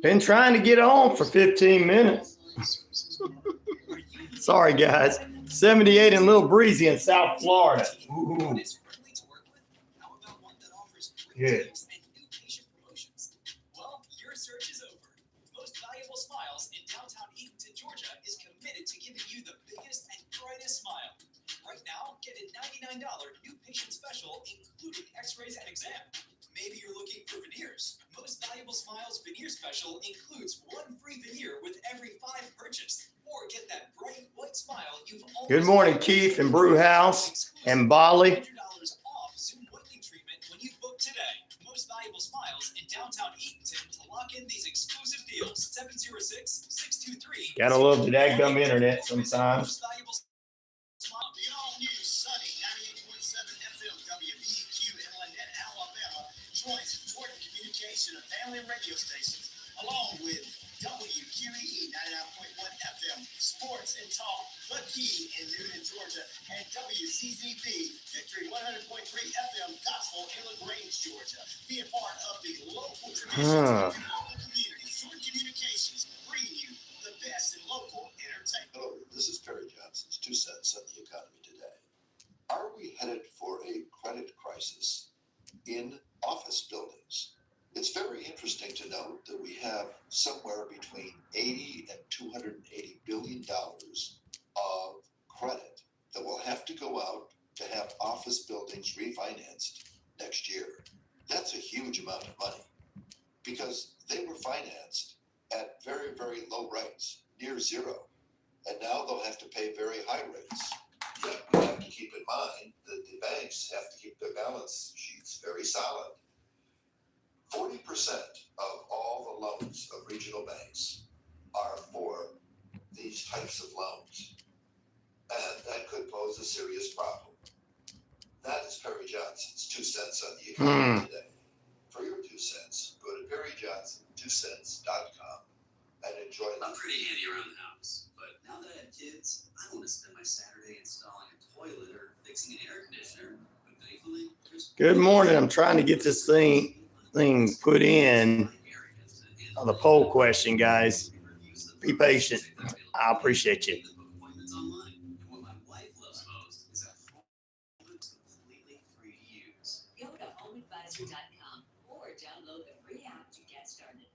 Been trying to get on for 15 minutes. Sorry, guys. 78 and a little breezy in South Florida. Ooh. Good. Well, your search is over. Most Valuable Smiles in downtown Eatonton, Georgia is committed to giving you the biggest and brightest smile. Right now, get a $99 new patient special, including x-rays and exam. Maybe you're looking for veneers. Most Valuable Smiles veneer special includes one free veneer with every 5 purchased. Or get that bright white smile you've always. Good morning, Keith and Brewhouse and Bali. $100 off Zoom whitening treatment when you book today. Most Valuable Smiles in downtown Eatonton to lock in these exclusive deals. 706-623. Gotta love the dadgum internet sometimes. The all-new sunny 98.7 FM WVEQ in Lanett, Alabama joins Jordan Communication and family radio stations, along with WQEE 99.1 FM Sports and Talk, The Key in Newton, Georgia, and WZZV Victory 100.3 FM Gospel in Lagrange, Georgia. Be a part of the local traditions and local communities. Jordan Communications bringing you the best in local entertainment. Hello, this is Perry Johnson's 2 cents on the economy today. Are we headed for a credit crisis in office buildings? It's very interesting to note that we have somewhere between $80 and $280 billion of credit that will have to go out to have office buildings refinanced next year. That's a huge amount of money because they were financed at very, very low rates, near zero. And now they'll have to pay very high rates. Yet we have to keep in mind that the banks have to keep their balance sheets very solid. 40% of all the loans of regional banks are for these types of loans. And that could pose a serious problem. That is Perry Johnson's 2 cents on the economy today. For your 2 cents, go to perryjohnson2cents.com and enjoy life. I'm pretty handy around the house, but now that I have kids, I don't want to spend my Saturday installing a toilet or fixing an air conditioner. But thankfully, Good morning. I'm trying to get this thing put in on the poll question, guys. Be patient. I appreciate you. Go to homeadvisor.com or download the free app to get started.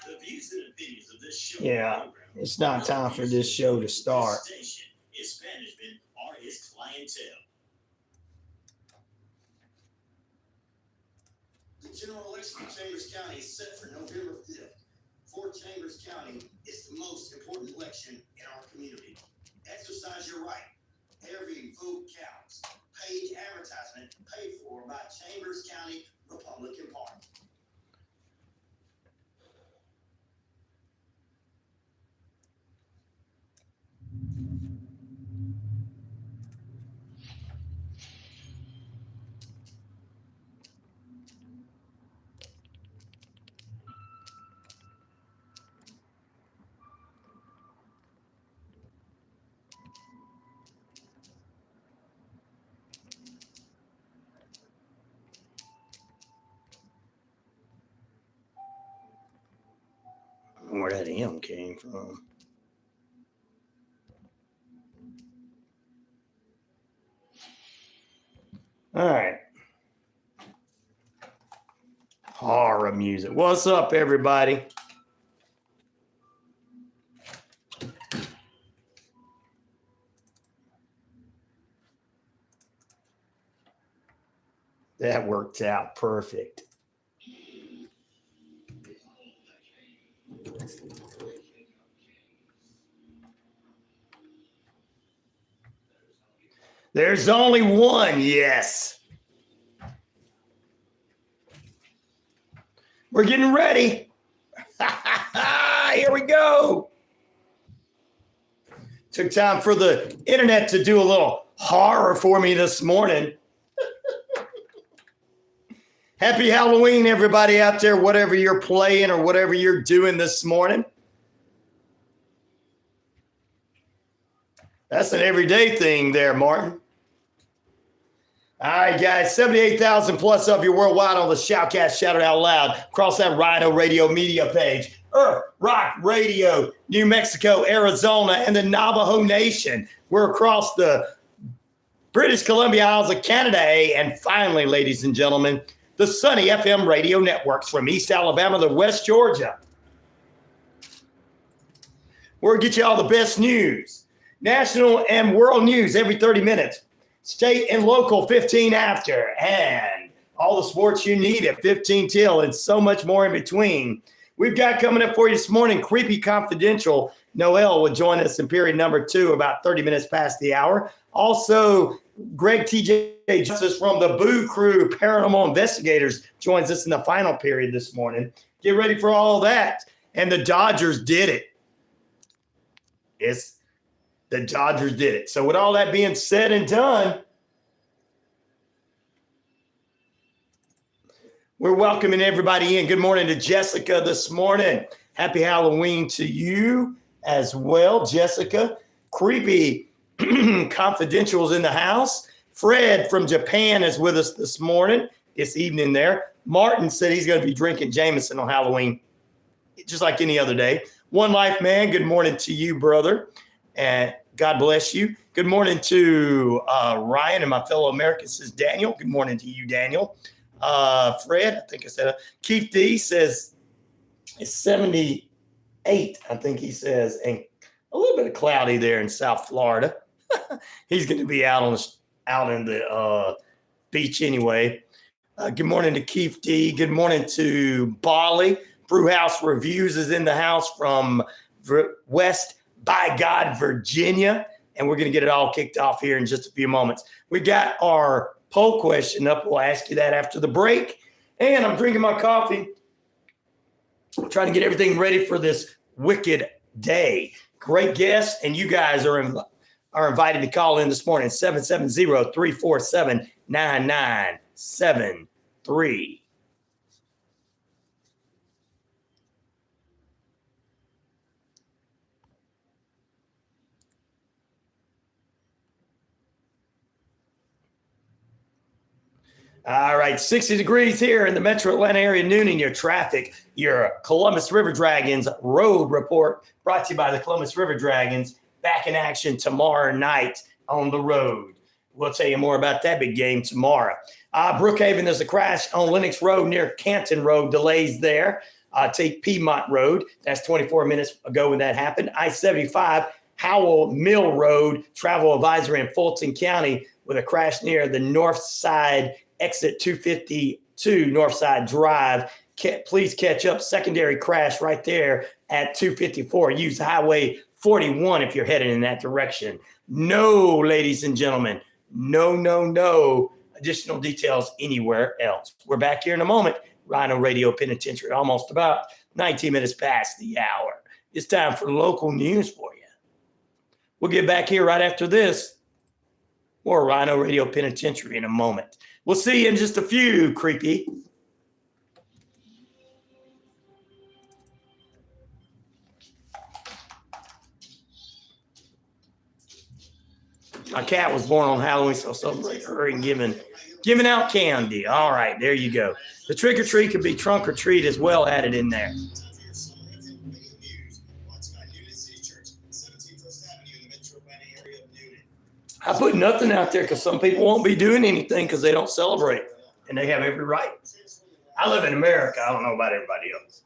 The views and opinions of this show. Yeah, it's not time for this show to start. His management or his clientele. The general election in Chambers County is set for November 5th. Fort Chambers County is the most important election in our community. Exercise your right. Every vote counts. Page advertisement paid for by Chambers County Republican Party. Where that M came from. All right. Horror music. What's up, everybody? That worked out perfect. There's only one, yes. We're getting ready. Here we go. Took time for the internet to do a little horror for me this morning. Happy Halloween, everybody out there, whatever you're playing or whatever you're doing this morning. That's an everyday thing there, Martin. All right, guys, 78,000 plus of you worldwide on the Shoutcast, Shout It Out Loud, across that RyanORadio media page. Earth Rock Radio, New Mexico, Arizona, and the Navajo Nation. We're across the British Columbia Isles of Canada, and finally, ladies and gentlemen, the Sunny FM radio networks from East Alabama to West Georgia. We'll get you all the best news, national and world news every 30 minutes. State and local 15 after, and all the sports you need at 15 till, and so much more in between. We've got coming up for you this morning, Creepy Confidential. Noel will join us in period number 2, about 30 minutes past the hour. Also, Greg TJ Justice from the Boo Crew Paranormal Investigators joins us in the final period this morning. Get ready for all that. And the Dodgers did it. Yes. The Dodgers did it. So with all that being said and done, we're welcoming everybody in. Good morning to Jessica this morning. Happy Halloween to you as well, Jessica. Creepy Confidential's in the house. Fred from Japan is with us this morning, this evening there. Martin said he's going to be drinking Jameson on Halloween, just like any other day. One Life Man, good morning to you, brother. And God bless you. Good morning to Ryan and my fellow Americans, says Daniel. Good morning to you, Daniel. Fred, I think I said Keith D says it's 78, I think he says, and a little bit of cloudy there in South Florida. He's going to be out in the beach anyway. Good morning to Keith D. Good morning to Bali. Brewhouse Reviews is in the house from West by God, Virginia, and we're going to get it all kicked off here in just a few moments. We got our poll question up. We'll ask you that after the break. And I'm drinking my coffee, trying to get everything ready for this wicked day. Great guests, and you guys are invited to call in this morning, 770-347-9973. All right, 60 degrees here in the metro Atlanta area, noon in your traffic. Your Columbus River Dragons road report brought to you by the Columbus River Dragons. Back in action tomorrow night on the road. We'll tell you more about that big game tomorrow. Brookhaven, there's a crash on Lenox Road near Canton Road. Delays there. Take Piedmont Road. That's 24 minutes ago when that happened. I-75, Howell Mill Road. Travel advisory in Fulton County with a crash near the north side exit 252 Northside Drive. Please catch up. Secondary crash right there at 254. Use Highway 41 if you're headed in that direction. No, ladies and gentlemen, no additional details anywhere else. We're back here in a moment. RyanORadio Penitentiary, almost about 19 minutes past the hour. It's time for local news for you. We'll get back here right after this. More RyanORadio Penitentiary in a moment. We'll see you in just a few, creepy. My cat was born on Halloween, so celebrate her and giving out candy. All right, there you go. The trick or treat could be trunk or treat as well added in there. I put nothing out there because some people won't be doing anything because they don't celebrate, and they have every right. I live in America. I don't know about everybody else.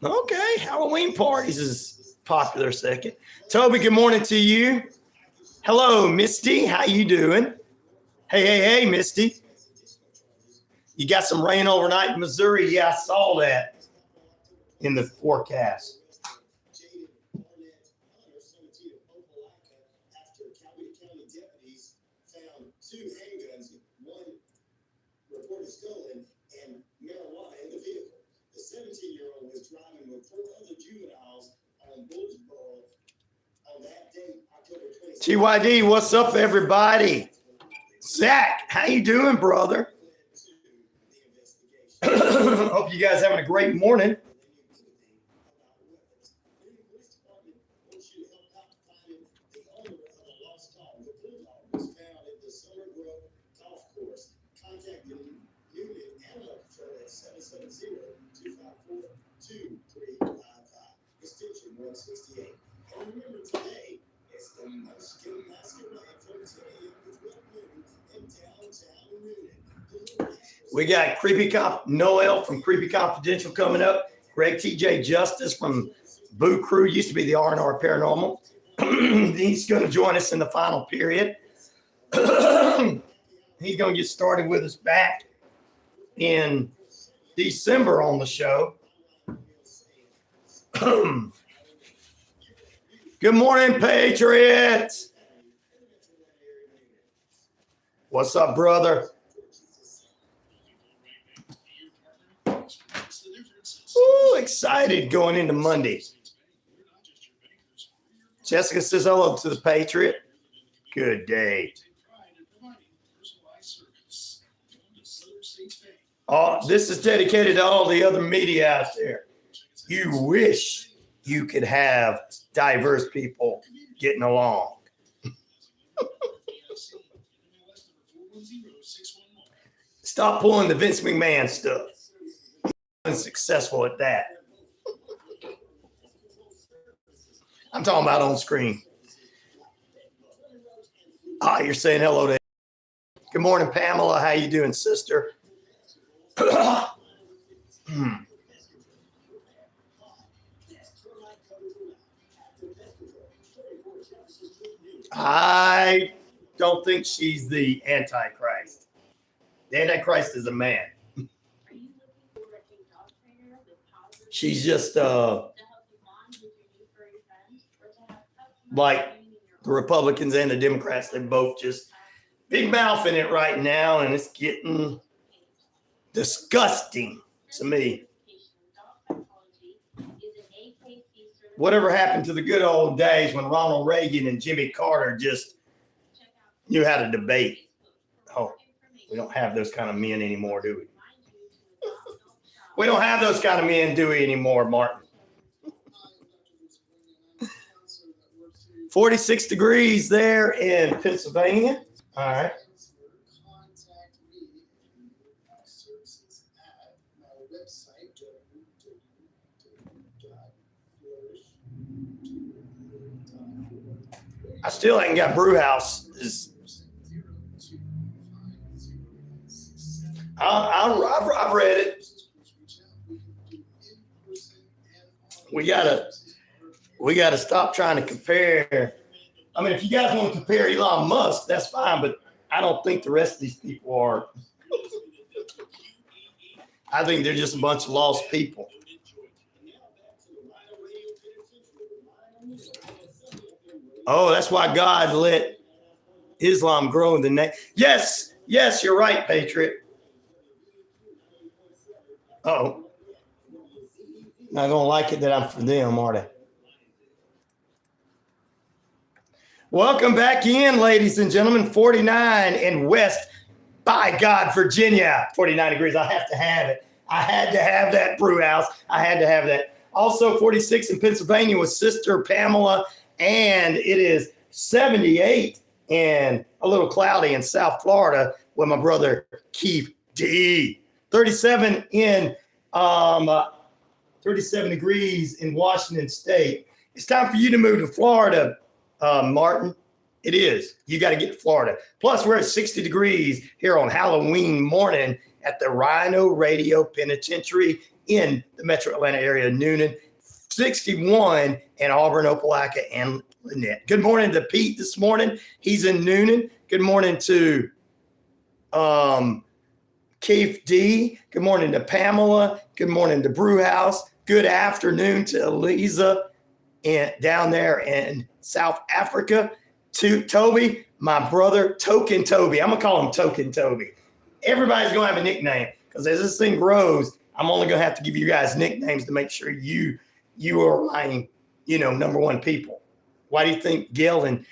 Okay, Halloween parties is popular second. Toby, good morning to you. Hello, Misty. How you doing? Hey, Misty. You got some rain overnight in Missouri. Yeah, I saw that in the forecast. Stolen and marijuana in the vehicle. The 17-year-old was driving with 4 other juveniles on Bullsboro on that date, October 26th. TYD, what's up, everybody? Zach, how you doing, brother? Hope you guys having a great morning. We got Noel from Creepy Confidential coming up. Greg TJ Justice from Boo Crew, used to be the RNR Paranormal. He's going to join us in the final period. He's going to get started with us back in December on the show. Good morning, Patriots. What's up, brother? Ooh, excited going into Monday. Jessica says hello to the Patriot. Good day. Oh, this is dedicated to all the other media out there. You wish you could have diverse people getting along. Stop pulling the Vince McMahon stuff. He's successful at that. I'm talking about on screen. You're saying hello to. Good morning, Pamela. How you doing, sister? I don't think she's the Antichrist. The Antichrist is a man. She's just like the Republicans and the Democrats. They're both just big mouthing it right now, and it's getting disgusting to me. Whatever happened to the good old days when Ronald Reagan and Jimmy Carter just knew how to debate? Oh, we don't have those kind of men anymore, do we? We don't have those kind of men, do we, anymore, Martin? 46 degrees there in Pennsylvania. All right. I still ain't got brew house. I've read it. We gotta stop trying to compare. I mean, if you guys want to compare Elon Musk, that's fine, but I don't think the rest of these people are. I think they're just a bunch of lost people. Oh, that's why God let Islam grow in the name. Yes, you're right, Patriot. Oh, not gonna like it that I'm for them, are they? Welcome back in, ladies and gentlemen. 49 in West, by God, Virginia. 49 degrees. I have to have it. I had to have that brew house. I had to have that. Also 46 in Pennsylvania with Sister Pamela. And it is 78 and a little cloudy in South Florida with my brother Keith D. 37 degrees in Washington State. It's time for you to move to Florida, Martin. It is. You got to get to Florida. Plus, we're at 60 degrees here on Halloween morning at the RyanORadio Penitentiary in the Metro Atlanta area, Noonan. 61 in Auburn, Opelika, and Lanett. Good morning to Pete this morning. He's in Noonan. Good morning to Keith D. Good morning to Pamela. Good morning to Brewhouse. Good afternoon to Eliza down there in South Africa. To Toby, my brother, Token Toby. I'm going to call him Token Toby. Everybody's going to have a nickname because as this thing grows, I'm only going to have to give you guys nicknames to make sure you are my, number one people. Why do you think Gil and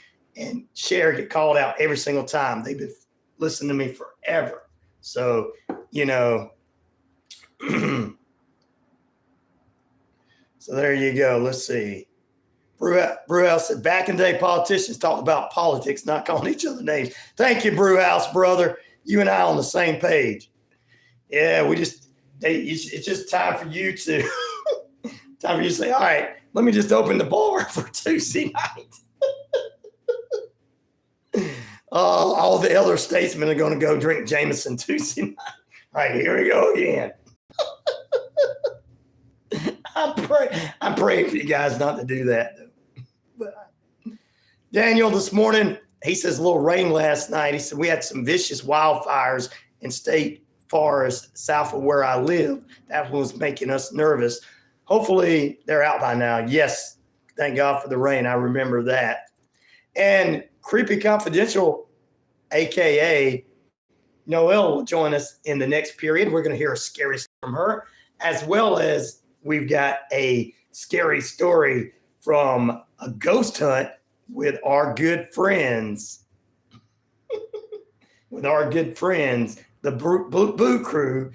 Cher get called out every single time? They've been listening to me forever. So, so there you go. Let's see. Brewhouse said, back in the day, politicians talked about politics, not calling each other names. Thank you, Brewhouse, brother. You and I on the same page. Yeah, it's just time for you to say, all right, let me just open the bar for Tuesday night. All the elder statesmen are going to go drink Jameson Tuesday night. All right, here we go again. I'm praying for you guys not to do that. But Daniel, this morning, he says a little rain last night. He said we had some vicious wildfires in state forest south of where I live. That was making us nervous. Hopefully they're out by now. Yes, thank God for the rain. I remember that. And Creepy Confidential, a.k.a. Noelle, will join us in the next period. We're going to hear a scary story from her, as well as we've got a scary story from a ghost hunt with our good friends. The Boo Crew.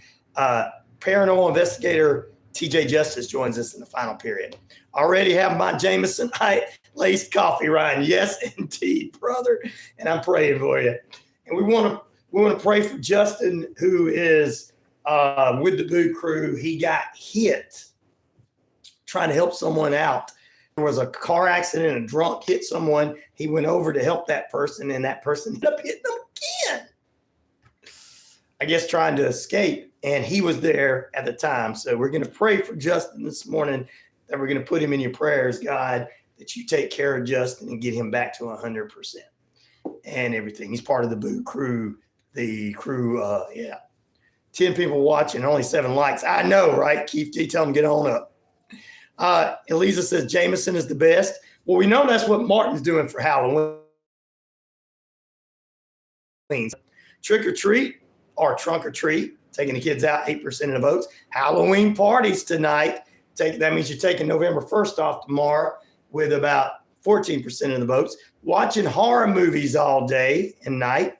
Paranormal investigator TJ Justice joins us in the final period. Already have my Jameson laced coffee, Ryan. Yes, indeed, brother. And I'm praying for you. And we want to pray for Justin, who is with the Boo Crew. He got hit trying to help someone out. There was a car accident, a drunk hit someone. He went over to help that person, and that person ended up hitting him again. I guess trying to escape, and he was there at the time. So we're going to pray for Justin this morning, that we're going to put him in your prayers, God, that you take care of Justin and get him back to 100% and everything. He's part of the Boo Crew. The crew, 10 people watching, only 7 likes. I know, right? Keith G, tell them get on up. Eliza says Jameson is the best. Well, we know that's what Martin's doing for Halloween. Trick or treat or trunk or treat, taking the kids out, 8% of the votes. Halloween parties tonight. That means you're taking November 1st off tomorrow with about 14% of the votes. Watching horror movies all day and night.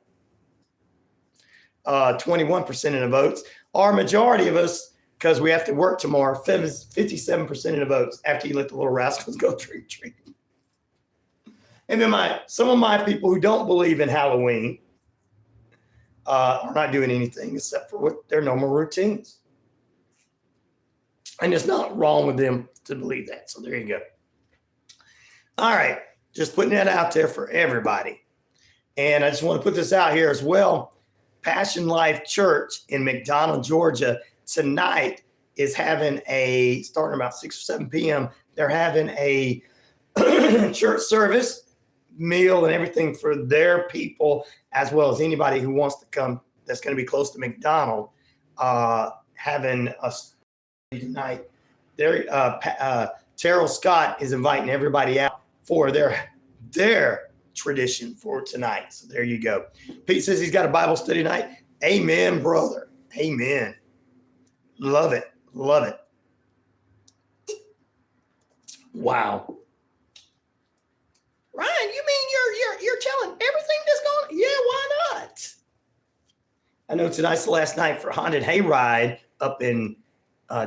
21% of the votes. Our majority of us, because we have to work tomorrow, 57% of the votes after you let the little rascals go trick-or-treating. And then some of my people who don't believe in Halloween are not doing anything except for what their normal routines. And it's not wrong with them to believe that. So there you go. All right. Just putting that out there for everybody. And I just want to put this out here as well. Passion Life Church in McDonough, Georgia, tonight is having starting about 6 or 7 p.m., they're having a church service, meal and everything for their people, as well as anybody who wants to come that's going to be close to McDonald, having a tonight. Terrell Scott is inviting everybody out for their tradition for tonight. So there you go. Pete says he's got a Bible study night. Amen, brother. Amen. Love it. Love it. Wow. Ryan, you mean you're telling everything that's going on? Yeah, why not? I know tonight's the last night for Haunted Hayride up in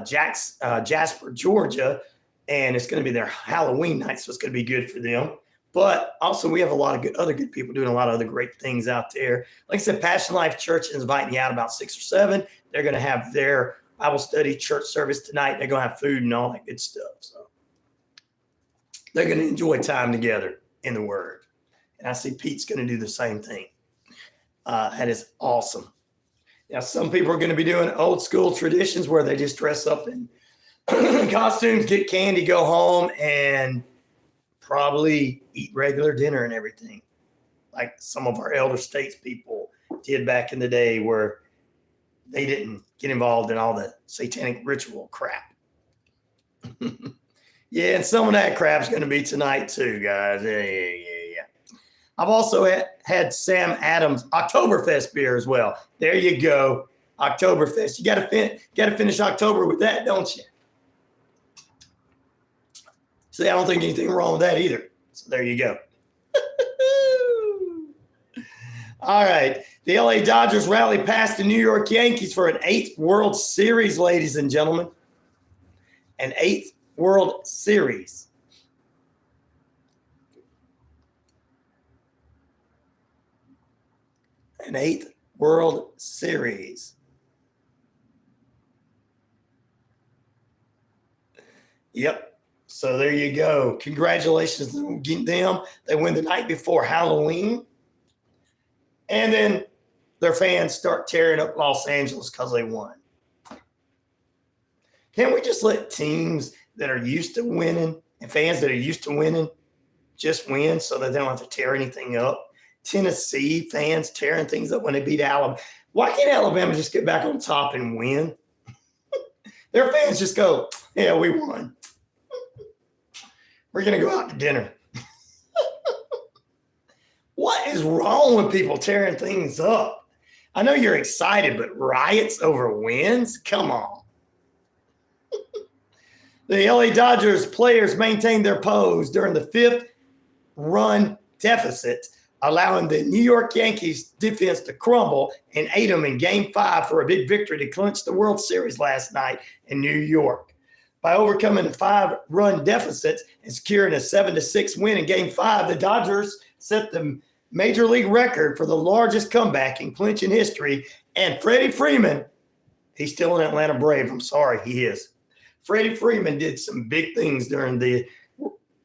Jasper, Georgia, and it's going to be their Halloween night, so it's going to be good for them. But also, we have a lot of other good people doing a lot of other great things out there. Like I said, Passion Life Church is inviting you out about 6 or 7. They're going to have their Bible study church service tonight. They're going to have food and all that good stuff. So they're going to enjoy time together in the Word. And I see Pete's going to do the same thing. That is awesome. Now, some people are going to be doing old school traditions where they just dress up in costumes, get candy, go home, and probably eat regular dinner and everything, like some of our elder states people did back in the day, where they didn't get involved in all the satanic ritual crap. Yeah, and some of that crap's going to be tonight too, guys. Yeah. I've also had Sam Adams Oktoberfest beer as well. There you go, Oktoberfest. You got to finish October with that, don't you? See, I don't think anything wrong with that either. So there you go. All right. The LA Dodgers rally past the New York Yankees for an 8th World Series, ladies and gentlemen. An 8th World Series. An 8th World Series. Yep. So there you go. Congratulations to them. They win the night before Halloween. And then their fans start tearing up Los Angeles because they won. Can't we just let teams that are used to winning and fans that are used to winning just win so that they don't have to tear anything up? Tennessee fans tearing things up when they beat Alabama. Why can't Alabama just get back on top and win? Their fans just go, yeah, we won. We're going to go out to dinner. What is wrong with people tearing things up? I know you're excited, but riots over wins? Come on. The LA Dodgers players maintained their pose during the 5th-run deficit, allowing the New York Yankees defense to crumble and ate them in Game 5 for a big victory to clinch the World Series last night in New York. By overcoming the 5-run deficit and securing a 7-6 win in Game 5, the Dodgers set the Major League record for the largest comeback in clinching history. And Freddie Freeman, he's still an Atlanta Brave. I'm sorry, he is. Freddie Freeman did some big things during the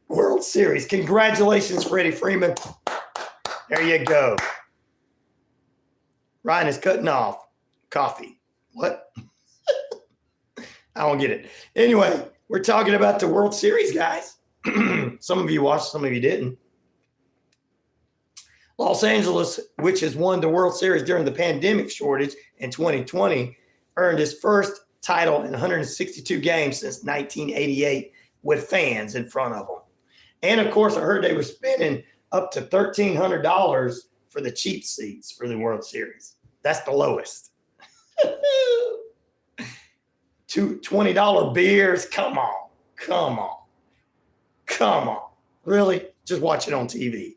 World Series. Congratulations, Freddie Freeman. There you go. Ryan is cutting off coffee. What? I don't get it. Anyway, we're talking about the World Series, guys. Some of you watched, some of you didn't. Los Angeles, which has won the World Series during the pandemic shortage in 2020, earned its first title in 162 games since 1988 with fans in front of them. And, of course, I heard they were spending up to $1,300 for the cheap seats for the World Series. That's the lowest. $20 beers. Come on. Really? Just watch it on TV.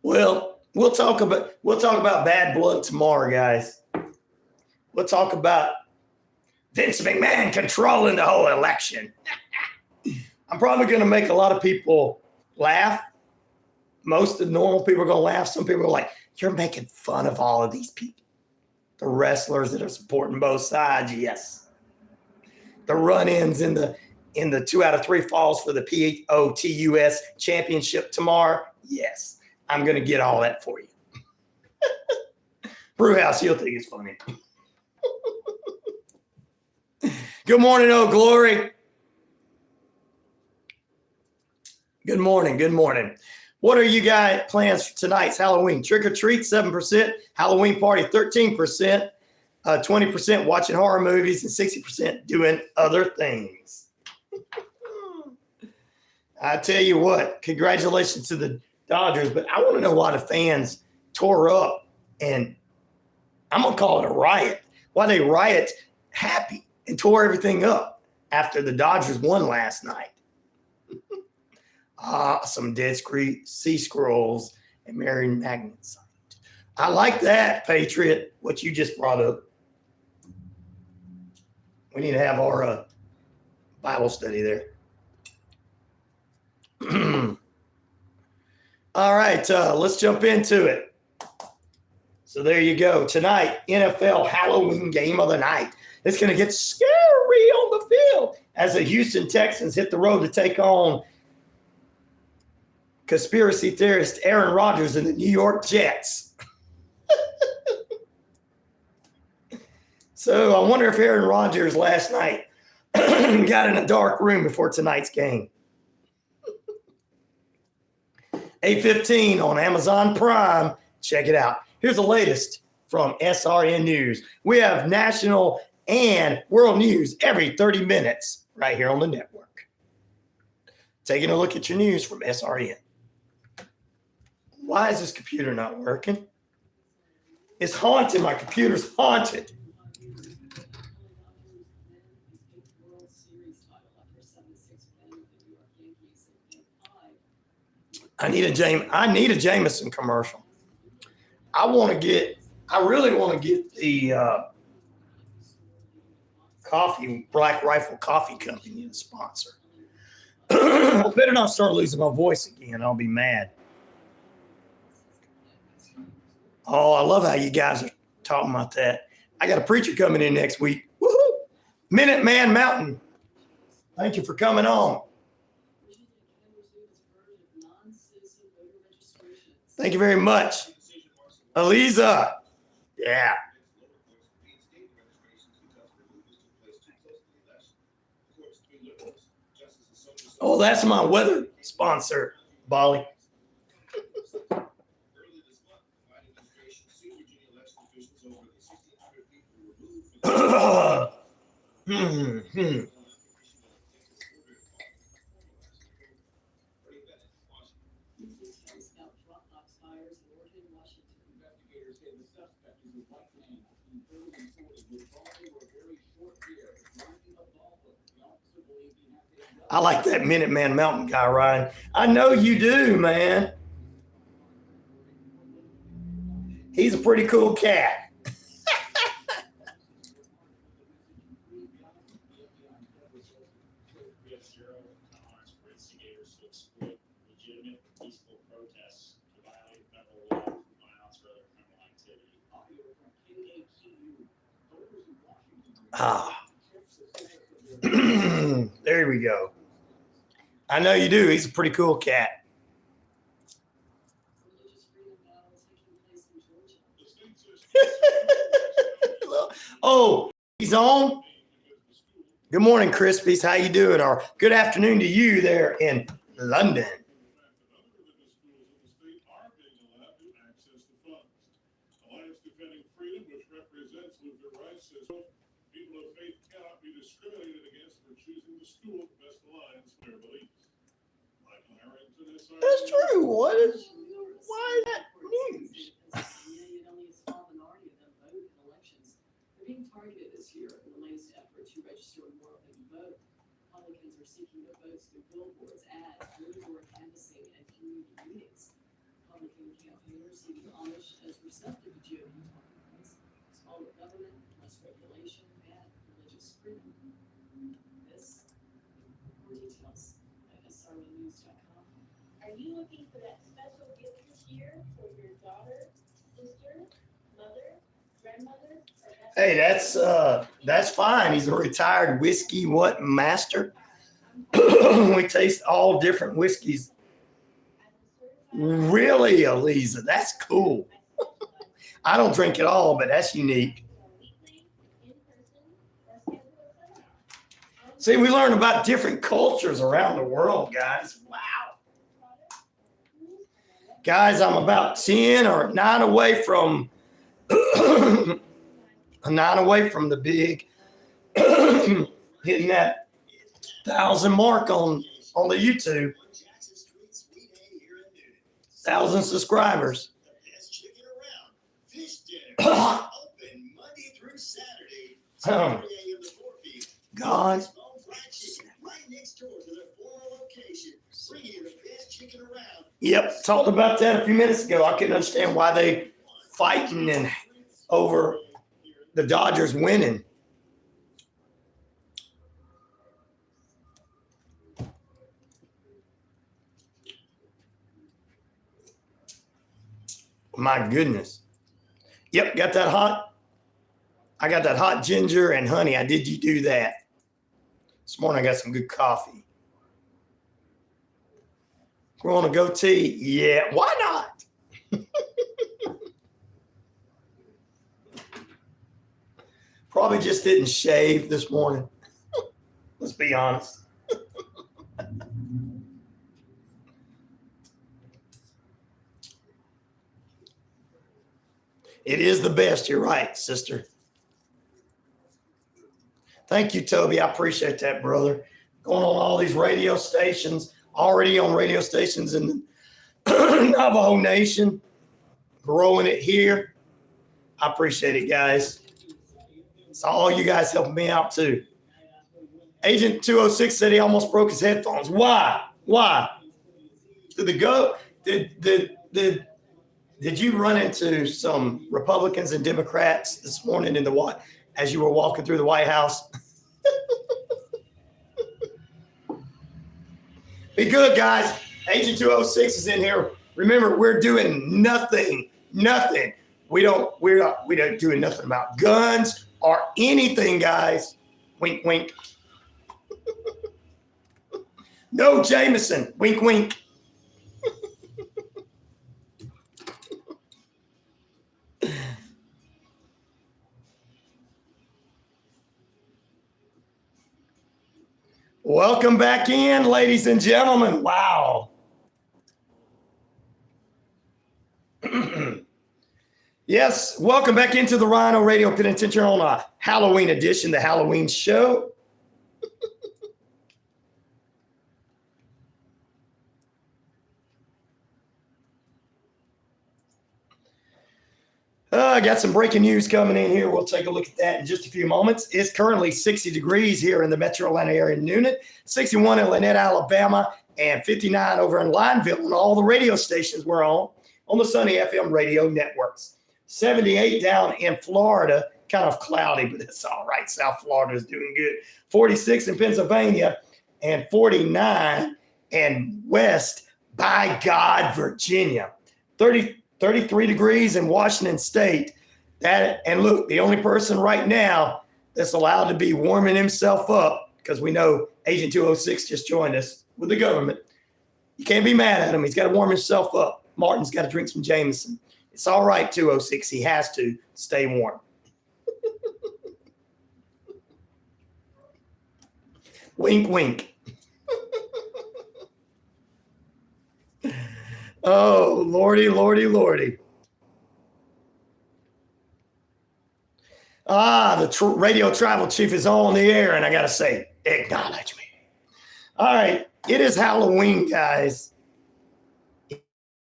Well, we'll talk about bad blood tomorrow, guys. We'll talk about Vince McMahon controlling the whole election. I'm probably going to make a lot of people laugh. Most of the normal people are going to laugh. Some people are like, you're making fun of all of these people. The wrestlers that are supporting both sides, yes. The run-ins in the 2 out of 3 falls for the POTUS championship tomorrow, yes. I'm going to get all that for you. Brewhouse, you'll think it's funny. Good morning, oh glory. Good morning. What are you guys' plans for tonight's Halloween? Trick or treat, 7%. Halloween party, 13%. 20% watching horror movies, and 60% doing other things. I tell you what, congratulations to the Dodgers, but I want to know why the fans tore up, and I'm going to call it a riot. Why they riot happy and tore everything up after the Dodgers won last night. Some Dead Sea Scrolls and Marion Magnets. I like that, Patriot, what you just brought up. We need to have our Bible study there. All right, let's jump into it. So there you go. Tonight, NFL Halloween game of the night. It's going to get scary on the field as the Houston Texans hit the road to take on conspiracy theorist Aaron Rodgers and the New York Jets. So I wonder if Aaron Rodgers last night got in a dark room before tonight's game. 8:15 on Amazon Prime. Check it out. Here's the latest from SRN News. We have national and world news every 30 minutes right here on the network. Taking a look at your news from SRN. Why is this computer not working? It's haunted. My computer's haunted. I need a Jameson commercial. I really want to get the Black Rifle Coffee Company to sponsor. I better not start losing my voice again. I'll be mad. Oh, I love how you guys are talking about that. I got a preacher coming in next week. Woohoo! Minuteman Mountain. Thank you for coming on. Thank you very much. Eliza. Yeah. Oh, that's my weather sponsor, Bolly. I like that Minuteman Mountain guy, Ryan. I know you do, man. He's a pretty cool cat. Ah. There we go. I know you do. He's a pretty cool cat. Oh, he's on. Good morning, Crispies. How you doing? Or good afternoon to you there in London. That's true. Why is that news? They're being targeted this year in the latest effort to register more of them to vote. Republicans are seeking the votes through billboards, ads, billboard canvassing, and community meetings. Republican campaigners see the Amish as receptive to GOP talking points, smaller government, less regulation, and religious freedom. This, more details at SRNews.com. Are you looking for that special gift this year for your daughter, sister, mother, grandmother? Hey, that's fine. He's a retired whiskey master. We taste all different whiskeys. Really, Eliza? That's cool. I don't drink it all, but that's unique. See, we learn about different cultures around the world, guys. Wow. Guys, I'm about 10 or 9 away from the big hitting that 1,000 mark on the YouTube. 1,000 subscribers. God. Yep, talked about that a few minutes ago. I couldn't understand why they fighting and over the Dodgers winning. My goodness. Yep, got that hot. I got that hot ginger and honey. I did you do that. This morning I got some good coffee. Growing a goatee? Yeah, why not? Probably just didn't shave this morning. Let's be honest. It is the best. You're right, sister. Thank you, Toby. I appreciate that, brother. Going on all these radio stations, already on radio stations in the Navajo Nation, growing it here. I appreciate it, guys. It's all you guys helping me out too. Agent 206 said he almost broke his headphones. Why? Did you run into some Republicans and Democrats this morning as you were walking through the White House? Be good, guys. Agent 206 is in here. Remember, we're doing nothing. We're not doing nothing about guns or anything, guys. Wink, wink. No Jameson. Wink, wink. Welcome back in, ladies and gentlemen. Wow. Yes, welcome back into the RyanORadio Penitentiary on a Halloween edition, the Halloween show. I got some breaking news coming in here. We'll take a look at that in just a few moments. It's currently 60 degrees here in the metro Atlanta area in Noonan, 61 in Lanett, Alabama, and 59 over in Lineville, and all the radio stations we're on the Sunny FM radio networks. 78 down in Florida, kind of cloudy, but it's all right. South Florida is doing good. 46 in Pennsylvania, and 49 in West, by God, Virginia. 33 degrees in Washington State. And look, the only person right now that's allowed to be warming himself up, because we know Agent 206 just joined us with the government. You can't be mad at him. He's got to warm himself up. Martin's got to drink some Jameson. It's all right, 206. He has to stay warm. Wink, wink. Oh, Lordy, Lordy, Lordy. The radio travel chief is on the air, and I got to say, acknowledge me. All right, it is Halloween, guys.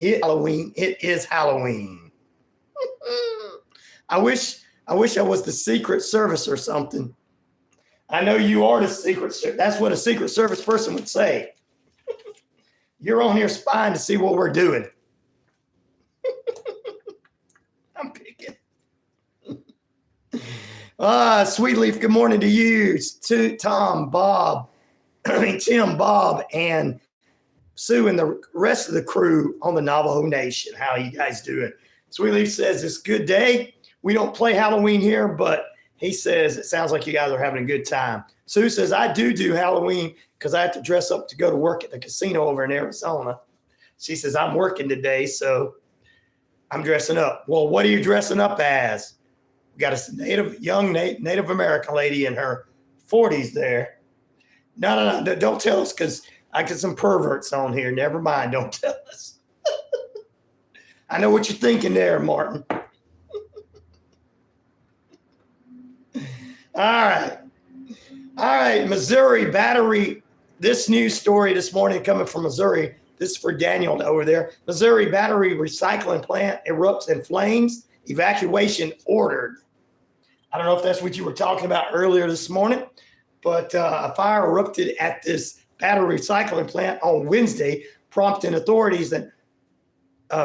It is Halloween. I wish I was the Secret Service or something. I know you are the Secret Service. That's what a Secret Service person would say. You're on here spying to see what we're doing. I'm picking. Sweetleaf, good morning to you. To Tom, Bob, Tim, Bob, and Sue and the rest of the crew on the Navajo Nation. How you guys doing? Sweetleaf says it's a good day. We don't play Halloween here, but he says it sounds like you guys are having a good time. Sue says, I do Halloween because I have to dress up to go to work at the casino over in Arizona. She says, I'm working today, so I'm dressing up. Well, what are you dressing up as? We got a young Native American lady in her 40s there. No, don't tell us, because I get some perverts on here. Never mind, don't tell us. I know what you're thinking there, Martin. All right, Missouri battery. This news story this morning coming from Missouri. This is for Daniel over there. Missouri battery recycling plant erupts in flames. Evacuation ordered. I don't know if that's what you were talking about earlier this morning, but a fire erupted at this battery recycling plant on Wednesday, prompting authorities in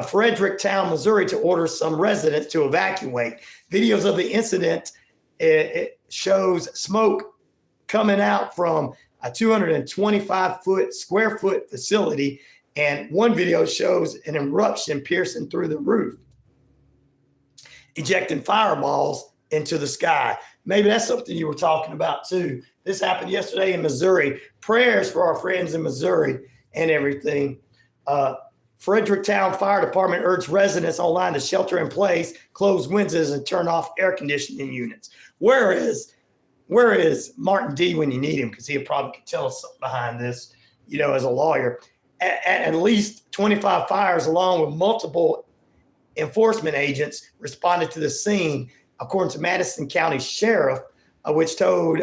Fredericktown, Missouri, to order some residents to evacuate. Videos of the incident, it shows smoke coming out from a 225 square foot facility, and one video shows an eruption piercing through the roof, ejecting fireballs into the sky. Maybe that's something you were talking about too. This happened yesterday in Missouri. Prayers for our friends in Missouri and everything. Fredericktown Fire Department urged residents online to shelter in place, close windows, and turn off air conditioning units. Where is Martin D when you need him? Because he probably could tell us something behind this, as a lawyer. At least 25 fires, along with multiple enforcement agents, responded to the scene, according to Madison County Sheriff, which told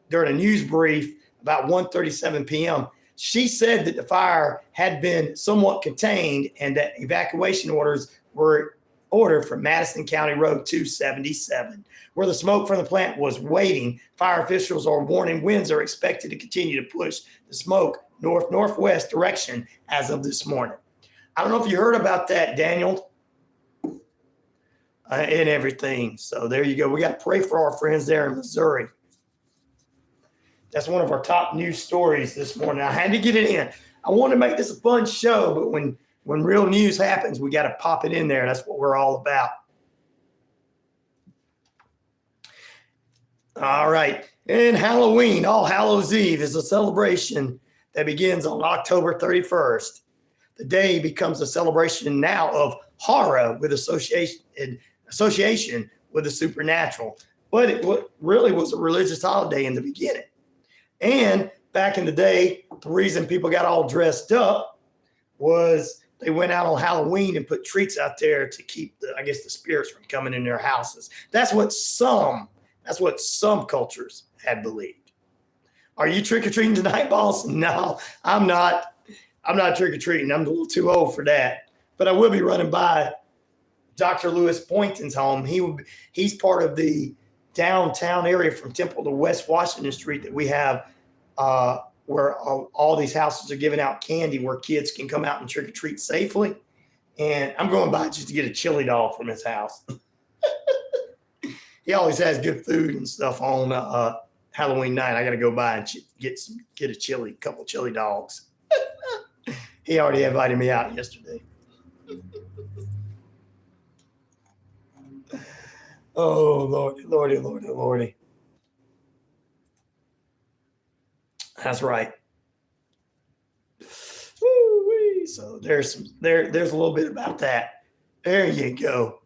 during a news brief about 1:37 p.m. She said that the fire had been somewhat contained and that evacuation orders were ordered from Madison County Road 277, where the smoke from the plant was waiting. Fire officials are warning winds are expected to continue to push the smoke north-northwest direction as of this morning. I don't know if you heard about that, Daniel, and everything. So there you go. We got to pray for our friends there in Missouri. That's one of our top news stories this morning. I had to get it in. I want to make this a fun show, but when real news happens, we got to pop it in there. That's what we're all about. All right. And Halloween, All Hallows Eve, is a celebration that begins on October 31st. The day becomes a celebration now of horror with association with the supernatural. But it really was a religious holiday in the beginning. And back in the day, the reason people got all dressed up was they went out on Halloween and put treats out there to keep the spirits from coming in their houses. That's what some cultures had believed. Are you trick-or-treating tonight, boss? No, I'm not. I'm not trick-or-treating. I'm a little too old for that. But I will be running by Dr. Lewis Boynton's home. He's part of the downtown area from Temple to West Washington Street that we have where all these houses are giving out candy where kids can come out and trick-or-treat safely. And I'm going by just to get a chili dog from his house. He always has good food and stuff on Halloween night. I got to go by and get a couple chili dogs. He already invited me out yesterday. Oh, Lordy. That's right. Woo-wee. So there's a little bit about that. There you go.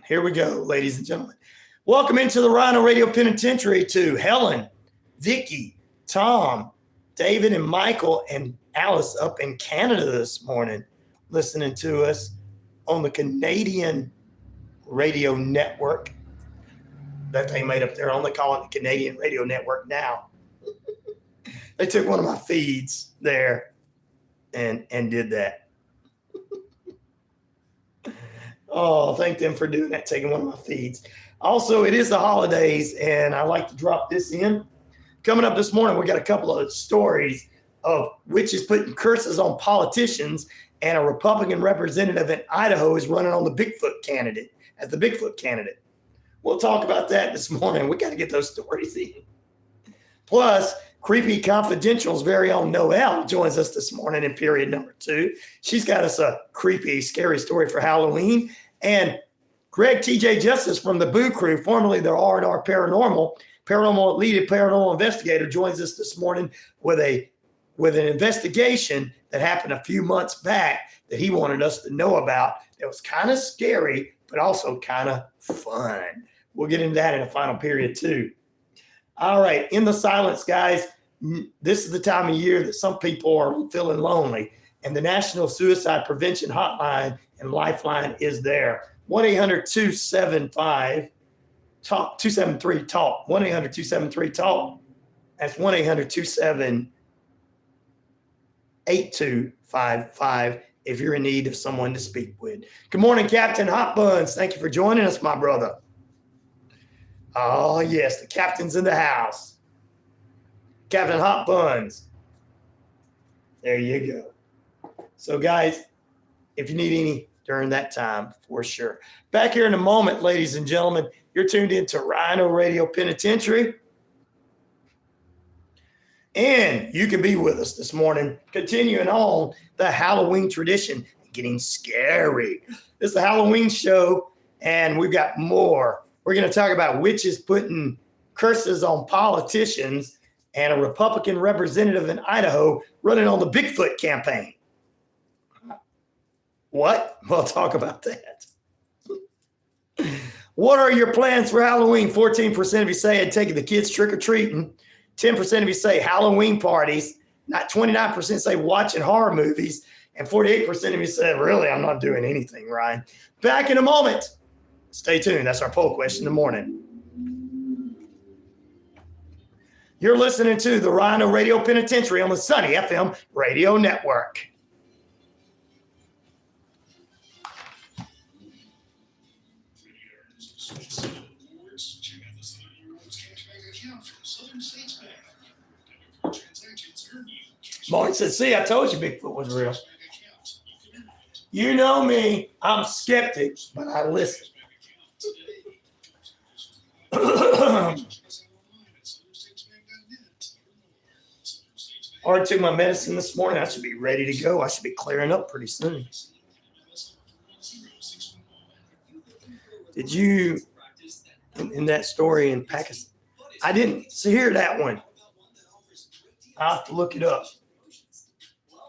Here we go, ladies and gentlemen. Welcome into the RyanORadio Penitentiary to Helen, Vicky, Tom, David, and Michael, and Alice up in Canada this morning, listening to us on the Canadian radio network that they made up there. Only call it the Canadian Radio Network now. They took one of my feeds there and did that. Oh, thank them for doing that, taking one of my feeds. Also, it is the holidays, and I like to drop this in. Coming up this morning, we got a couple of stories of witches putting curses on politicians, and a Republican representative in Idaho is running on the Bigfoot candidate as the Bigfoot candidate. We'll talk about that this morning. We got to get those stories in. Plus, Creepy Confidential's very own Noelle joins us this morning in period number 2. She's got us a creepy, scary story for Halloween. And Greg TJ Justice from the Boo Crew, formerly the R&R Paranormal lead paranormal investigator, joins us this morning with an investigation that happened a few months back that he wanted us to know about. It was kind of scary, but also kind of fun. We'll get into that in the final period too. All right, in the silence, guys, this is the time of year that some people are feeling lonely, and the National Suicide Prevention Hotline and Lifeline is there. 1-800-275-TALK, 273-TALK, 1-800-273-TALK. That's 1-800-278-8255 if you're in need of someone to speak with. Good morning, Captain Hot Buns. Thank you for joining us, my brother. Oh, yes, the captain's in the house. Captain Hot Buns. There you go. So, guys, if you need any during that time, for sure. Back here in a moment, ladies and gentlemen, you're tuned into RyanORadio Penitentiary. And you can be with us this morning, continuing on the Halloween tradition, getting scary. This is the Halloween show, and we've got more. We're going to talk about witches putting curses on politicians and a Republican representative in Idaho running on the Bigfoot campaign. What? We'll talk about that. What are your plans for Halloween? 14% of you say taking the kids trick-or-treating. 10% of you say Halloween parties. Not 29% say watching horror movies. And 48% of you said, really, I'm not doing anything, Ryan. Back in a moment. Stay tuned. That's our poll question in the morning. You're listening to the RyanORadio Penitentiary on the Sunny FM Radio Network. Martin said, see, I told you Bigfoot was real. You know me, I'm skeptic, but I listen. Already took my medicine this morning. I should be ready to go. I should be clearing up pretty soon. Did you, in that story in Pakistan, I didn't hear that one. I'll have to look it up.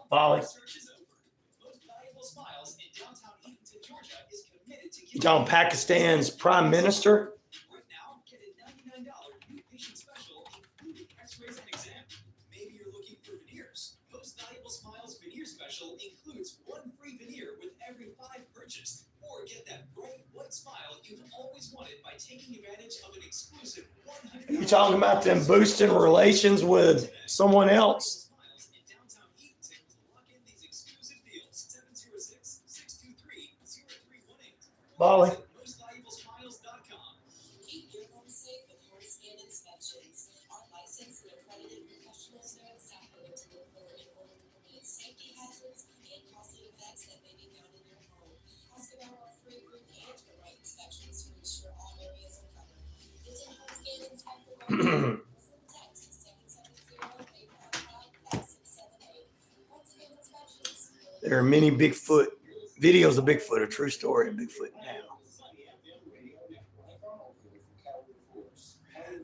Molly. John, Pakistan's prime minister. talking about them boosting relations with someone else. Bolly. Keep your home safe with home scan inspections. Our licensed and accredited professionals know exactly what to look for in order to prevent safety hazards and costly effects that may be found in your home. Ask about our free roof and termite inspections to ensure all areas are covered. Visit homescaninspector.com. Text 770-855-5678. Home scan inspections. There are many Bigfoot videos of Bigfoot, a true story of Bigfoot now.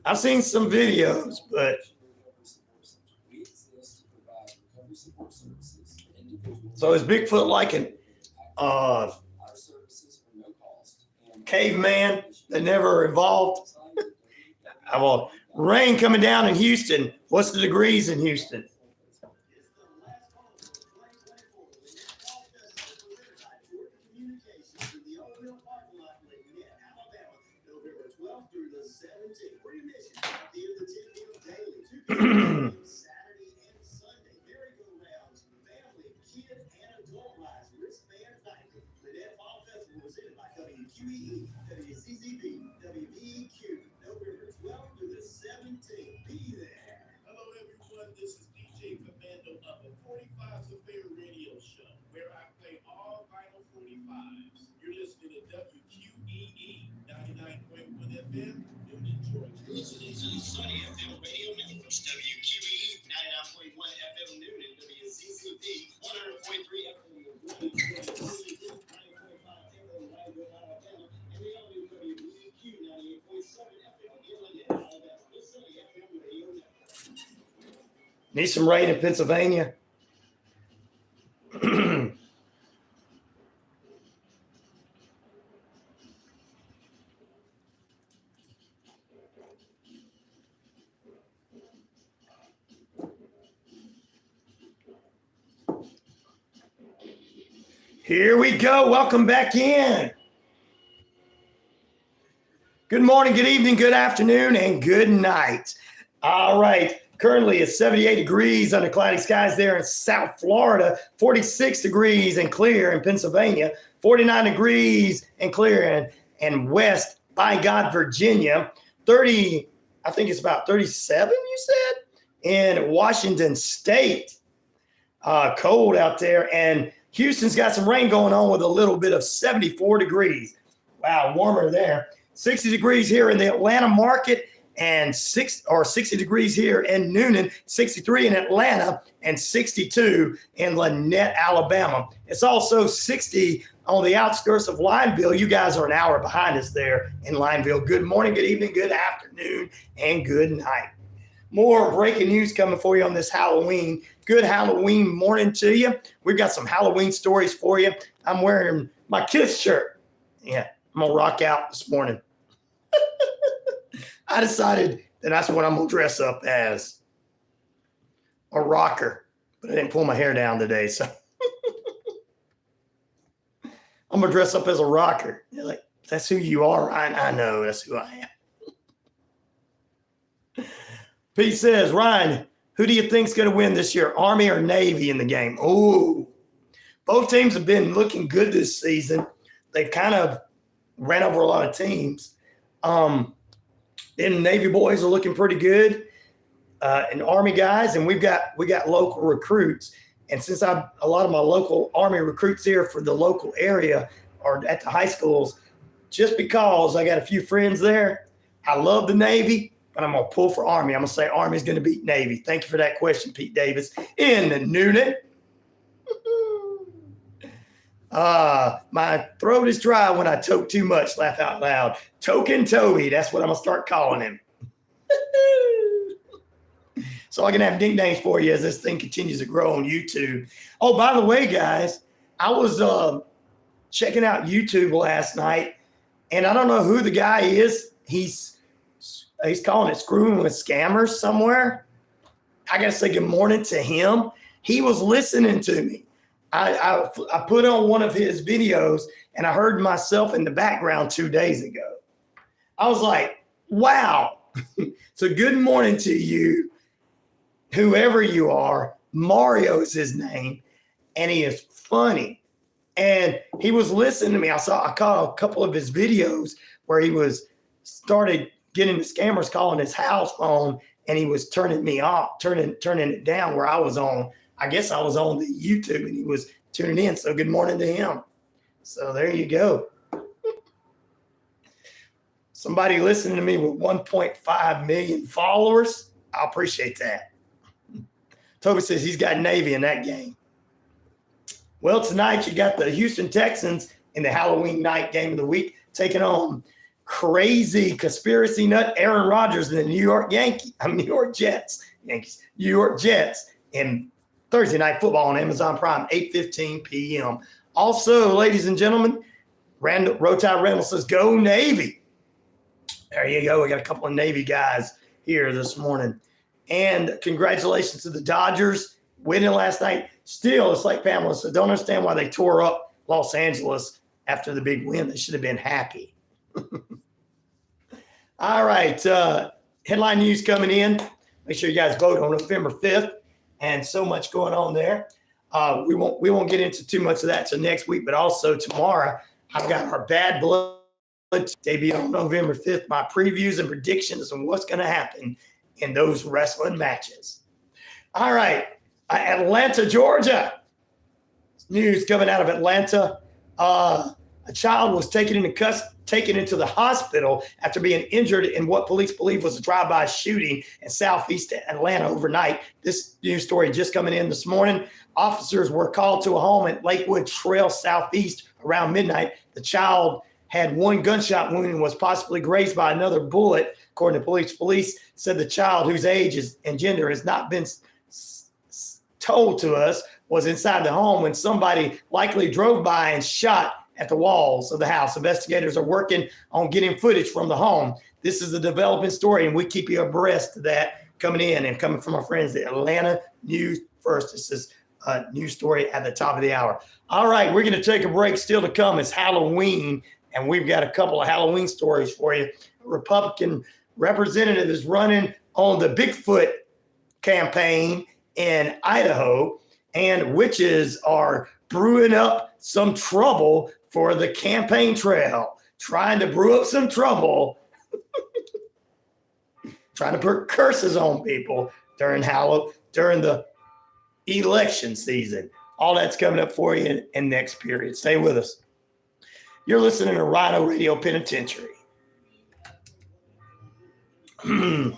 I've seen some videos, but so is Bigfoot like an caveman that never evolved? Well, rain coming down in Houston. What's the degrees in Houston? Saturday and Sunday, merry-go-rounds, family, kid, and adult rides, wristband night. Lanett Fall Festival presented by WQEE, WZZV, WVEQ, November 12th through the 17th. Be there. Hello, everyone. This is DJ Commando of the 45's Affair radio show, where I play all vinyl 45s. You're listening to WQEE 99.1 FM, Newton, Georgia. Listening to the Sunny FM radio networks, WQEE 99.1 FM Newton, WZZV 100.3 FM Lineville, 90.5 FM Lineville, Alabama, and the WVEQ 98.7 FM Lanett, Alabama. The Sunny FM radio network. Need some rain in Pennsylvania. Here we go. Welcome back in. Good morning, good evening, good afternoon, and good night. All right. Currently it's 78 degrees under cloudy skies there in South Florida, 46 degrees and clear in Pennsylvania, 49 degrees and clear in West, by God, Virginia, 30, I think it's about 37, you said, in Washington State. Cold out there. And Houston's got some rain going on with a little bit of 74 degrees. Wow, warmer there. 60 degrees here in the Atlanta market and 60 degrees here in Newnan, 63 in Atlanta, and 62 in Lanett, Alabama. It's also 60 on the outskirts of Lineville. You guys are an hour behind us there in Lineville. Good morning, good evening, good afternoon, and good night. More breaking news coming for you on this Halloween. Good Halloween morning to you. We've got some Halloween stories for you. I'm wearing my Kiss shirt. Yeah, I'm going to rock out this morning. I decided that that's what I'm going to dress up as. A rocker. But I didn't pull my hair down today, so. I'm going to dress up as a rocker. You're like, that's who you are, Ryan. I know, that's who I am. Pete says, Ryan, who do you think's going to win this year, Army or Navy in the game? Oh, both teams have been looking good this season. They've kind of ran over a lot of teams. Then Navy boys are looking pretty good, and Army guys, and we got local recruits. And since a lot of my local Army recruits here for the local area are at the high schools, just because I got a few friends there, I love the Navy, but I'm going to pull for Army. I'm going to say Army's going to beat Navy. Thank you for that question, Pete Davis in Newnan. My throat is dry when I toke too much. Laugh out loud. Token Toby. That's what I'm going to start calling him. So I can have nicknames for you as this thing continues to grow on YouTube. Oh, by the way, guys, I was checking out YouTube last night, and I don't know who the guy is. He's calling it Screwing with Scammers somewhere. I got to say good morning to him. He was listening to me. I put on one of his videos, and I heard myself in the background 2 days ago. I was like, wow, So good morning to you, whoever you are. Mario is his name, and he is funny. And he was listening to me. I caught a couple of his videos where he started getting the scammers calling his house phone, and he was turning me off, turning it down where I was on. I guess I was on the YouTube, and he was tuning in. So good morning to him. So there you go. Somebody listening to me with 1.5 million followers. I appreciate that. Toby says he's got Navy in that game. Well, tonight you got the Houston Texans in the Halloween night game of the week taking on crazy conspiracy nut Aaron Rodgers and the New York Jets in Thursday Night Football on Amazon Prime, 8:15 p.m. Also, ladies and gentlemen, Rotide Randall says, go Navy. There you go. We got a couple of Navy guys here this morning. And congratulations to the Dodgers winning last night. Still, it's like Pamela said, don't understand why they tore up Los Angeles after the big win. They should have been happy. All right. Headline news coming in. Make sure you guys vote on November 5th. And so much going on there. We won't get into too much of that till next week, but also tomorrow, I've got our Bad Blood debut on November 5th, my previews and predictions on what's going to happen in those wrestling matches. All right. Atlanta, Georgia. News coming out of Atlanta. A child was taken into the hospital after being injured in what police believe was a drive-by shooting in southeast Atlanta overnight. This news story just coming in this morning. Officers were called to a home at Lakewood Trail Southeast around midnight. The child had one gunshot wound and was possibly grazed by another bullet, according to police. Police said the child, whose age and gender has not been told to us, was inside the home when somebody likely drove by and shot at the walls of the house. Investigators are working on getting footage from the home. This is a developing story, and we keep you abreast of that coming in and coming from our friends at Atlanta News First. This is a news story at the top of the hour. All right, we're going to take a break. Still to come is Halloween, and we've got a couple of Halloween stories for you. A Republican representative is running on the Bigfoot campaign in Idaho, and witches are brewing up some trouble for the campaign trail, trying to brew up some trouble, trying to put curses on people during the election season. All that's coming up for you in next period. Stay with us. You're listening to RyanORadio Penitentiary. Lagrange,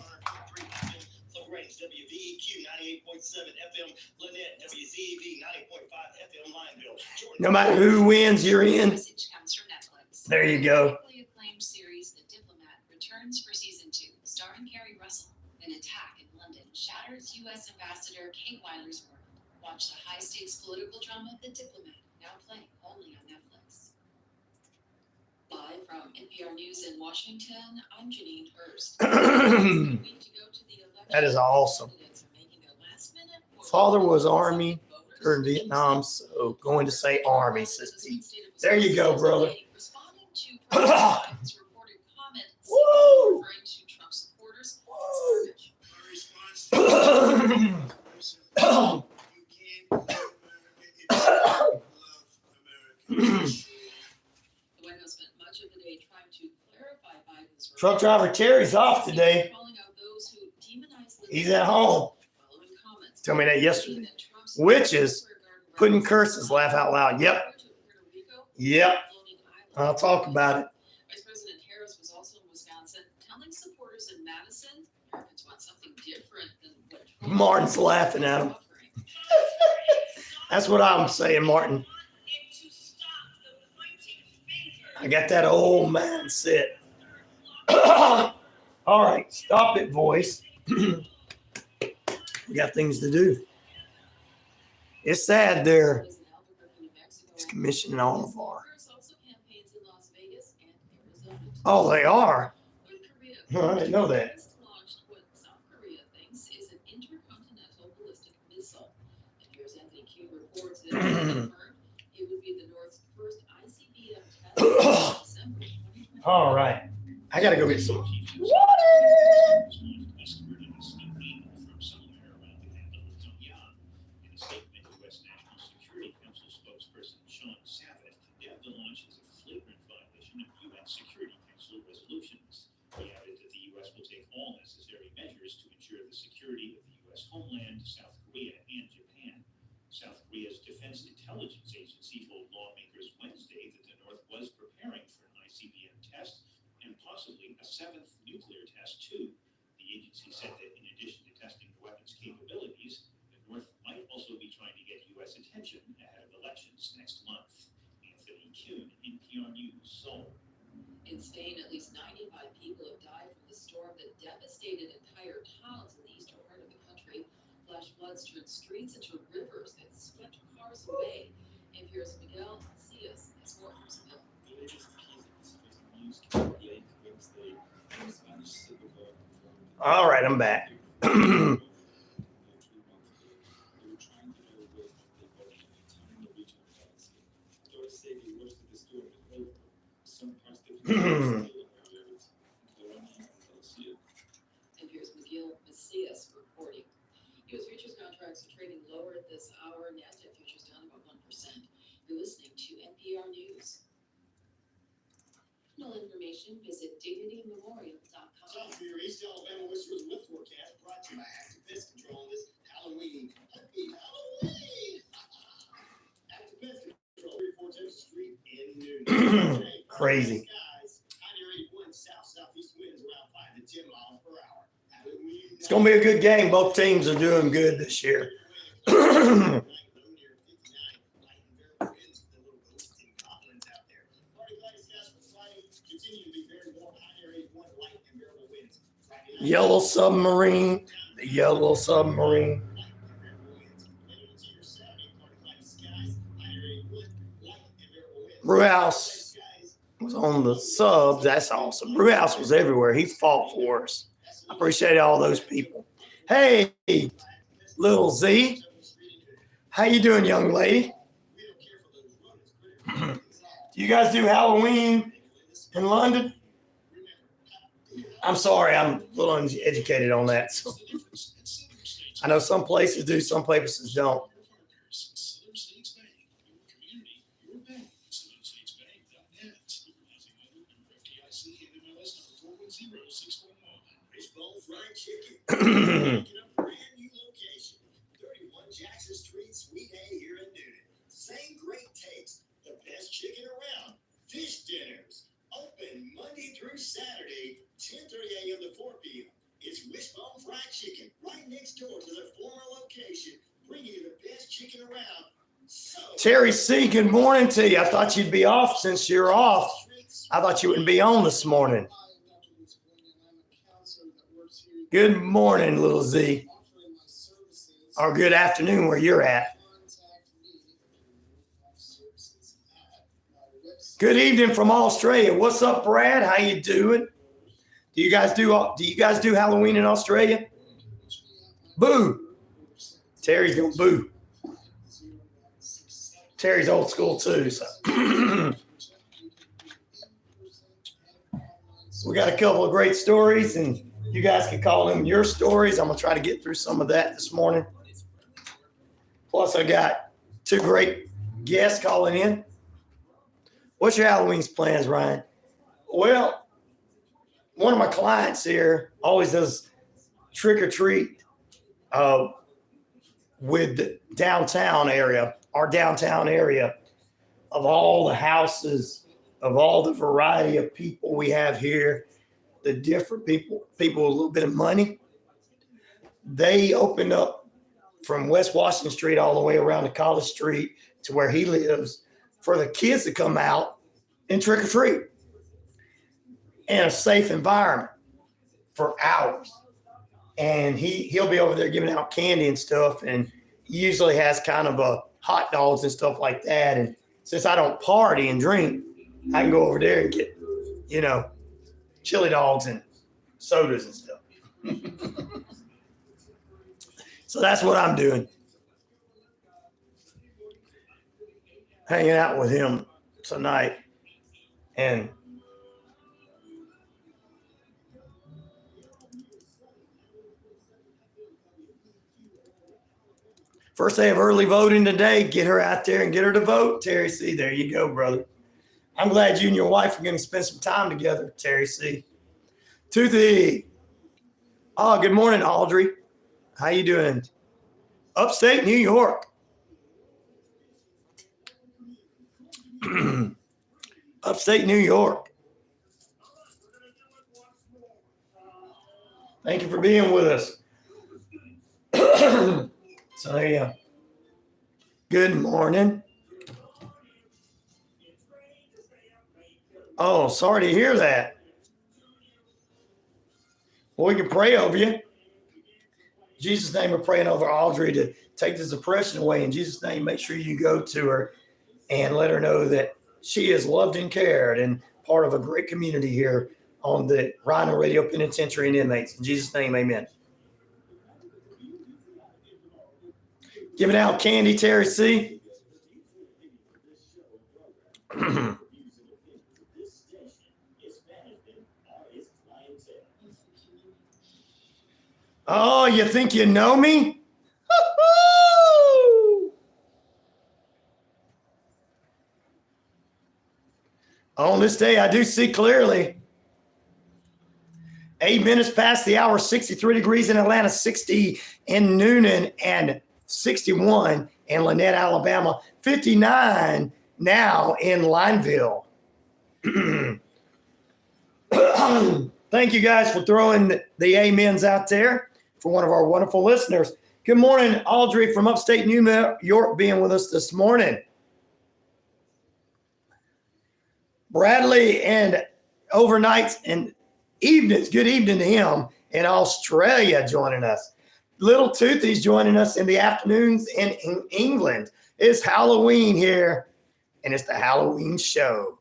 WVEQ 98.7 FM, Lanett, WZEV 90.5 FM, Lineville. No matter who wins, you're in. Message comes from Netflix. There you go. Critically acclaimed series The Diplomat returns for season 2, starring Carrie Russell. An attack in London shatters U.S. Ambassador Kate Weiler's world. Watch the high-stakes political drama The Diplomat, now playing only on Netflix. Live from NPR News in Washington, I'm Janine Hurst. That is awesome. Father was Army during Vietnam, so going to say Army, says Pete. There you go, brother. Woo! Truck driver Terry's off today. He's at home. Told me that yesterday. Witches putting curses, laugh out loud. Yep. I'll talk about it. Vice President Harris was also in Wisconsin, telling supporters in Madison Americans want something different than what Trump Martin's laughing at him. That's what I'm saying, Martin. I got that old mindset. All right, stop it, voice. We got things to do. It's sad there. It's commissioning all of our. Oh, they are? Oh, I didn't know that. All right. I got to go get some water. statement, U.S. National Security Council spokesperson Sean Savit condemned the launch as a flagrant violation of UN Security Council resolutions. He added that the U.S. will take all necessary measures to ensure the security of the U.S. homeland, South Korea, and Japan. South Korea's Defense Intelligence Agency told lawmakers Wednesday that the North was preparing for an ICBM test and possibly a seventh nuclear test, too. The agency said that in addition to testing the weapons capabilities, the North might also be trying to get U.S. attention ahead of elections next month. Anthony Kuhn, NPR News, Seoul. In Spain, at least 95 people have died from the storm that devastated entire towns in the eastern part of the country. Flash floods turned streets into rivers that swept cars away. NPR's Miguel Macias has more from Seville. The latest news came late Wednesday. The Spanish civil war confirmed. All right, I'm back. They were trying to get away from the body in a tiny Norwegian galaxy. Authorities say the worst of the storm is over. Some parts of the country are still in areas. NPR's Miguel Macias reporting. U.S. futures contracts are trading lower at this hour. NASDAQ futures down about 1%. You're listening to NPR News. For information, visit dignitymemorial.com. South for your East Alabama Whispers Whip Forecast brought to you by Active Pest Control this Halloween. Happy Halloween! Active Pest Control, 34 Texas Street in Newton. Crazy. Skies, high near 81, south-southeast winds around 5 to 10 miles per hour. Halloween. It's going to be a good game. Both teams are doing good this year. Yellow submarine, the yellow submarine. Brewhouse was on the subs. That's awesome. Brewhouse was everywhere. He fought for us. I appreciate all those people. Hey, little Z. How you doing, young lady? Do you guys do Halloween in London? I'm sorry, I'm a little uneducated on that. So I know some places do, some places don't. Jackson Street, Sweet A here in Newton. Same great taste, the best chicken around. Fish dinners, open Monday through Saturday, 10:30 a.m. to 4 p.m. It's Wishbone Fried Chicken, right next door to the former location, bringing you the best chicken around. So, Terry C., good morning to you. I thought you'd be off since you're off. I thought you wouldn't be on this morning. Good morning, little Z. Or good afternoon where you're at. Good evening from Australia. What's up, Brad? How you doing? Do you guys do Halloween in Australia? Boo. Terry's gonna boo. Terry's old school too, so we got a couple of great stories, and you guys can call them your stories. I'm gonna try to get through some of that this morning. Plus, I got two great guests calling in. What's your Halloween plans, Ryan? Well, one of my clients here always does trick or treat with the downtown area, our downtown area, of all the houses, of all the variety of people we have here, the different people with a little bit of money. They opened up from West Washington Street all the way around to College Street to where he lives for the kids to come out and trick or treat in a safe environment for hours. And he'll be over there giving out candy and stuff. And he usually has kind of a hot dogs and stuff like that. And since I don't party and drink, I can go over there and get, chili dogs and sodas and stuff. So that's what I'm doing. Hanging out with him tonight. And First day of early voting today. Get her out there and get her to vote, Terry C. There you go, brother. I'm glad you and your wife are going to spend some time together, Terry C. Toothy. Oh, good morning, Audrey. How you doing? Upstate New York. Upstate New York. Thank you for being with us. So there you go. Good morning. Oh, sorry to hear that. Well, we can pray over you. In Jesus' name, we're praying over Audrey to take this depression away. In Jesus' name, make sure you go to her and let her know that she is loved and cared and part of a great community here on the RyanORadio Penitentiary and Inmates. In Jesus' name, amen. Giving out candy, Terry C. Oh, you think you know me? On this day, I do see clearly. 8 minutes past the hour, 63 degrees in Atlanta, 60 in Noonan, and 61 in Lanett, Alabama, 59 now in Lineville. Thank you guys for throwing the amens out there for one of our wonderful listeners. Good morning, Audrey from upstate New York being with us this morning. Bradley and overnights and evenings, good evening to him in Australia joining us. Little Toothy's joining us in the afternoons in England. It's Halloween here, and it's the Halloween show.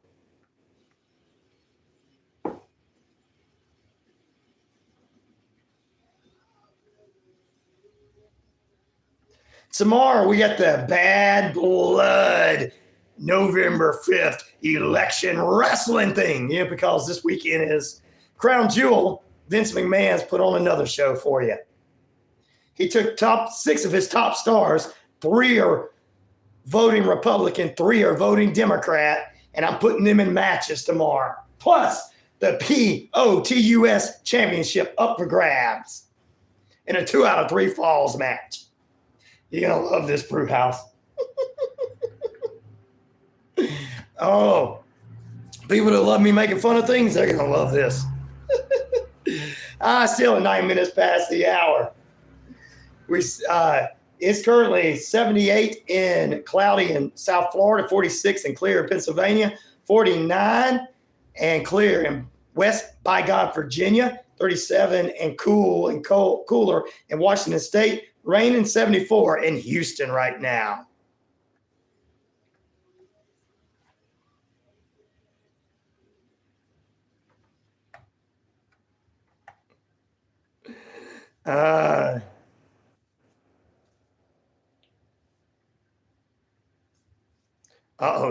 Tomorrow, we got the Bad Blood November 5th election wrestling thing. Yeah, because this weekend is Crown Jewel. Vince McMahon's put on another show for you. He took top 6 of his top stars. 3 are voting Republican, 3 are voting Democrat, and I'm putting them in matches tomorrow. Plus, the POTUS championship up for grabs in a 2 out of 3 falls match. You're going to love this brew house. Oh, people that love me making fun of things, they're going to love this. Still 9 minutes past the hour. It's currently 78 in cloudy in South Florida, 46 and clear in Pennsylvania, 49 and clear in West by God, Virginia, 37 and cool and cooler in Washington State, rain in 74 in Houston right now.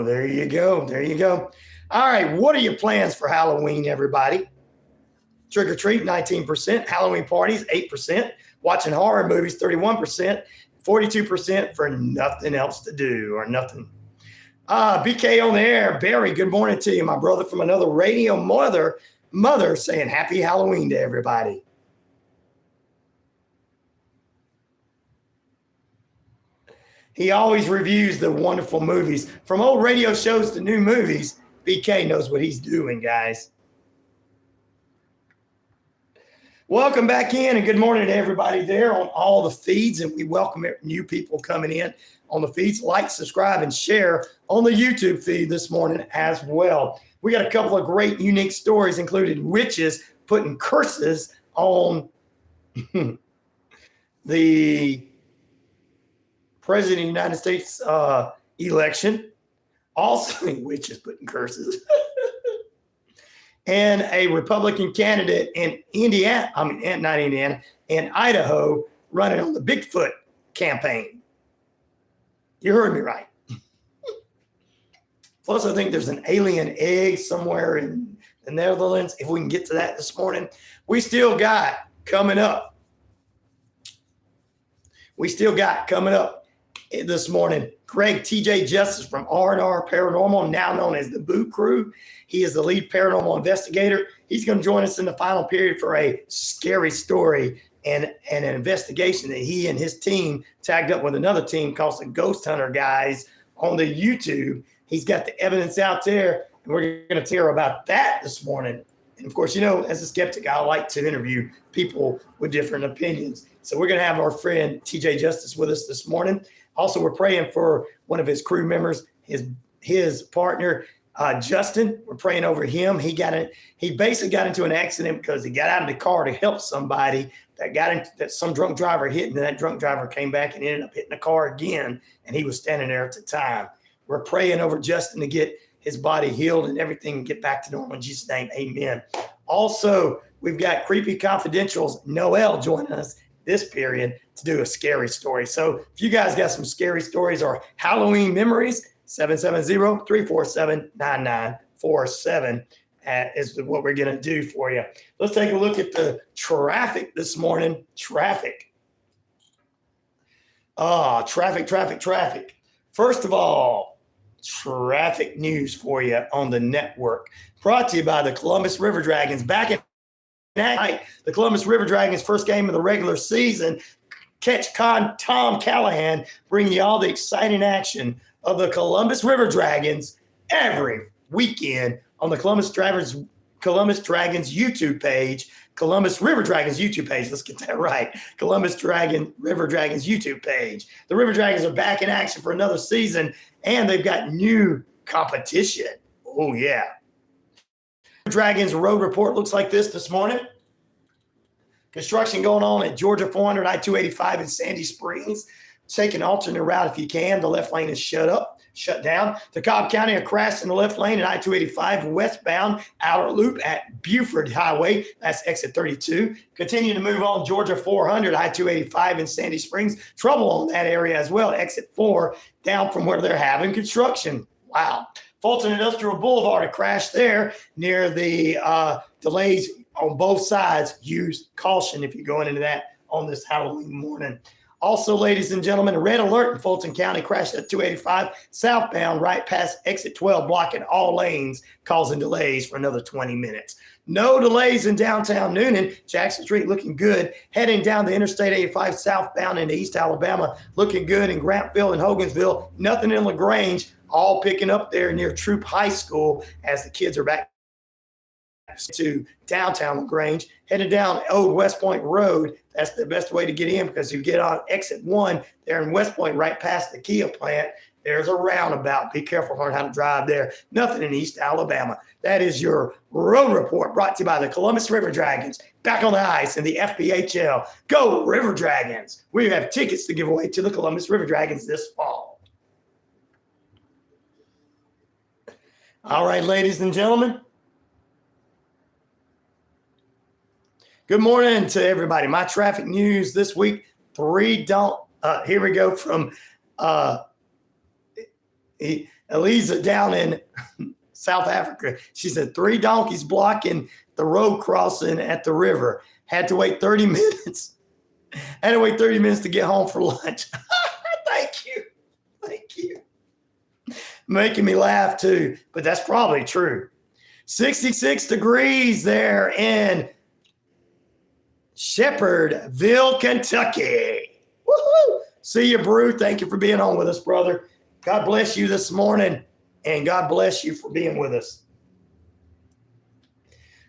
There you go. There you go. All right. What are your plans for Halloween, everybody? Trick or treat, 19%. Halloween parties, 8%. Watching horror movies, 31%. 42% for nothing else to do or nothing. BK on the air. Barry, good morning to you, my brother from another radio mother saying happy Halloween to everybody. He always reviews the wonderful movies. From old radio shows to new movies, BK knows what he's doing, guys. Welcome back in, and good morning to everybody there on all the feeds, and we welcome new people coming in on the feeds. Like, subscribe, and share on the YouTube feed this morning as well. We got a couple of great, unique stories, including witches putting curses on the President of the United States election. Also, witches putting curses. And a Republican candidate in Idaho running on the Bigfoot campaign. You heard me right. Plus, I think there's an alien egg somewhere in the Netherlands. If we can get to that this morning. We still got coming up this morning. Greg T.J. Justice from R&R Paranormal, now known as the Boot Crew. He is the lead paranormal investigator. He's going to join us in the final period for a scary story and an investigation that he and his team tagged up with another team called the Ghost Hunter guys on the YouTube. He's got the evidence out there, and we're going to hear about that this morning. And of course, you know, as a skeptic, I like to interview people with different opinions. So we're going to have our friend TJ Justice with us this morning. Also, we're praying for one of his crew members, his partner, Justin. We're praying over him. He basically got into an accident because he got out of the car to help somebody that some drunk driver hit, and that drunk driver came back and ended up hitting the car again, and he was standing there at the time. We're praying over Justin to get his body healed and everything get back to normal in Jesus' name. Amen. Also, we've got Creepy Confidential's Noel joining us this period to do a scary story. So if you guys got some scary stories or Halloween memories, 770-347-9947 is what we're going to do for you. Let's take a look at the traffic this morning. Traffic. Traffic. First of all, traffic news for you on the network. Brought to you by the Columbus River Dragons. Back in night, the Columbus River Dragons' first game of the regular season. Catch Tom Callahan bringing you all the exciting action of the Columbus River Dragons every weekend on the Columbus Dragons YouTube page. Columbus River Dragons YouTube page. Let's get that right. River Dragons YouTube page. The River Dragons are back in action for another season, and they've got new competition. Oh, yeah. Dragons road report looks like this morning. Construction going on at Georgia 400 I-285 in Sandy Springs. Take an alternate route if you can. The left lane is shut down. DeKalb County, a crash in the left lane at I-285 westbound outer loop at Buford Highway. That's exit 32. Continue to move on Georgia 400 I-285 in Sandy Springs. Trouble on that area as well. Exit 4 down from where they're having construction. Wow. Fulton Industrial Boulevard, a crash there near the delays on both sides. Use caution if you're going into that on this Halloween morning. Also, ladies and gentlemen, a red alert in Fulton County, crashed at 285 southbound right past exit 12, blocking all lanes, causing delays for another 20 minutes. No delays in downtown Noonan. Jackson Street looking good. Heading down the Interstate 85 southbound into East Alabama, looking good in Grantville and Hogansville. Nothing in Lagrange, all picking up there near Troup High School as the kids are back to downtown Lagrange. Headed down Old West Point Road. That's the best way to get in because you get on exit 1 there in West Point right past the Kia plant. There's a roundabout. Be careful learn how to drive there. Nothing in East Alabama. That is your road report brought to you by the Columbus River Dragons. Back on the ice in the FPHL. Go River Dragons. We have tickets to give away to the Columbus River Dragons this fall. All right, ladies and gentlemen. Good morning to everybody. My traffic news this week, here we go from Eliza down in South Africa. She said 3 donkeys blocking the road crossing at the river. Had to wait 30 minutes. Had to wait 30 minutes to get home for lunch. Thank you. Making me laugh too, but that's probably true. 66 degrees there in Shepherdville, Kentucky. Woohoo! See you, Brew. Thank you for being on with us, brother. God bless you this morning, and God bless you for being with us.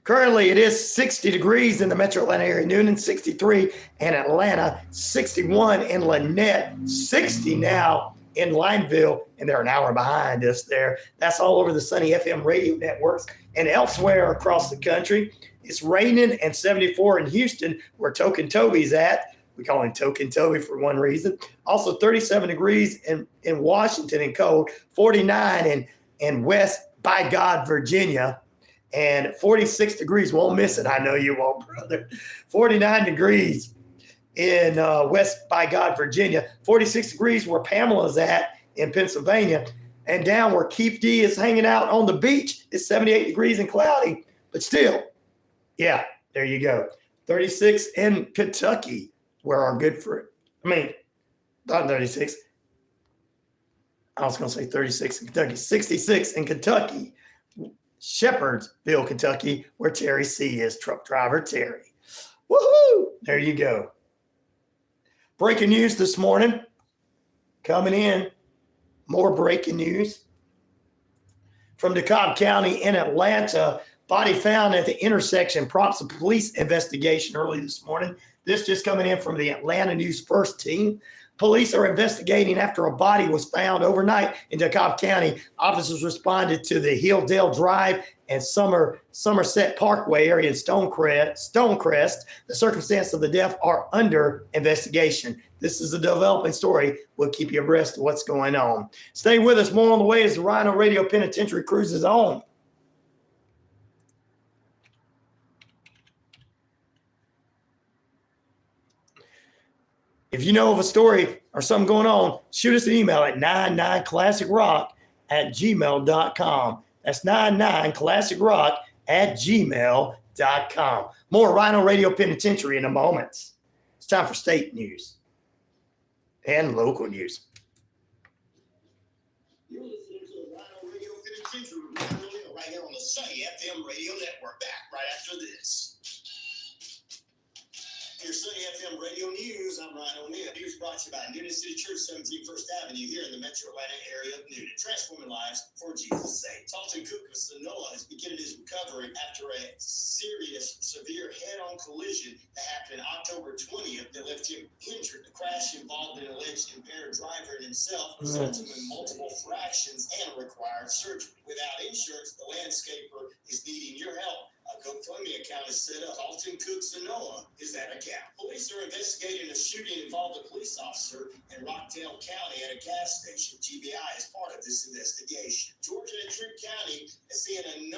Currently, it is 60 degrees in the metro Atlanta area, Noonan 63 in Atlanta, 61 in Lanett, 60 now in Lineville, and they're an hour behind us there. That's all over the Sunny FM radio networks and elsewhere across the country. It's raining and 74 in Houston, where Token Toby's at. We call him Token Toby for one reason. Also 37 degrees in Washington and cold, 49 in West by God, Virginia, and 46 degrees. Won't miss it. I know you won't, brother. 49 degrees in West by God, Virginia. 46 degrees where Pamela's at in Pennsylvania. And down where Keith D is hanging out on the beach, it's 78 degrees and cloudy. But still, yeah, there you go. 36 in Kentucky, where our good friend, not 36, I was going to say 36 in Kentucky, 66 in Kentucky, Shepherdsville, Kentucky, where Terry C is, truck driver Terry. Woohoo! There you go. Breaking news this morning. Coming in. More breaking news. From DeKalb County in Atlanta, body found at the intersection prompts a police investigation early this morning. This just coming in from the Atlanta News First Team. Police are investigating after a body was found overnight in DeKalb County. Officers responded to the Hilldale Drive and Somerset Parkway area in Stonecrest. The circumstances of the death are under investigation. This is a developing story. We'll keep you abreast of what's going on. Stay with us. More on the way as the RyanORadio Penitentiary cruises on. If you know of a story or something going on, shoot us an email at 99classicrock@gmail.com. That's 99classicrock@gmail.com. More RyanORadio Penitentiary in a moment. It's time for state news and local news. You're listening to the RyanORadio Penitentiary right here on the Sunny FM radio network. Back right after this. Your Sunny FM radio news. I'm Ryan O'Neill. News brought to you by Newnan City Church, 17 First Avenue, here in the Metro Atlanta area of Newnan. Transforming lives for Jesus' sake. Talton Cook of Sonoma is beginning his recovery after a serious, severe head-on collision that happened October 20th that left him injured. The crash involved an alleged impaired driver and himself, resulting in multiple fractions and required surgery. Without insurance, the landscaper is needing your help. A GoFundMe account is set up. Alton Cook Sonoma is that account. Police are investigating a shooting involving a police officer in Rockdale County at a gas station. GBI is part of this investigation. Georgia and Troup County is seeing a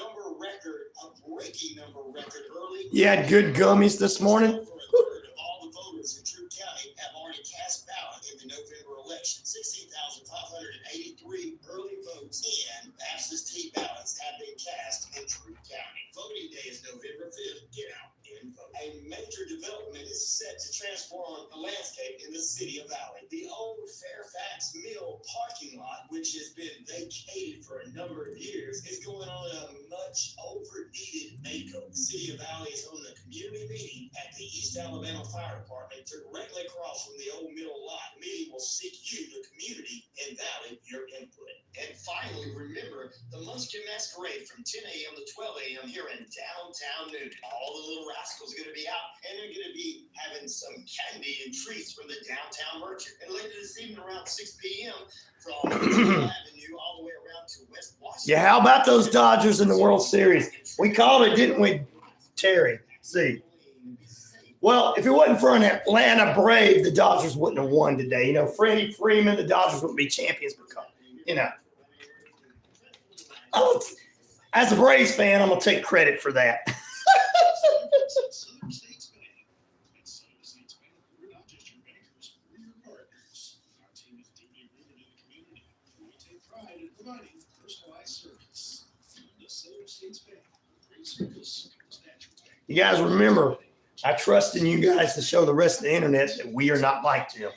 breaking number record early. You had good gummies this morning? Over a third of all the voters in Troup County have already cast ballot in the November election. 16,583 early votes and absentee ballots have been cast in Troup County. Voting day is November 5th. Get out and vote. A major development is set to transform the landscape in the city of Valley. The old Fairfax Mill parking lot, which has been vacated for a number of years, is going on a much over-needed makeover. The city of Valley is holding a community meeting at the East Alabama Fire Department directly across from the old mill lot. The meeting will seek you, the community, and Valley, your input. And finally, remember the Munchkin Masquerade from 10 a.m. to 12 a.m. here in downtown Newnan. All the little rascals are going to be out, and they're going to be having some candy and treats from the downtown merchant. And later this evening around 6 p.m. from Avenue all the way around to West Washington. Yeah, how about those Dodgers in the World Series? We called it, didn't we, Terry? See. Well, if it wasn't for an Atlanta Brave, the Dodgers wouldn't have won today. You know, Freddie Freeman, the Dodgers wouldn't be champions because, you know. As a Braves fan, I'm going to take credit for that. You guys remember, I trust in you guys to show the rest of the internet that we are not like them.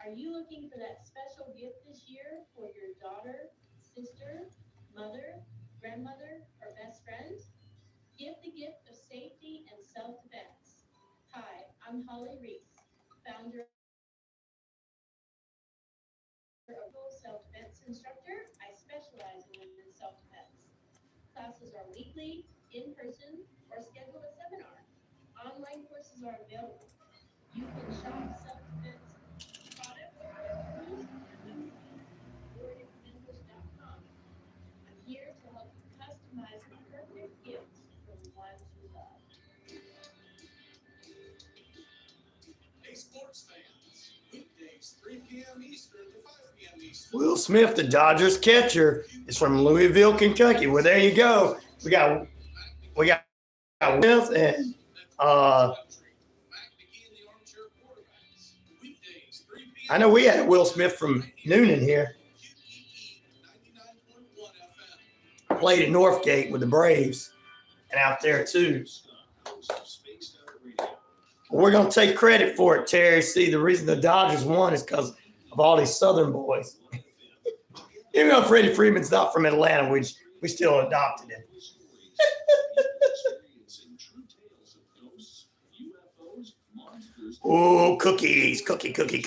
Are you looking for that special gift this year for your daughter, sister, mother, grandmother, or best friend? Give the gift of safety and self-defense. Hi, I'm Holly Reese, founder of self-defense instructor. I specialize in women's self-defense. Classes are weekly, in person, or schedule a seminar. Online courses are available. You can shop self-defense products or WordInventus.com. I'm here to help you customize the perfect gift for the ones you love. Hey, sports fans, weekdays 3 p.m. Eastern to 5 p.m. Eastern. Will Smith, the Dodgers catcher, is from Louisville, Kentucky. Well, there you go. We got Smith and I know we had Will Smith from Newnan here. Played at Northgate with the Braves and out there too. We're going to take credit for it, Terry. See, the reason the Dodgers won is because of all these Southern boys. Even though Freddie Freeman's not from Atlanta, we still adopted him. Oh, cookies, cookie. Tune in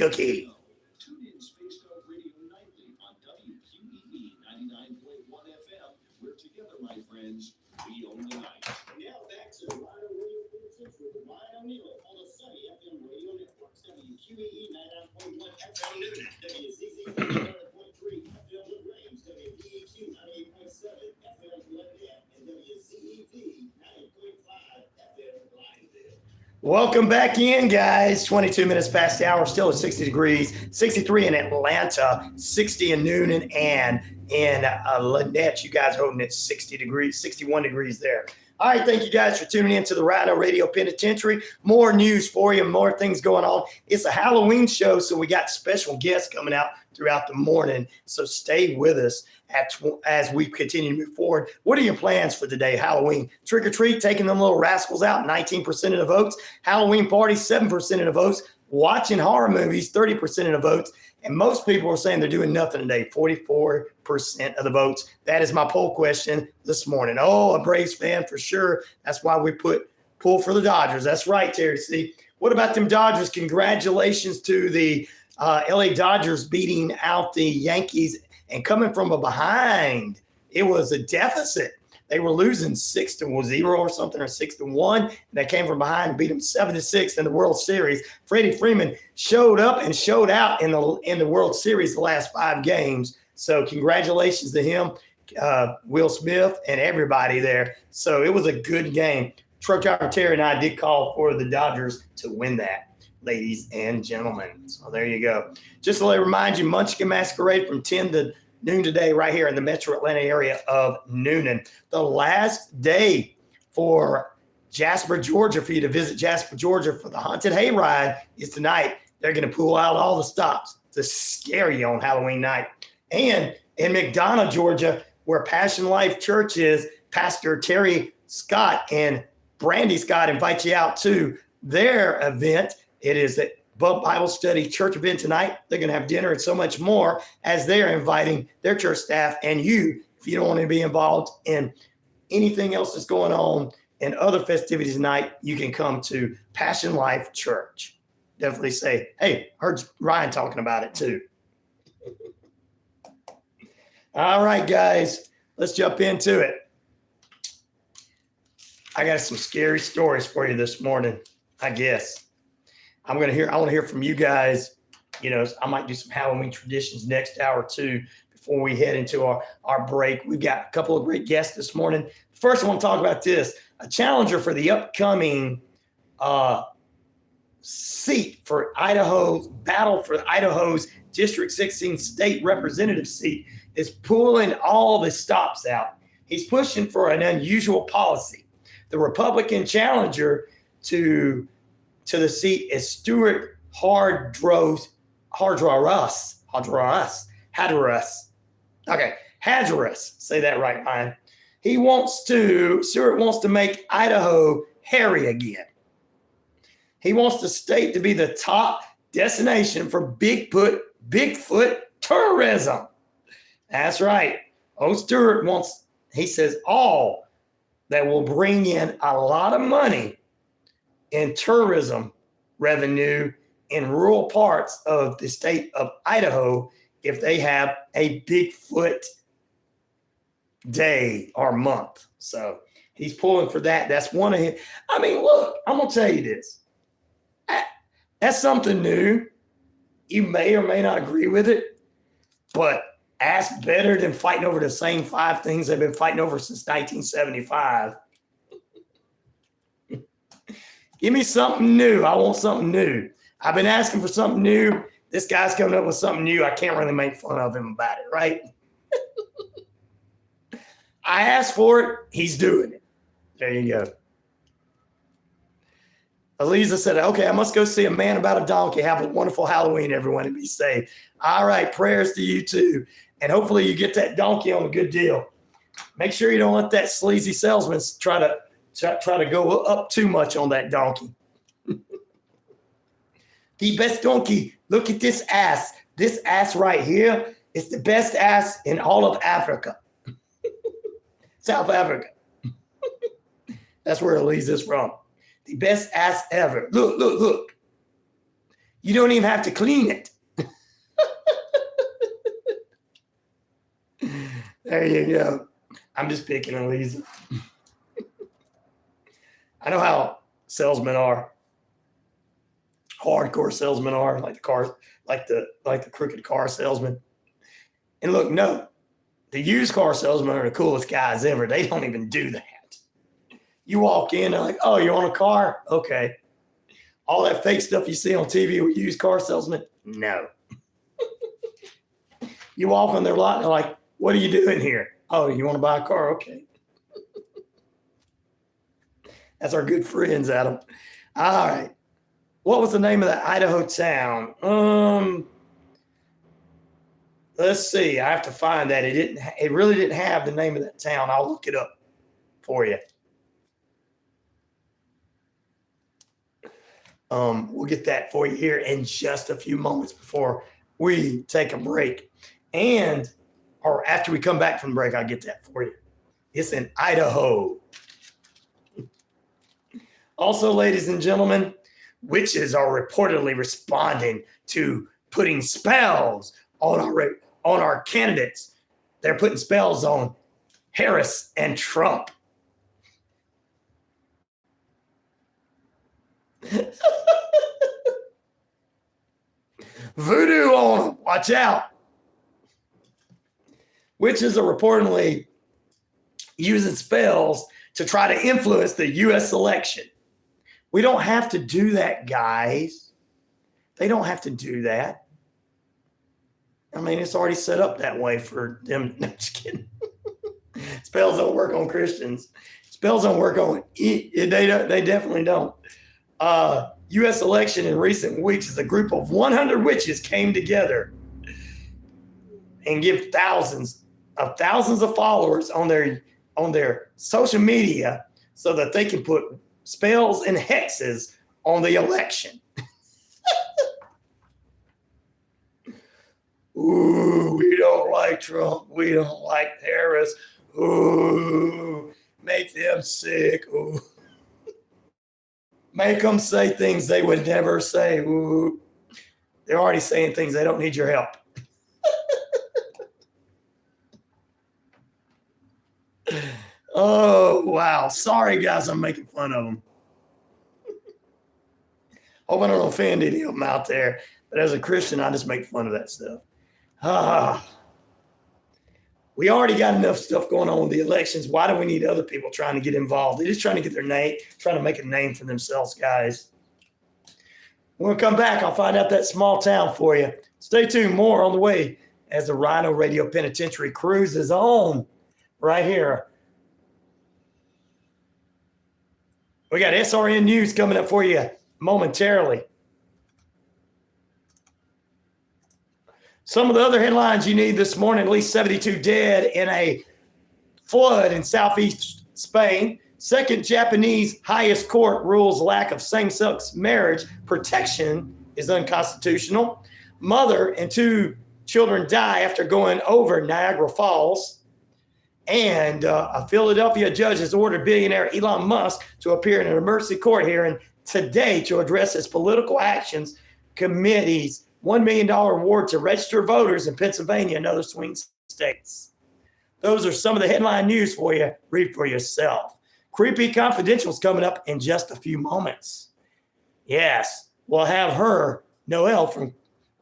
Space Dog Radio nightly on WQEE 99.1 FM. We're together, my friends. We own the night. Now back to RyanORadio Penitentiary with Ryan Neal on the Sunny FM radio networks. WQEE 99.1 FM Noonan, WZZV 100.3 FM Lagrange, WVEQ 98.7 FM Lanett, and WZEV 90.5 FM Lineville. Welcome back in, guys. 22 minutes past the hour, still at 60 degrees, 63 in Atlanta, 60 in Noonan, and in Lanett, you guys holding it 60 degrees, 61 degrees there. All right, thank you guys for tuning in to the RyanORadio Penitentiary. More news for you, more things going on. It's a Halloween show, so we got special guests coming out throughout the morning. So stay with us as we continue to move forward. What are your plans for today, Halloween? Trick or treat, taking them little rascals out, 19% of the votes. Halloween party, 7% of the votes. Watching horror movies, 30% of the votes. And most people are saying they're doing nothing today, 44% of the votes. That is my poll question this morning. Oh, a Braves fan for sure. That's why we pull for the Dodgers. That's right, Terry C. What about them Dodgers? Congratulations to the LA Dodgers beating out the Yankees and coming from a behind. It was a deficit. They were losing 6-0 or something, or 6-1, and they came from behind and beat them 7-6 in the World Series. Freddie Freeman showed up and showed out in the World Series the last 5 games. So congratulations to him, Will Smith, and everybody there. So it was a good game. Truck driver Terry and I did call for the Dodgers to win that, ladies and gentlemen. So there you go. Just to remind you, Munchkin Masquerade from 10 to noon today right here in the metro Atlanta area of Noonan. The last day for Jasper, Georgia, for you to visit Jasper, Georgia for the Haunted Hayride is tonight. They're going to pull out all the stops to scare you on Halloween night. And in McDonough, Georgia, where Passion Life Church is, Pastor Terry Scott and Brandy Scott invite you out to their event. It is at Bible study church event tonight. They're going to have dinner and so much more as they're inviting their church staff and you, if you don't want to be involved in anything else that's going on and other festivities tonight, you can come to Passion Life Church. Definitely say, hey, I heard Ryan talking about it too. All right, guys, let's jump into it. I got some scary stories for you this morning, I guess. I want to hear from you guys. You know, I might do some Halloween traditions next hour too before we head into our break. We've got a couple of great guests this morning. First, I want to talk about this. A challenger for the upcoming seat for Idaho's battle for Idaho's District 16 state representative seat is pulling all the stops out. He's pushing for an unusual policy. The Republican challenger to the seat is Stuart Hadras. Okay, Hadras. Say that right, Ryan. Stuart wants to make Idaho hairy again. He wants the state to be the top destination for Bigfoot tourism. That's right. Stuart he says, all that will bring in a lot of money in tourism revenue in rural parts of the state of Idaho if they have a Bigfoot day or month. So he's pulling for that. That's one of his. I mean, look, I'm going to tell you this. That's something new. You may or may not agree with it, but that's better than fighting over the same 5 things they've been fighting over since 1975. Give me something new. I want something new. I've been asking for something new. This guy's coming up with something new. I can't really make fun of him about it, right? I asked for it. He's doing it. There you go. Eliza said, okay, I must go see a man about a donkey. Have a wonderful Halloween, everyone, and be safe. All right, prayers to you too. And hopefully you get that donkey on a good deal. Make sure you don't let that sleazy salesman try to go up too much on that donkey. The best donkey. Look at this ass. This ass right here is the best ass in all of Africa. South Africa. That's where Elise is from. The best ass ever. Look, look, look. You don't even have to clean it. There you go. I'm just picking Elise. I know how salesmen are. Hardcore salesmen are, like the cars, like the crooked car salesman. And look, no, the used car salesmen are the coolest guys ever. They don't even do that. You walk in, they're like, oh, you want a car? Okay. All that fake stuff you see on TV with used car salesmen? No. You walk on their lot, and they're like, what are you doing here? Oh, you want to buy a car? Okay. That's our good friends, Adam. All right. What was the name of that Idaho town? Let's see. I have to find that. It really didn't have the name of that town. I'll look it up for you. We'll get that for you here in just a few moments before we take a break. Or after we come back from the break, I'll get that for you. It's in Idaho. Also, ladies and gentlemen, witches are reportedly responding to putting spells on our candidates. They're putting spells on Harris and Trump. Voodoo on them. Watch out. Witches are reportedly using spells to try to influence the U.S. election. We don't have to do that, guys. They don't have to do that. I mean, it's already set up that way for them. No, just kidding. Spells don't work on Christians. Spells don't work on they definitely don't. U.S. election in recent weeks is a group of 100 witches came together and give thousands of followers on their social media so that they can put spells and hexes on the election. Ooh, we don't like Trump. We don't like Harris. Ooh, make them sick. Ooh. Make them say things they would never say. Ooh. They're already saying things. They don't need your help. Oh, wow. Sorry, guys. I'm making fun of them. Hope I don't offend any of them out there. But as a Christian, I just make fun of that stuff. We already got enough stuff going on with the elections. Why do we need other people trying to get involved? They're just trying to get their name, trying to make a name for themselves, guys. When we come back, I'll find out that small town for you. Stay tuned. More on the way as the RyanORadio Penitentiary cruise is on right here. We got SRN News coming up for you momentarily. Some of the other headlines you need this morning: at least 72 dead in a flood in southeast Spain. Second Japanese highest court rules lack of same-sex marriage protection is unconstitutional. Mother and 2 children die after going over Niagara Falls. And a Philadelphia judge has ordered billionaire Elon Musk to appear in an emergency court hearing today to address his political actions committee's $1 million award to registered voters in Pennsylvania and other swing states. Those are some of the headline news for you. Read for yourself. Creepy Confidential is coming up in just a few moments. Yes, we'll have her, Noelle,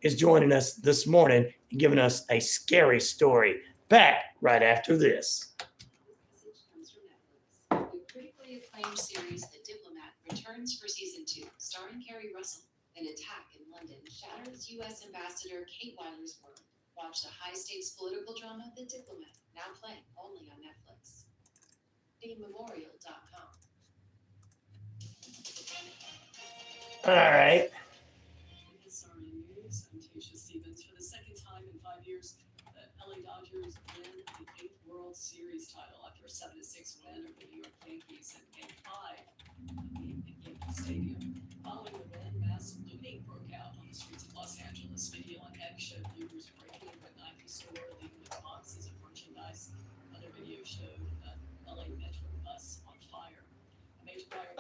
is joining us this morning and giving us a scary story. Back right after this. This message comes from Netflix. The critically acclaimed series The Diplomat returns for season 2, starring Kerry Russell. An attack in London shatters U.S. Ambassador Kate Weiler's world. Watch the high-stakes political drama The Diplomat, now playing only on Netflix. TheMemorial.com. All right. SRN News, I'm Tasha Stevens. For the second time in 5 years, the LA Dodgers win the 8th World Series title after a 7-6 win over the New York Yankees in Game 5 at Yankee Stadium. Following the win, mass looting broke out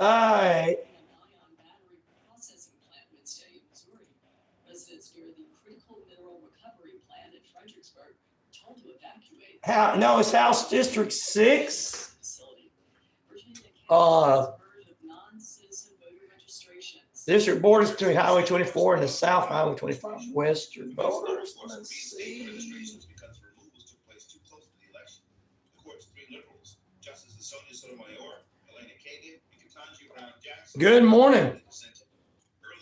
right. Ion battery processing plant Wednesday in Missouri. Residents near the critical mineral recovery plant at Fredericksburg told to evacuate. No, it's House District 6. Facility. Virginia Uh, County of non-citizen voter registrations. District borders between Highway 24 and the South Highway 25 Western voters. Let's see. Because removals took place too close to the election. The court's three liberals, Justices Sonia Sotomayor, Elena Kagan, and Ketanji Brown Jackson. Good morning. Early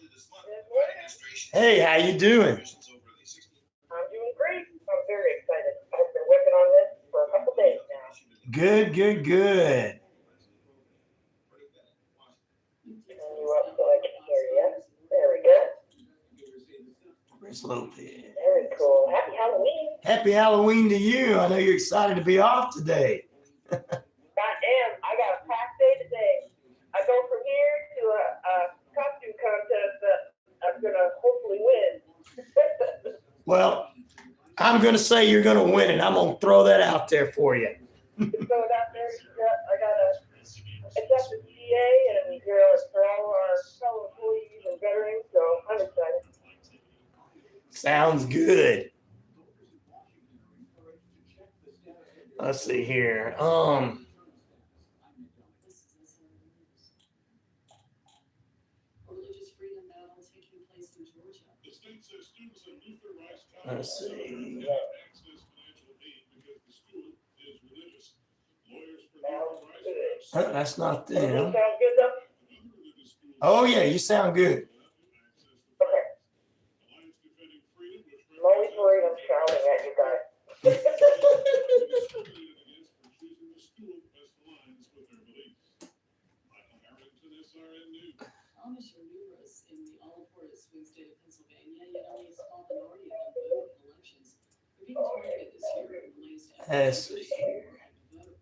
this month, the administration. Hey, how you doing? I'm doing great. I'm very excited. I've been working on this for a couple days now. Good, good, good. Turn you up so I can hear you. There we go. Chris Lopez. Very cool. Happy Halloween. Happy Halloween to you. I know you're excited to be off today. I am. I got a packed day today. I go from here to a costume contest that I'm going to hopefully win. Well, I'm going to say you're going to win it. I'm going to throw that out there for you. So out there, I got a accept the GA and we hear for all our fellow employees and veterans, so I'm excited. Sounds good. Let's see here. Religious freedom battle taking place in Georgia. The state says students at Luther Rice Let's College see. have access financial aid because the school is religious. Lawyers for Luther Rice have That's not Does that them. sound good though? other religious schools. Oh, yeah, you sound good. Okay. Alliance Defending Freedom, which I'm always worried I'm shouting at you guys. Amish are numerous in the all-important swing state of Pennsylvania, yet only a small minority of them vote in elections. They're being targeted this year in the latest Let's see here. vote.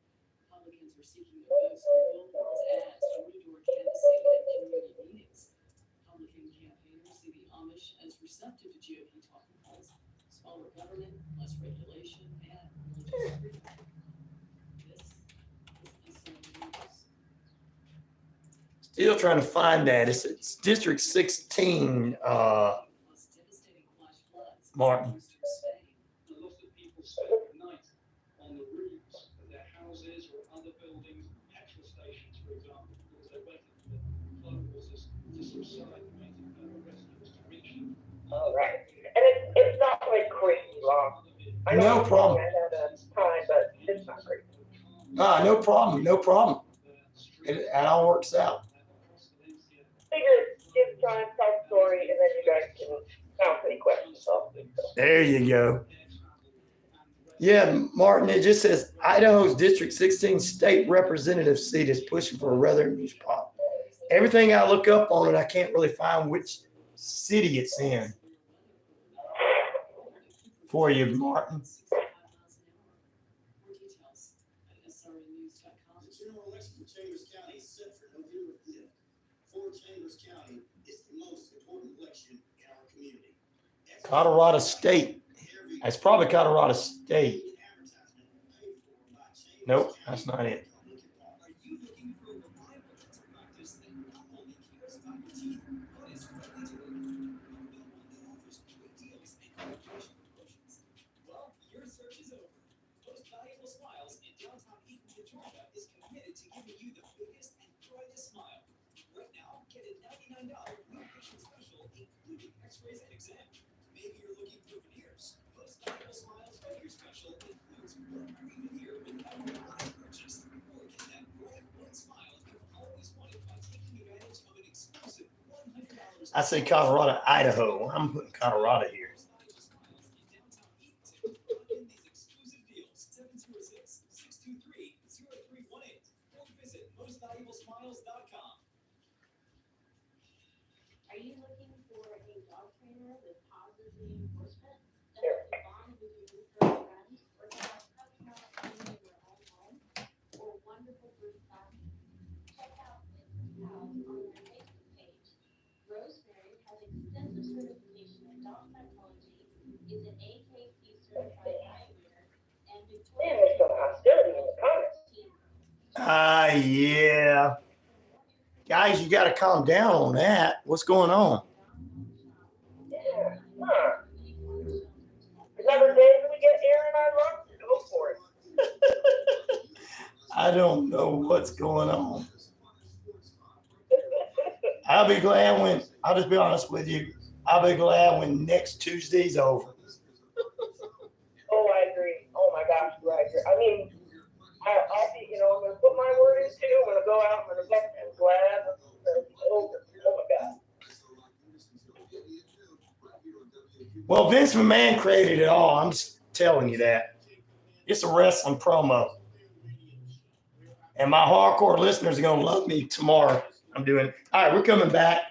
Republicans are seeking their votes through billboards, ads, door-to-door canvassing, and community meetings. Republican campaigners see the Amish as receptive to GOP talking points, smaller government, less regulation, and religious freedom. This is the news. Still trying to find that. It's District 16, Martin. A lot of people spend the night on the roofs of their houses or other buildings, petrol stations, for example, because they're waiting for the flood waters to subside, waiting for residents to reach them. All right. And it's not like crazy long. I No know problem. I had a time, but it's not crazy. No problem. No problem. It all works out. Figure give time, tell the story, and then you guys can bounce any questions off. There you go. Yeah, Martin, it just says Idaho's District 16 state representative seat is pushing for a rather huge spot. Everything I look up on it, I can't really find which city it's in for you, Martin. More details at srnews.com. The general election for Chambers County is set for November 5th. For Chambers County is the most important election in our community. Colorado State. That's probably Colorado State. Nope, that's not it. Are you looking for a reliable dental practice that not only cares about your teeth, but is friendly to work with? One that offers great deals and graduation promotions. Well, your search is over. Most Valuable Smiles in downtown Eatonton, Georgia is committed to giving you the biggest and brightest smile. Right now, get a $99 new patient special, including x-rays and exam. Maybe you're looking for veneers. Most Valuable Smiles veneer special includes one-free veneer with every eye purchase. Or get that bright one smile you've always wanted by taking advantage of an exclusive $100. I say Colorado, Idaho. I'm putting Colorado here. Are you looking for a dog trainer with positive reinforcement that helps you bond with your new fur friends, or to have customer in your own home, or wonderful group classes? Check out Vincent House on their Facebook page. Rosemary has extensive certification in dog psychology, is an AKC certified eyewear, and Man, Victoria. there's some hostility in the comments. Yeah. guys, you got to calm down on that. What's going on? Yeah. Huh. Another day that we get Aaron on lunch, go for it. I don't know what's going on. I'll be glad when, I'll just be honest with you, I'll be glad when next Tuesday's over. Oh, I agree. Oh my gosh, do I agree. I mean, I'll be, I'm going to put my word in too. I'm going to go out, I'm going to get and glad it's over. Oh my God. Well, Vince McMahon created it all. I'm just telling you that. It's a wrestling promo. And my hardcore listeners are going to love me tomorrow. I'm doing. All right, we're coming back.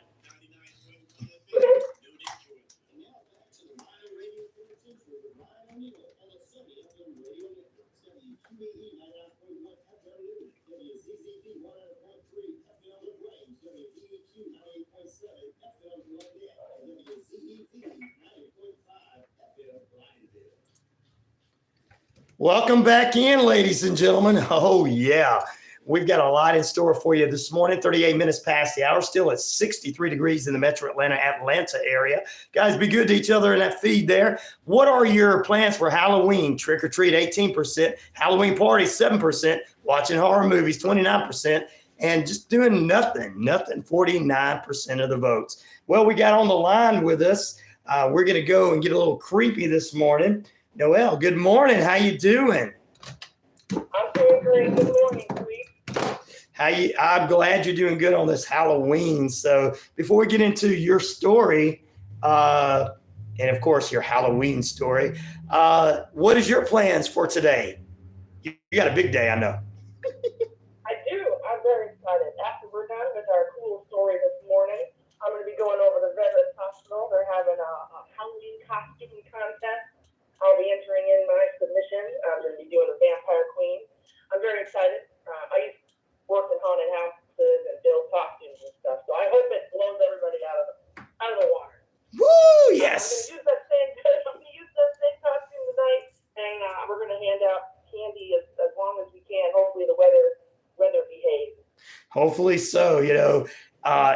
Welcome back in, ladies and gentlemen. Oh, yeah. We've got a lot in store for you this morning. 38 minutes past the hour, still at 63 degrees in the metro Atlanta area. Guys, be good to each other in that feed there. What are your plans for Halloween? Trick or treat, 18%. Halloween party, 7%. Watching horror movies, 29%. And just doing nothing, 49% of the votes. Well, we got on the line with us. We're going to go and get a little creepy this morning. Noel, good morning. How you doing? I'm doing great. Good morning, sweet. I'm glad you're doing good on this Halloween. So before we get into your story, and of course your Halloween story, what is your plans for today? You got a big day, I know. I do. I'm very excited. After we're done with our cool story this morning, I'm going to be going over to Veterans Hospital. They're having a Halloween costume contest. I'll be entering in my submission. I'm going to be doing a vampire queen. I'm very excited. I used to work in haunted houses and build costumes and stuff, so I hope it blows everybody out of the water. Woo! Yes. I'm going to use that same costume tonight, and we're going to hand out candy as long as we can. Hopefully the weather behaves. Hopefully so.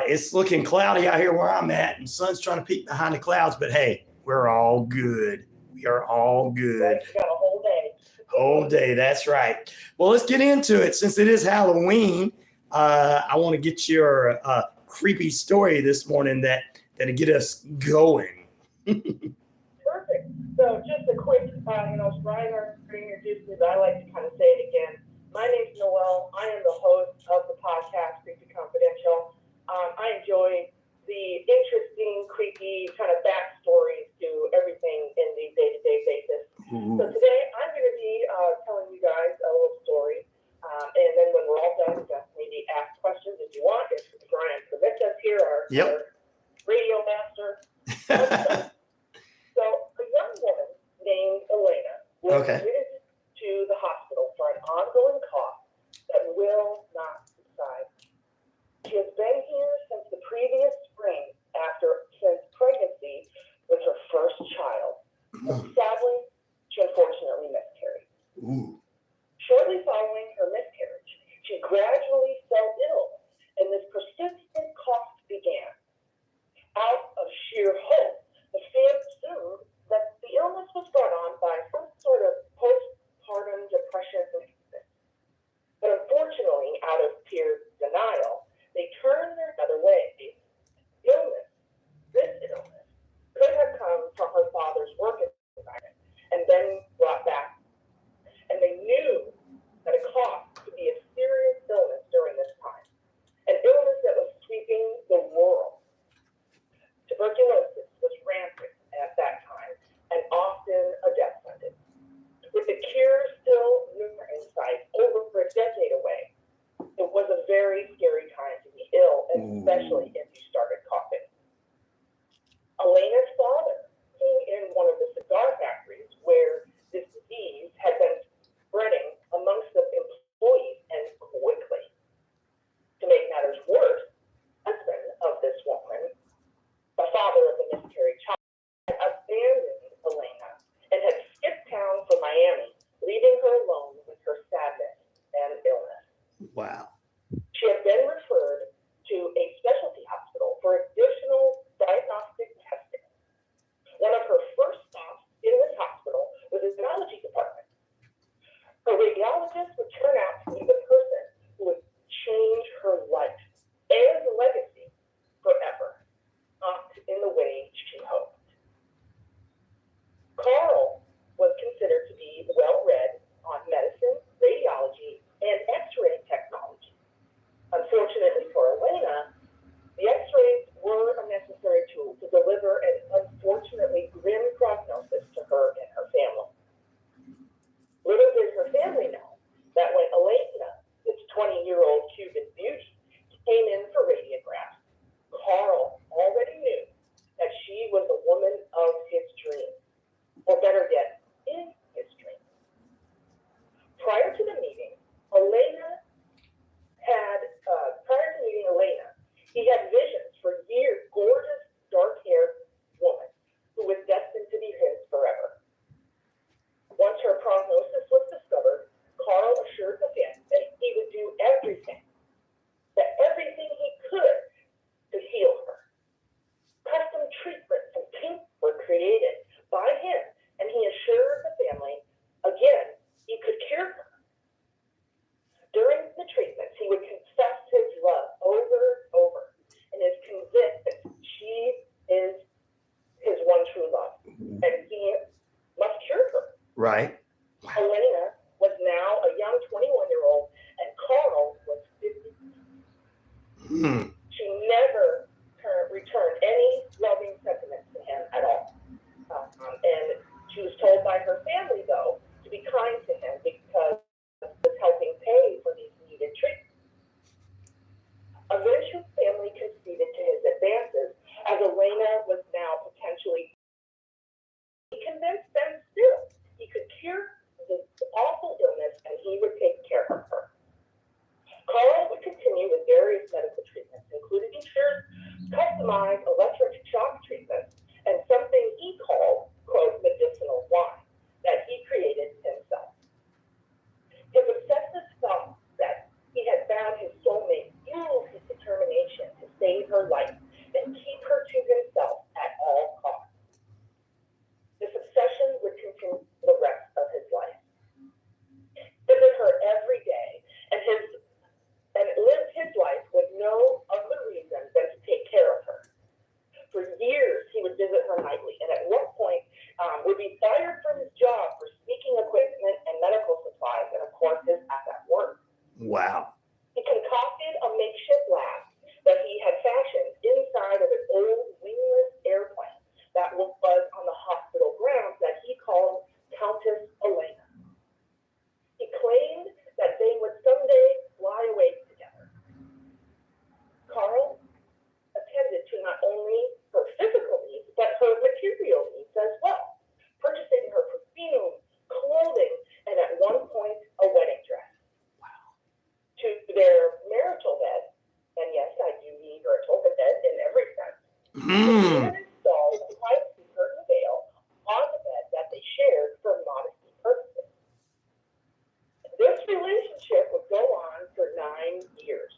It's looking cloudy out here where I'm at, and sun's trying to peek behind the clouds. But hey, we're all good. We are all good. You got a whole day. Whole day. That's right. Well, let's get into it. Since it is Halloween, I want to get your creepy story this morning that'll get us going. Perfect. So just a quick, Ryan already introduced me, but I like to kind of say it again. My name's Noel. I am the host of the podcast, Creepy Confidential. I enjoy the interesting, creepy kind of backstories to everything in the day-to-day basis. Ooh. So today I'm going to be telling you guys a little story, and then when we're all done, just maybe ask questions if you want. If Brian permits us here, our radio master. So a young woman named Elena was admitted to the hospital for an ongoing cough that will not subside. She has been here since the previous spring since pregnancy with her first child. Sadly, she unfortunately miscarried. Ooh. Shortly following her miscarriage, she gradually fell ill, and this persistent cough began. Out of sheer hope, the family assumed that the illness was brought on by some sort of postpartum depression or sickness. But unfortunately, out of pure denial, they turned their other way. This illness, could have come from her father's work environment and then brought back. And they knew that a cough could be a serious illness during this time, an illness that was sweeping the world. Tuberculosis was rampant at that time and often a death sentence. With the cure still near in sight, over a decade away, it was a very scary time to be ill, and especially if you started coughing. Elena's father, working in one of the cigar factories where this disease had been spreading amongst the employees and quickly. To make matters worse, the husband of this woman, the father of the miscarried child, had abandoned Elena and had skipped town for Miami, leaving her alone with her sadness and illness. Wow. She had been referred to a Right. Elena was now a young 21-year-old, and Carl was 50. She never returned any loving sentiments to him at all. And she was told by her family, though, to be kind to him because he was helping pay for these needed treatments. Eventually, family conceded to his advances, as Elena was now potentially. He convinced them still he could cure this awful illness and he would take care of her. Carl would continue with various medical treatments, including customized electric shock treatments and something he called, quote, medicinal wine that he created himself. His obsessive thought that he had found his soulmate fueled his determination to save her life and keep her to himself at all costs. This obsession would continue the rest of his life. Visit her every day and lived his life with no other reason than to take care of her. For years, he would visit her nightly, and at one point would be fired from his job for sneaking equipment and medical supplies, and of course, his ass at work. Wow. He concocted a makeshift lab that he had fashioned inside of an old wingless airplane that was on the hospital grounds that he called Countess Elena. He claimed that they would someday fly away together. Carl attended to not only her physical needs, but her material needs as well, purchasing her perfume, clothing, and at one point, a wedding dress. Wow. To their marital bed, and yes, I do mean marital bed in every sense, even installed a privacy curtain veil on the bed that they shared for modesty purposes. This relationship would go on for 9 years,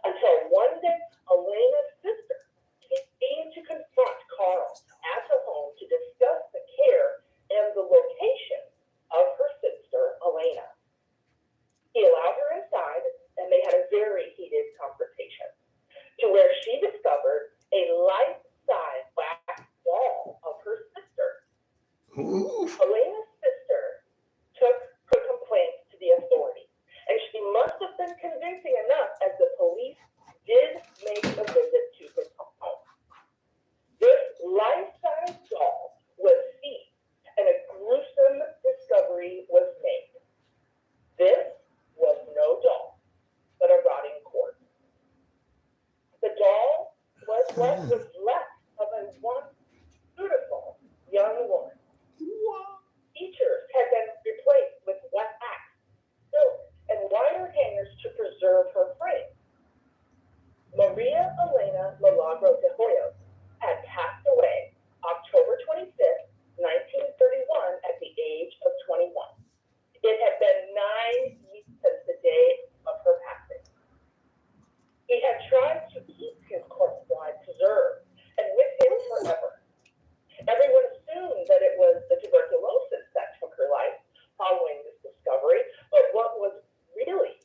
until one day Elena's sister came to confront Carl at the home to discuss the care and the location of her sister Elena. He allowed her inside, and they had a very heated confrontation, to where she discovered a life-size wax doll of her sister. Ooh. Elena's sister took her complaints to the authorities, and she must have been convincing enough, as the police did make a visit to his home. This life-size doll was seized, and a gruesome discovery was made. This was no doll, but a rotting corpse. The doll was what was left of a once beautiful young woman. Features had been replaced with wax, silk, and wire hangers to preserve her frame. Maria Elena Milagro de Hoyos had passed away October 25th, 1931 at the age of 21. It had been 9 years since the day of her passing. He had tried to keep his corpse bride preserved and with him forever. Everyone assumed that it was the tuberculosis that took her life following this discovery, but what was really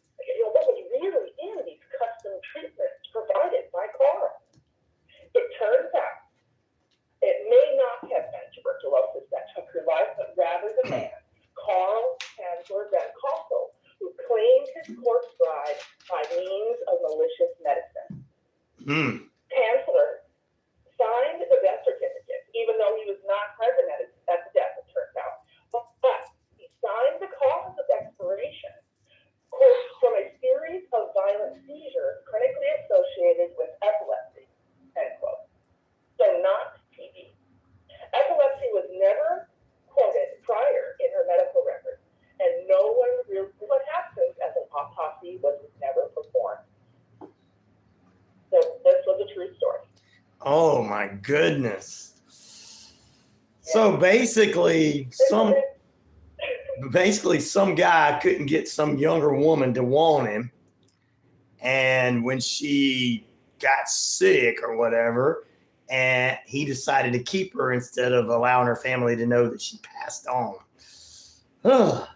in these custom treatments provided by Carl? It turns out it may not have been tuberculosis that took her life, but rather the man, Carl Chancellor Van Kossel, who claimed his corpse bride by means of malicious medicine. Chancellor signed the death certificate, even though he was not present at the death, it turns out. But he signed the cause of expiration, quote, from a series of violent seizures clinically associated with epilepsy, end quote. So not TB. Epilepsy was never quoted prior in her medical records, and no one really knew what happened, as an autopsy was never performed. So this was a true story. Oh my goodness. So basically some guy couldn't get some younger woman to want him, and when she got sick or whatever, and he decided to keep her instead of allowing her family to know that she passed on. Ugh.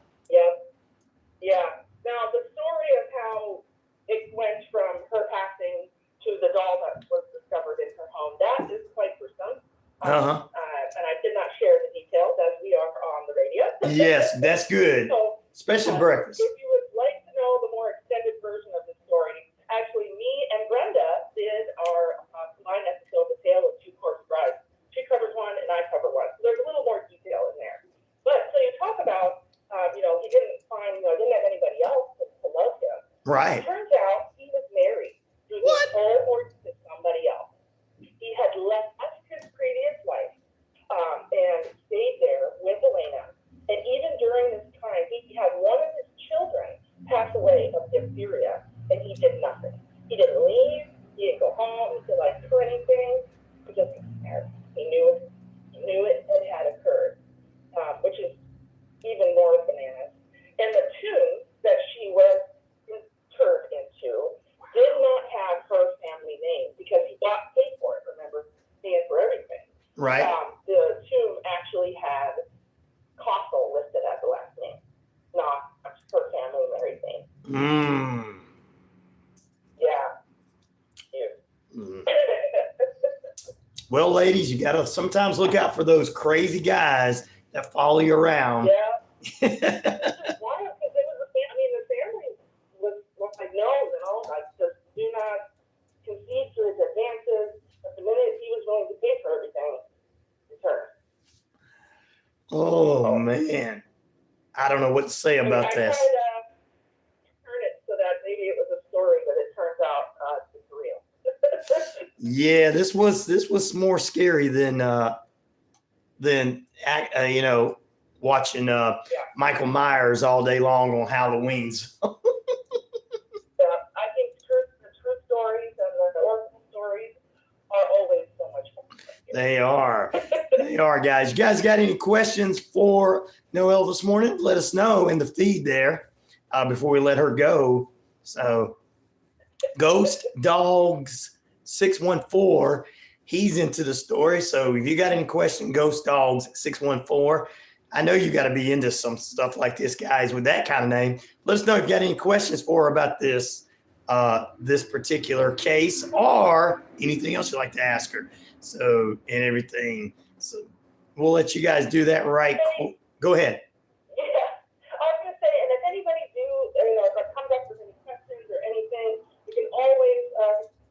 Yeah. Now the story of how it went from her passing to the doll that was discovered in her home, that is quite gruesome. And I did not share the details as we are on the radio. Yes, that's good, So, especially breakfast. if you would like to know the more extended version of the story, actually, me and Brenda did our combined episode, The Tale of Two Corpse Brides. She covers one and I cover one. So there's a little more detail in there. But so you talk about, he didn't find, didn't have anybody else to love him. Right. It turns out he was married through his cohort to somebody else. He had left his previous wife and stayed there with Elena. And even during this time, he had one of his children pass away of diphtheria, and he did nothing. He didn't leave. He didn't go home. He didn't do anything. He just cared. He knew it had occurred, which is even more bananas. And the tomb that she was interred into did not have her family name because he paid for it. Remember, paying for everything. Right. The tomb actually had Cossel listed as the last name, not her family married name. Yeah. Well, ladies, you got to sometimes look out for those crazy guys that follow you around. Yeah. It's just wild because it was the family was like, no, like, just do not concede to his advances. But the minute he was willing to pay for everything, return. Oh, man. I don't know what to say about I this. tried to turn it so that maybe it was a story, but it turns out it's real. Yeah, this was more scary than watching Michael Myers all day long on Halloween's. I think the true stories and the oracle stories are always so much fun. They are. They are, guys. You guys got any questions for Noelle this morning? Let us know in the feed there before we let her go. So, Ghost Dogs 614, he's into the story. So, if you got any question, Ghost Dogs 614. I know you got to be into some stuff like this, guys, with that kind of name. Let us know if you got any questions for her about this particular case or anything else you'd like to ask her. So, and everything. So, we'll let you guys do that right. Go ahead. Yeah. I was going to say, and if anybody comes up with any questions or anything, you can always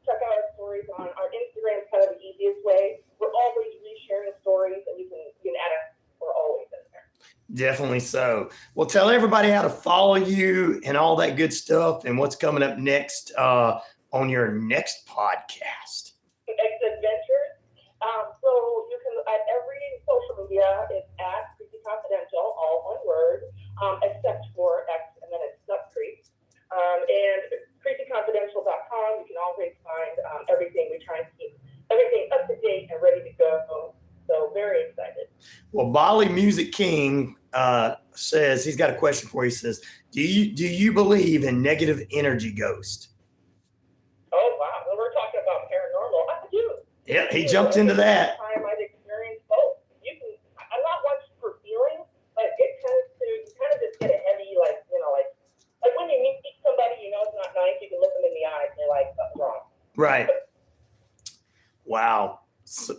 check out our stories on our Instagram. It's kind of the easiest way. We're always resharing stories, and you can add us. We're always in there. Definitely so. Well, tell everybody how to follow you and all that good stuff and what's coming up next on your next podcast. Next adventures. So you can, at every social media, it's at Creepy Confidential, all one word, except for X, and then it's Creep. And creepyconfidential.com, you can always find everything. We try and keep everything up to date and ready to go. So very excited. Well, Bali Music King says he's got a question for you. He says, do you believe in negative energy ghost? Oh, wow. Well, we're talking about paranormal. I do. Yeah, he jumped into that. Time I've experienced both. I'm not much for feelings, but it tends to, you kind of just get a heavy, like when you meet somebody you know is not nice, you can look them in the eyes and you're like, something's wrong. Right. Wow. So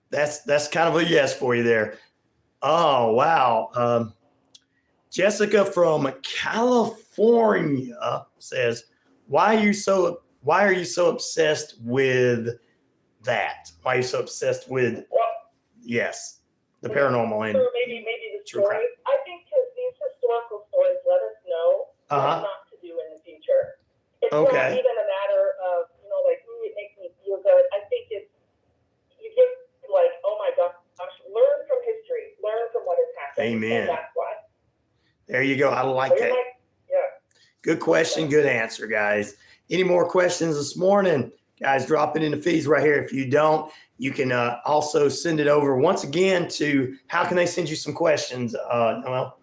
that's kind of a yes for you there. Oh, wow. Jessica from California says, why are you so obsessed with that? Why are you so obsessed with, the paranormal and maybe the true crime? stories. I think because these historical stories let us know what not to do in the future. It's not even a matter of, it makes me feel good. I think it's, you get oh my gosh, learn from history, learn from what has happened. Amen. And that's why. There you go. I like that. Good question. Good answer, guys. Any more questions this morning? Guys, drop it in the feeds right here. If you don't, you can also send it over once again to, how can they send you some questions, Noelle?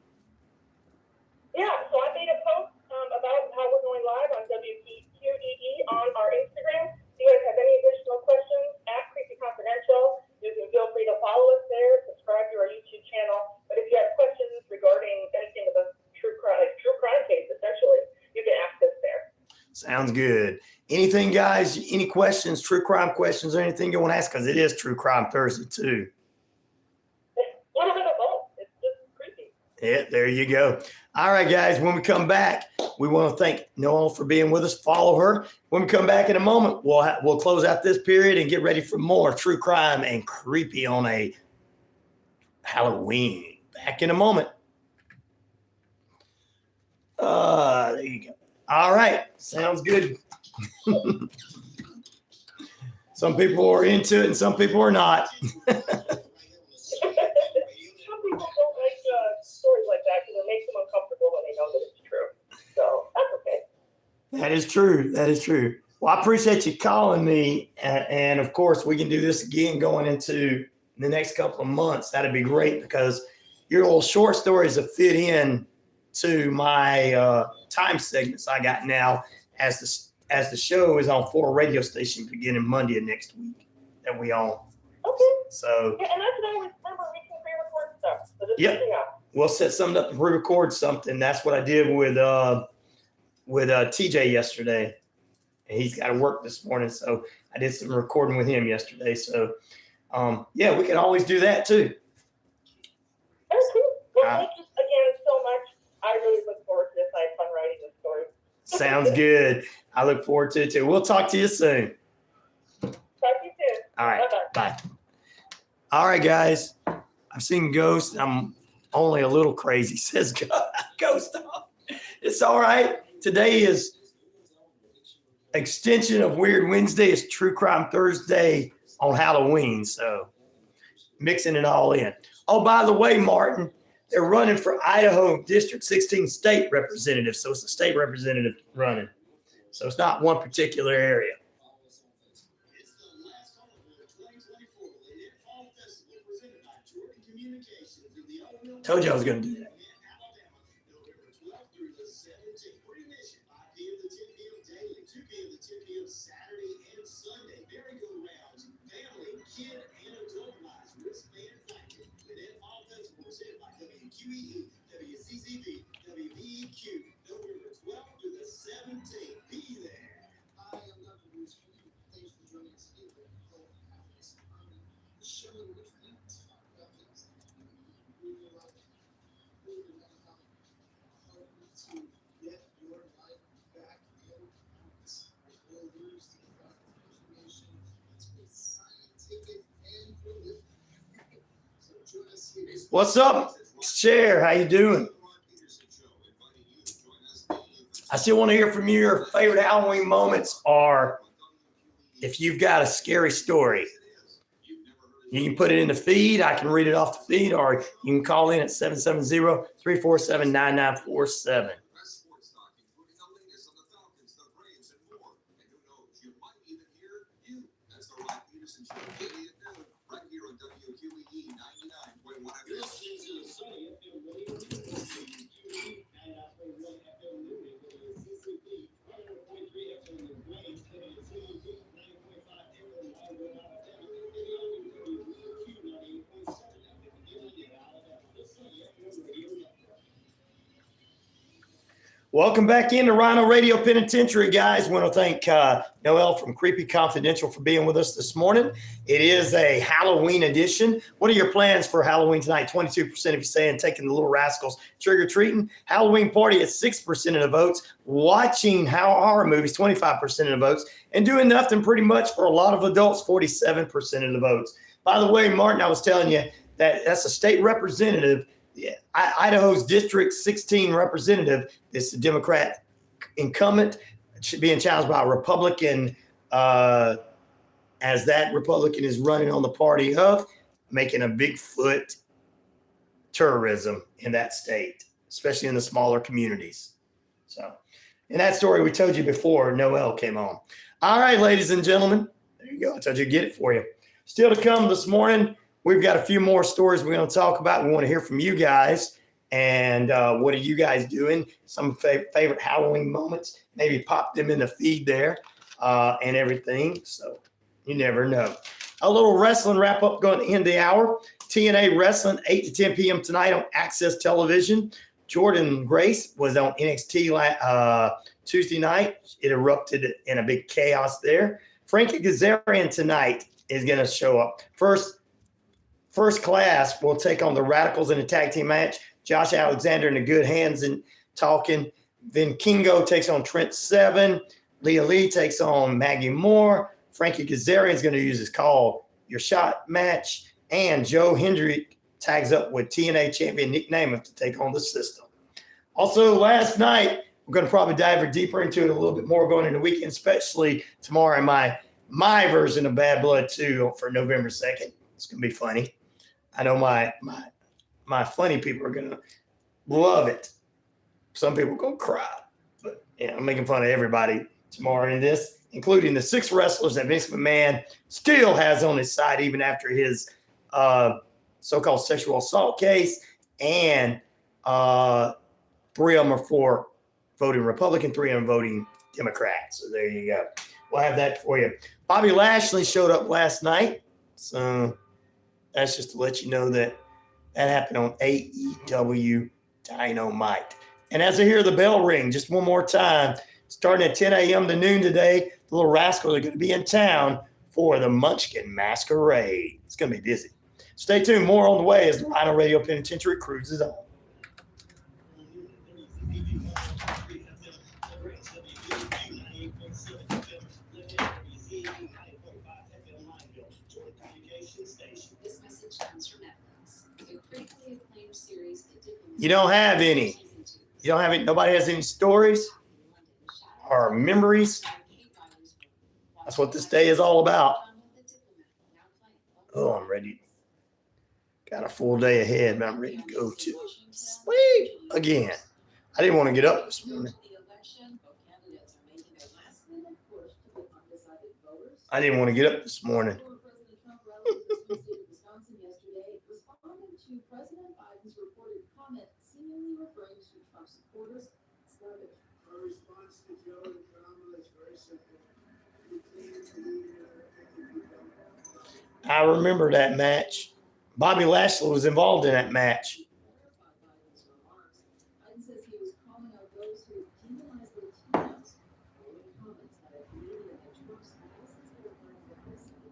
Yeah, so I made a post about how we're going live on WVEQ on our Instagram. If you guys have any additional questions, at Creepy Confidential, you can feel free to follow us there, subscribe to our YouTube channel. But if you have questions regarding anything about true crime case, essentially, you can ask us there. Sounds good. Anything, guys? Any questions, true crime questions, or anything you want to ask? Because it is True Crime Thursday, too. A little bit of both. It's just creepy. Yeah, there you go. All right, guys. When we come back, we want to thank Neal for being with us. Follow her. When we come back in a moment, we'll close out this period and get ready for more true crime and creepy on a Halloween. Back in a moment. There you go. All right. Sounds good. Some people are into it and some people are not. Some people don't like stories like that because it makes them uncomfortable when they know that it's true. So that's okay. That is true. That is true. Well, I appreciate you calling me. And of course, we can do this again going into the next couple of months. That'd be great because your little short stories will fit in to my time segments I got now as the show is on 4 radio stations beginning Monday of next week that we own. Okay. So yeah, and that's what I always remember. We can pre-record stuff. So just yep. We'll set something up to pre-record something. That's what I did with TJ yesterday. And he's got to work this morning, so I did some recording with him yesterday. So yeah, we can always do that too. That's cool. Well, thank you again so much. I really look forward to this. I had fun writing this story. Sounds good. I look forward to it too. We'll talk to you soon. Talk to you soon. All right. Bye-bye. Bye. All right, guys. I've seen ghosts. I'm only a little crazy, says Ghost Dog. It's all right. Today is extension of Weird Wednesday. It's True Crime Thursday on Halloween. So mixing it all in. Oh, by the way, Martin, they're running for Idaho District 16 state representative. So it's a state representative running. So it's not one particular area. It's the last call for the 2024 Lanett Fall Festival presented by Jordan Communications in the Illinois. Told you I was going to do that. Alabama, November 12th through the 17th. Readmission 5 p.m. to 10 p.m. daily, 2 p.m. to 10 p.m. Saturday and Sunday. Merry-go-rounds, family, kid, and adult lives, wristband factor. Lanett Fall Festival presented by WQEE, WZZV, WVEQ, November 12th through the 17th. Be there. I am Dr. Bruce Lee. Thanks for joining us here at Health Happiness Army. The show in which we talk about things that you really like, moving on how help you to get your life back in balance. We'll use the proper information. It's both scientific and prolific. So join us here. What's up, Cher? How you doing? I still want to hear from you. Your favorite Halloween moments are if you've got a scary story. You can put it in the feed. I can read it off the feed, or you can call in at 770-347-9947. You're listening to the Sunny FM radio station, WQEE 99.1 FM Lineville, WZZV 100.3 FM Lagrange, WZEV 90.5 FM Lineville, Alabama, and the only WVEQ 98.7 FM Lanett, Alabama. The Sunny FM radio network. Welcome back into RyanORadio Penitentiary, guys. Want to thank Noel from Creepy Confidential for being with us this morning. It is a Halloween edition. What are your plans for Halloween tonight? 22% of you saying taking the little rascals trick-or-treating. Halloween party at 6% of the votes. Watching horror movies, 25% of the votes. And doing nothing pretty much for a lot of adults, 47% of the votes. By the way, Martin, I was telling you that's a state representative. Yeah, Idaho's District 16 representative is the Democrat incumbent, being challenged by a Republican, as that Republican is running on the party of making a Bigfoot tourism in that state, especially in the smaller communities. So, in that story we told you before, Noel came on. All right, ladies and gentlemen, there you go. I told you to get it for you. Still to come this morning. We've got a few more stories we're going to talk about. We want to hear from you guys. And what are you guys doing? Some favorite Halloween moments. Maybe pop them in the feed there and everything. So you never know. A little wrestling wrap up going to end the hour. TNA Wrestling, 8 to 10 p.m. tonight on Access Television. Jordan Grace was on NXT Tuesday night. It erupted in a big chaos there. Frankie Kazarian tonight is going to show up. First Class will take on the Radicals in a tag team match. Josh Alexander in the good hands and talking. Then Kingo takes on Trent Seven. Leah Lee takes on Maggie Moore. Frankie Kazarian is going to use his call your shot match. And Joe Hendrick tags up with TNA champion Nick Namath to take on the system. Also, last night, we're going to probably dive deeper into it a little bit more going into the weekend, especially tomorrow in my version of Bad Blood 2 for November 2nd. It's going to be funny. I know my funny people are going to love it. Some people are going to cry. But yeah, I'm making fun of everybody tomorrow in this, including the 6 wrestlers that Vince McMahon still has on his side even after his so-called sexual assault case. And 3 of them are for voting Republican, 3 of them voting Democrat. So there you go. We'll have that for you. Bobby Lashley showed up last night. So that's just to let you know that happened on AEW Dynamite. And as I hear the bell ring, just one more time, starting at 10 a.m. to noon today, the Little Rascals are going to be in town for the Munchkin Masquerade. It's going to be busy. Stay tuned. More on the way as the RyanORadio Penitentiary cruises on. This message comes from Netflix. The critically acclaimed series, The Diplomat. You don't have any. You don't have any. Nobody has any stories or memories. That's what this day is all about. Oh, I'm ready. Got a full day ahead, but I'm ready to go to sleep again. I didn't want to get up this morning. I didn't want to get up this morning. President Biden's reported comment seemingly referring to Trump supporters as garbage. Our response to Joe and Kamala is very simple. I remember that match. Bobby Lashley was involved in that match. Biden says he was calling out those who demonize Latinos, following comments by a comedian that Trump's license to return to the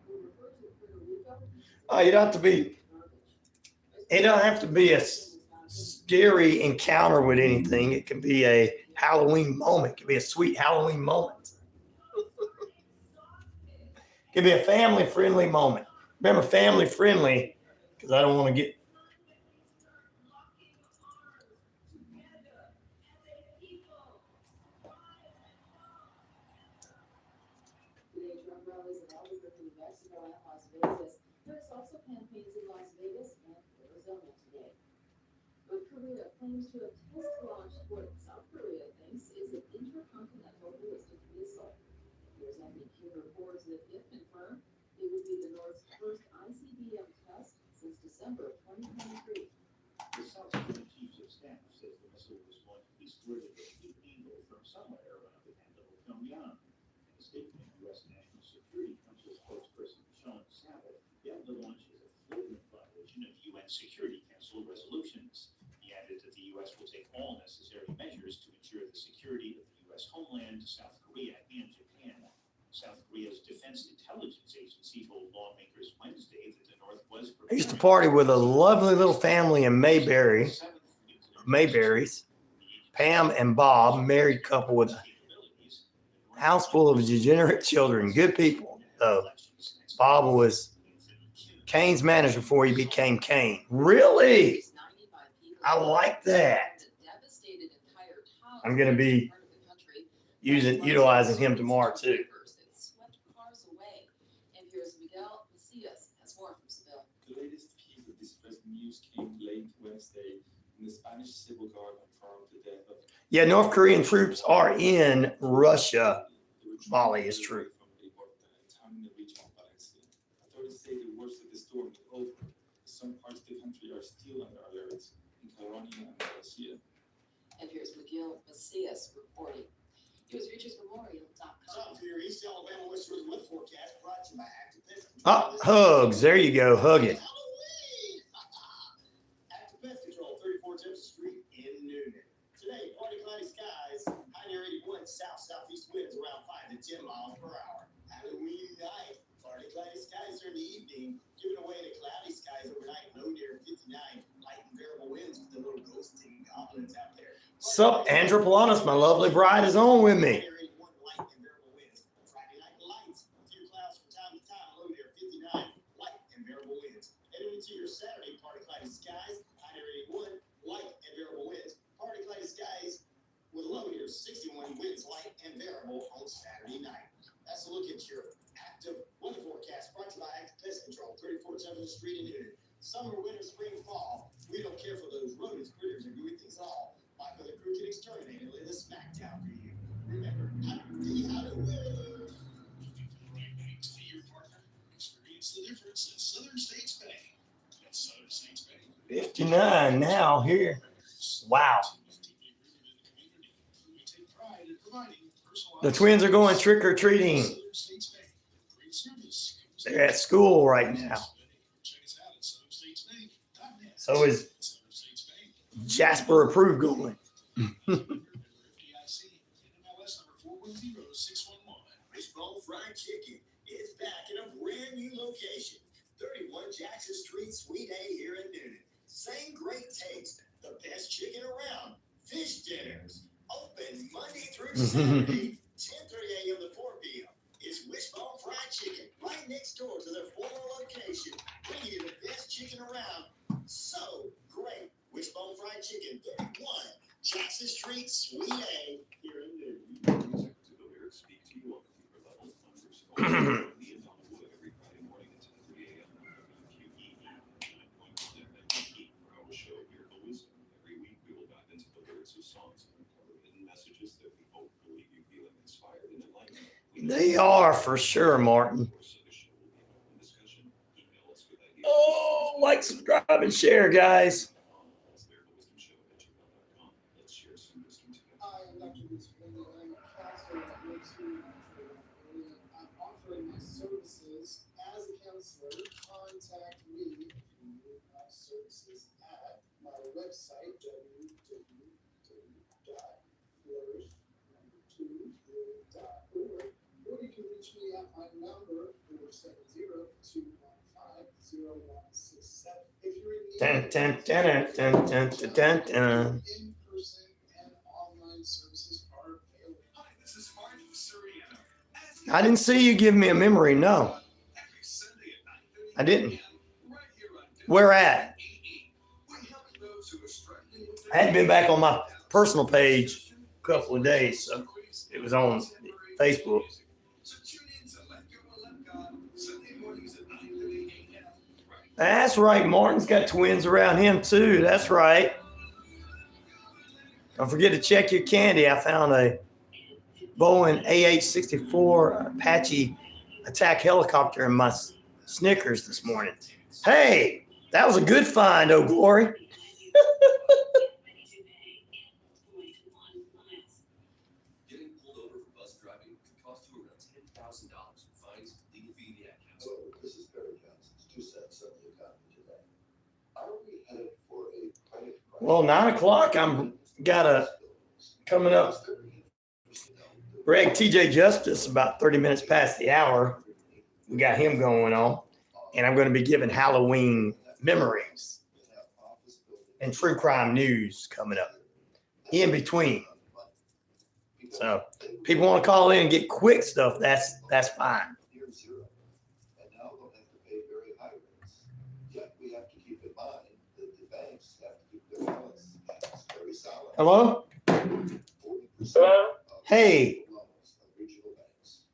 will refer to Puerto Rico. Oh, you don't have to be. It don't have to be a scary encounter with anything. It can be a Halloween moment. It can be a sweet Halloween moment. It can be a family-friendly moment. Remember, family-friendly, because I don't want to get. Today, Trump rallies in Albuquerque, New Mexico, and Las Vegas. There's also campaigns in Las Vegas and Arizona today. North Korea claims to have test-launched what South Korea thinks is an intercontinental ballistic missile. WZEV reports that if confirmed, it would be the North's first ICBM test since December of 2023. The South Korean Chief of Staff says the missile was going to be squirted at the eagle from somewhere around the handle of Pyongyang. In a statement, U.S. National Security Council spokesperson Sean Saville hailed the launch as a flagrant violation of UN Security Council resolutions. He added that the U.S. will take all necessary measures to ensure the security of the U.S. homeland, South Korea, and Japan. South Korea's Defense Intelligence Agency told lawmakers Wednesday that the North was. I used to party with a lovely little family in Mayberries. Pam and Bob, married couple with a house full of degenerate children. Good people, though. Bob was Kane's manager before he became Kane. Really? I like that. I'm going to be utilizing him tomorrow, too. The latest piece of distressing news came late Wednesday when the Spanish civil guard confirmed the death of. Yeah, North Korean troops are in Russia. Bali is true. Authorities say the worst of the storm is over. Some parts of the country are still under alert in Catalonia and Galicia. And here's McGill Macias reporting. NewsReachersMemorial.com. South here, East Alabama, West Georgia weather forecast brought to you by Active Pest Control. Oh, hugs. There you go. Hug it. Halloween! Active Pest Control, 34 Jefferson Street in Noonan. Today, partly cloudy skies, high near 81, south-southeast winds around 5 to 10 miles per hour. Halloween night, partly cloudy skies during the evening, giving away to cloudy skies overnight, low near 59, light and variable winds What's up, Andrew Polanis? My lovely bride is on with me. Friday night lights, a few clouds from time to time, low near 59, light and variable winds. Heading into your Saturday, partly cloudy skies, high near 81, light and variable winds. Partly cloudy skies with a low near 61, winds light and variable on Saturday night. That's a look at your active weather forecast brought to you by Active Pest Control, 34th 7th Street in Newton. Summer, winter, spring, fall. We don't care for those rodents, critters, and gooey things at all. Michael the Crooked Exterminator lay the smack down for you. Remember, I'm the Idaho Alien Egg. To be your partner, experience the difference at Southern States Bank. At Southern States Bank. 59 now here. Wow. We take pride in providing personalized. The twins are going trick or treating. Southern States Bank. Great service. They're at school right now. Check us out at southernstatesbank.net. So is Southern States Bank. Jasper approved going. Baseball Fried Chicken is back in a brand new location, 31 Jackson Street, Suite A here in Newton. Same great taste, the best chicken around. Fish dinners, open Monday through Saturday, 10:30 a.m. to 4 p.m. It's Wishbone Fried Chicken, right next door to their former location, bringing you the best chicken around. So great. Wishbone Fried Chicken, 31 Jackson Street, Suite A here in Newton. They are for sure, Martin. Oh, like, subscribe, and share, guys. Hi, I'm Dr. Bruce Brady. I'm a counselor at WZEV. I'm offering my services as a counselor. Contact me if you need my services at my website, www.flourish2.org. Or you can reach me at my number, 470-215-0167. If you're in need Dun, dun, dun, dun, dun, dun, dun, dun. in-person and online services are available. Hi, this is Martin Suriano. I didn't see you give me a memory. No, I didn't. Where at? I hadn't been back on my personal page a couple of days, so it was on Facebook. That's right. Martin's got twins around him too. That's right. Don't forget to check your candy. I found a Boeing AH-64 Apache attack helicopter in my Snickers this morning. Hey, that was a good find, oh glory. Getting pulled over for bus driving could cost you around $10,000 in fines, legal fee, and the accounts. So this is Barry Johnson's 2 cents on the economy today. Are we headed for a credit crisis? Well, 9 o'clock, I'm got a coming up. Greg TJ Justice about 30 minutes past the hour. We got him going on, and I'm going to be giving Halloween memories and true crime news coming up in between. So people want to call in and get quick stuff. That's fine. Near zero. And now they'll have to pay very high rates. Yet we have to keep in mind that the banks have to keep their balance sheets very solid. Hello? 40% Hello? of Hey, loans of regional banks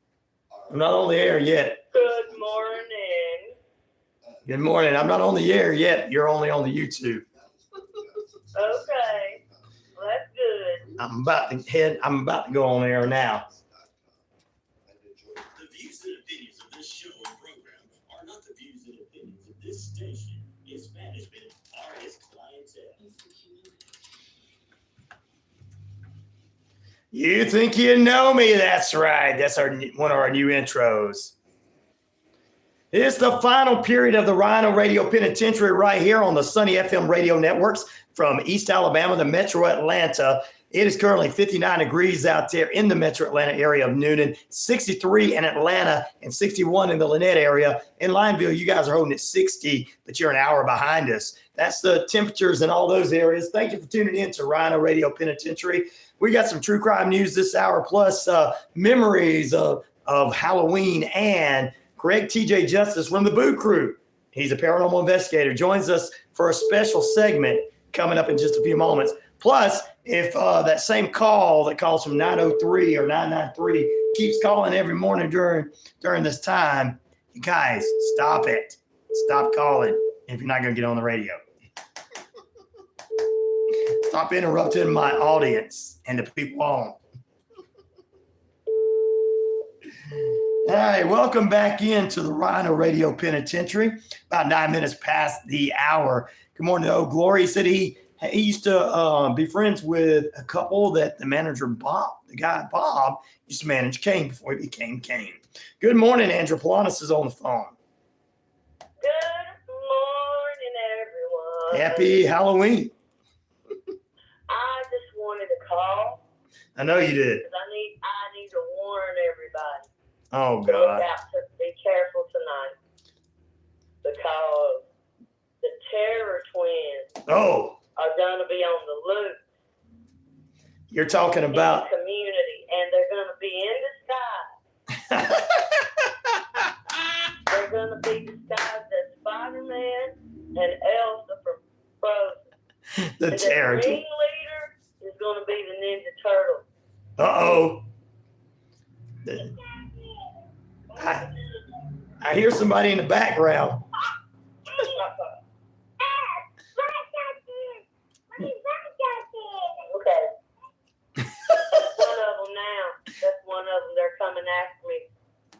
are I'm not on the air yet. Good morning. Good morning. I'm not on the air yet. You're only on the YouTube. Okay. Well, that's good. I'm about to go on air now. The views and opinions of this show and program are not the views and opinions of this station, its management, or its clientele. You think you know me? That's right. That's one of our new intros. It's the final period of the RyanORadio Penitentiary right here on the Sunny FM radio networks from East Alabama to Metro Atlanta. It is currently 59 degrees out there in the Metro Atlanta area of Noonan, 63 in Atlanta, and 61 in the Lanett area. In Lineville, you guys are holding at 60, but you're an hour behind us. That's the temperatures in all those areas. Thank you for tuning in to RyanORadio Penitentiary. We got some true crime news this hour, plus memories of Halloween, and Greg TJ Justice from the Boo Crew. He's a paranormal investigator. Joins us for a special segment coming up in just a few moments. Plus, if that same call that calls from 903 or 993 keeps calling every morning during this time, you guys, stop it. Stop calling if you're not going to get on the radio. Stop interrupting my audience and the people on. All right, welcome back into the RyanORadio Penitentiary. About 9 minutes past the hour. Good morning, Oh Glory. He said he used to be friends with a couple that the manager Bob, the guy Bob, used to manage Kane before he became Kane. Good morning, Andrew Polanis is on the phone. Good morning, everyone. Happy Halloween. I just wanted to call. I know you did. Because I need to warn everybody. Oh, to God. look out, to be careful tonight. Because the Terror Twins are going to be on the loose. You're talking about in the community, and they're going to be in disguise. They're going to be disguised as Spider-Man and Elsa from Frozen. the Terror The ringleader is going to be the Ninja Turtle. Uh-oh. I hear somebody in the background. Okay. That's one of them. They're coming after me.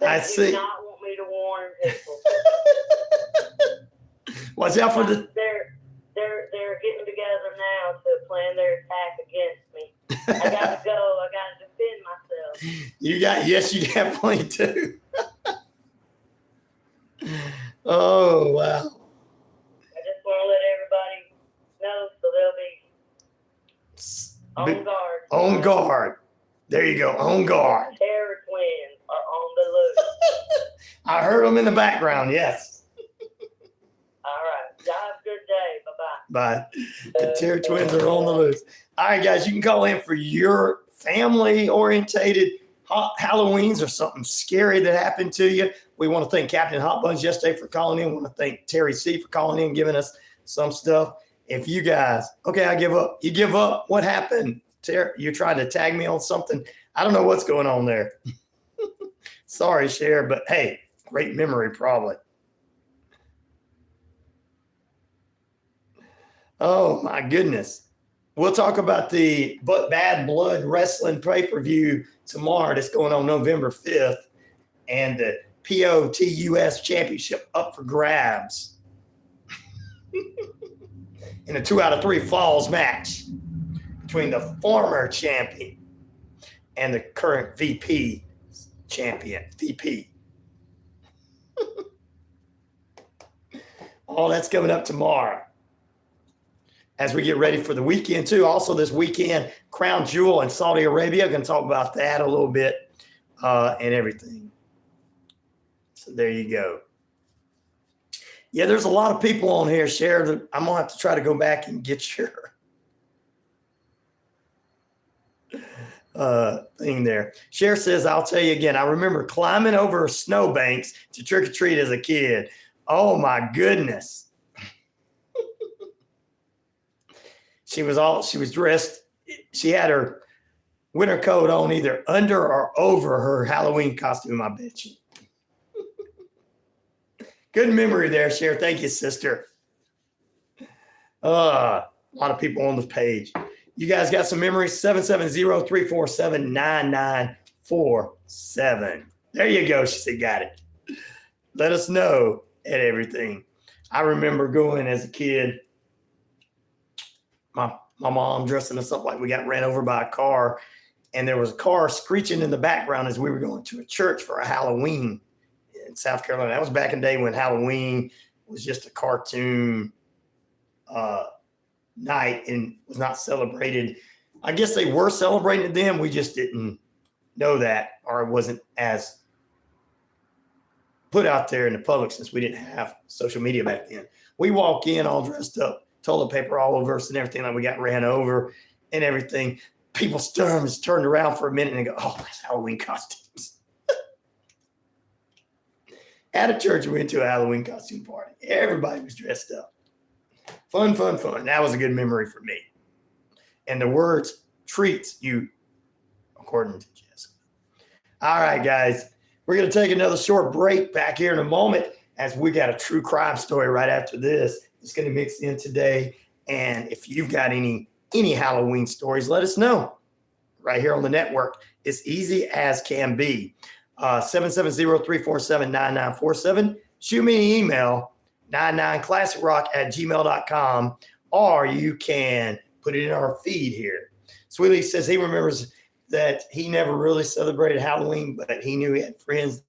I They see. do not want me to warn people. Watch out for the. They're getting together now to plan their attack against me. I gotta go. I gotta defend myself. Yes, you definitely do. Oh, wow. I just want to let everybody know so they'll be on guard. On guard. There you go. On guard. Terror Twins are on the loose. I heard them in the background. Yes. All right. Y'all have a good day. Bye-bye. Bye. The Terror Twins are on the loose. All right, guys, you can call in for your family-orientated Halloweens or something scary that happened to you. We want to thank Captain Hot Buns yesterday for calling in. We want to thank Terry C for calling in, giving us some stuff. If you guys, okay, I give up. You give up. What happened? Terry, you tried to tag me on something. I don't know what's going on there. Sorry, Cher, but hey, great memory probably. Oh, my goodness. We'll talk about the Bad Blood Wrestling pay-per-view tomorrow that's going on November 5th, and the POTUS Championship up for grabs in a 2 out of 3 falls match between the former champion and the current VP champion. VP. All that's coming up tomorrow as we get ready for the weekend too. Also this weekend, Crown Jewel in Saudi Arabia. Going to talk about that a little bit and everything. So there you go. Yeah, there's a lot of people on here, Cher. I'm going to have to try to go back and get your thing there. Cher says, I'll tell you again, I remember climbing over snowbanks to trick or treat as a kid. Oh my goodness. She was dressed. She had her winter coat on either under or over her Halloween costume, I bet you. Good memory there, Cher. Thank you, sister. A lot of people on this page. You guys got some memories? 770-347-9947. There you go. She said, got it. Let us know and everything. I remember going as a kid. My mom dressing us up like we got ran over by a car, and there was a car screeching in the background as we were going to a church for a Halloween in South Carolina. That was back in the day when Halloween was just a cartoon night and was not celebrated. I guess they were celebrating it then. We just didn't know that, or it wasn't as put out there in the public since we didn't have social media back then. We walk in all dressed up, toilet paper all over us and everything, like we got ran over and everything. People's thumbs turned around for a minute and they go, oh, that's Halloween costumes. At a church, we went to a Halloween costume party. Everybody was dressed up. Fun, fun, fun. That was a good memory for me. And the words treats you, according to Jessica. All right, guys. We're going to take another short break back here in a moment as we got a true crime story right after this. It's going to mix in today. And if you've got any Halloween stories, let us know right here on the network. It's easy as can be. 770-347-9947. Shoot me an email, 99classicrock@gmail.com, or you can put it in our feed here. Sweetie says he remembers that he never really celebrated Halloween, but he knew he had friends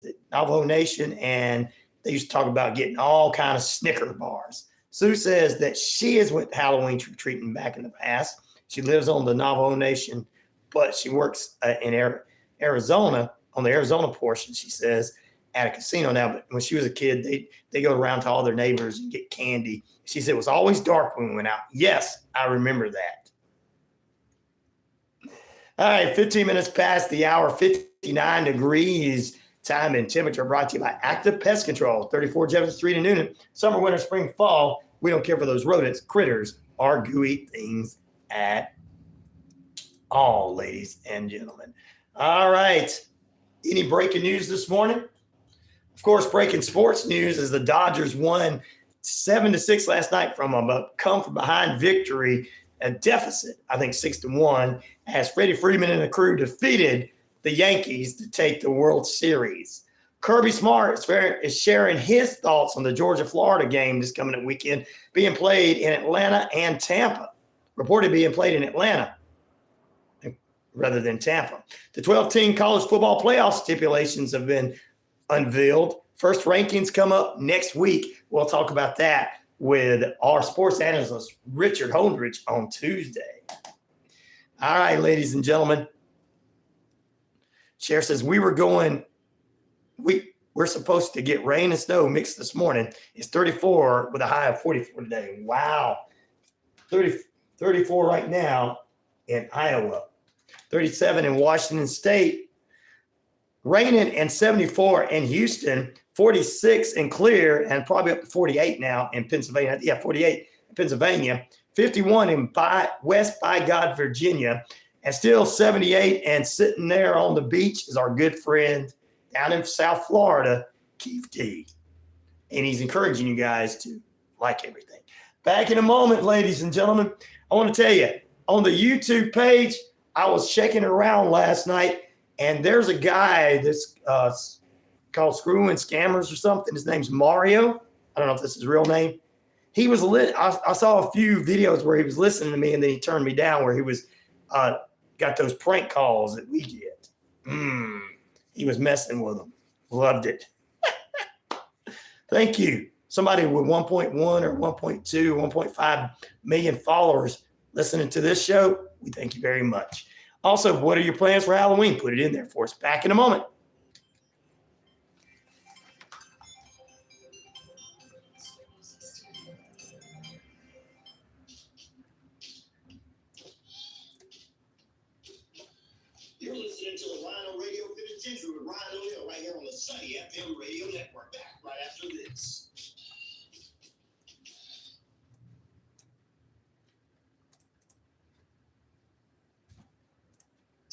at Navajo Nation, and they used to talk about getting all kind of Snicker bars. Sue says that she has went Halloween trick-or-treating back in the past. She lives on the Navajo Nation, but she works in Arizona, on the Arizona portion, she says, at a casino now. But when she was a kid, they go around to all their neighbors and get candy. She said it was always dark when we went out. Yes, I remember that. All right, 15 minutes past the hour, 59 degrees. Time and temperature brought to you by Active Pest Control, 34 Jefferson Street in Noonan. Summer, winter, spring, fall. We don't care for those rodents, critters, or gooey things at all, ladies and gentlemen. All right. Any breaking news this morning? Of course, breaking sports news is the Dodgers won 7-6 last night from a come from behind victory, a deficit, I think 6-1, as Freddie Freeman and the crew defeated the Yankees to take the World Series. Kirby Smart is sharing his thoughts on the Georgia-Florida game this coming weekend, being played in Atlanta and Tampa. Reported being played in Atlanta rather than Tampa. The 12-team college football playoff stipulations have been unveiled. First rankings come up next week. We'll talk about that with our sports analyst, Richard Holdridge, on Tuesday. All right, ladies and gentlemen. Sheriff says we're supposed to get rain and snow mixed this morning. It's 34 with a high of 44 today. Wow. 34 right now in Iowa. 37 in Washington State. Raining and 74 in Houston. 46 in Clear, and probably up to 48 now in Pennsylvania. Yeah, 48 in Pennsylvania. 51 in West Bygod, Virginia. And still 78, and sitting there on the beach is our good friend down in South Florida, Keith D. And he's encouraging you guys to like everything. Back in a moment, ladies and gentlemen. I want to tell you, on the YouTube page, I was checking around last night, and there's a guy that's called Screwing Scammers or something. His name's Mario. I don't know if that's his real name. He was I saw a few videos where he was listening to me, and then he turned me down where he was got those prank calls that we get. He was messing with them. Loved it. Thank you. Somebody with 1.1 or 1.2, 1.5 million followers listening to this show, we thank you very much. Also, what are your plans for Halloween? Put it in there for us. Back in a moment. You're listening to the RyanORadio Penitentiary with RyanORadio right here on the Sunny FM radio network. Back right after this.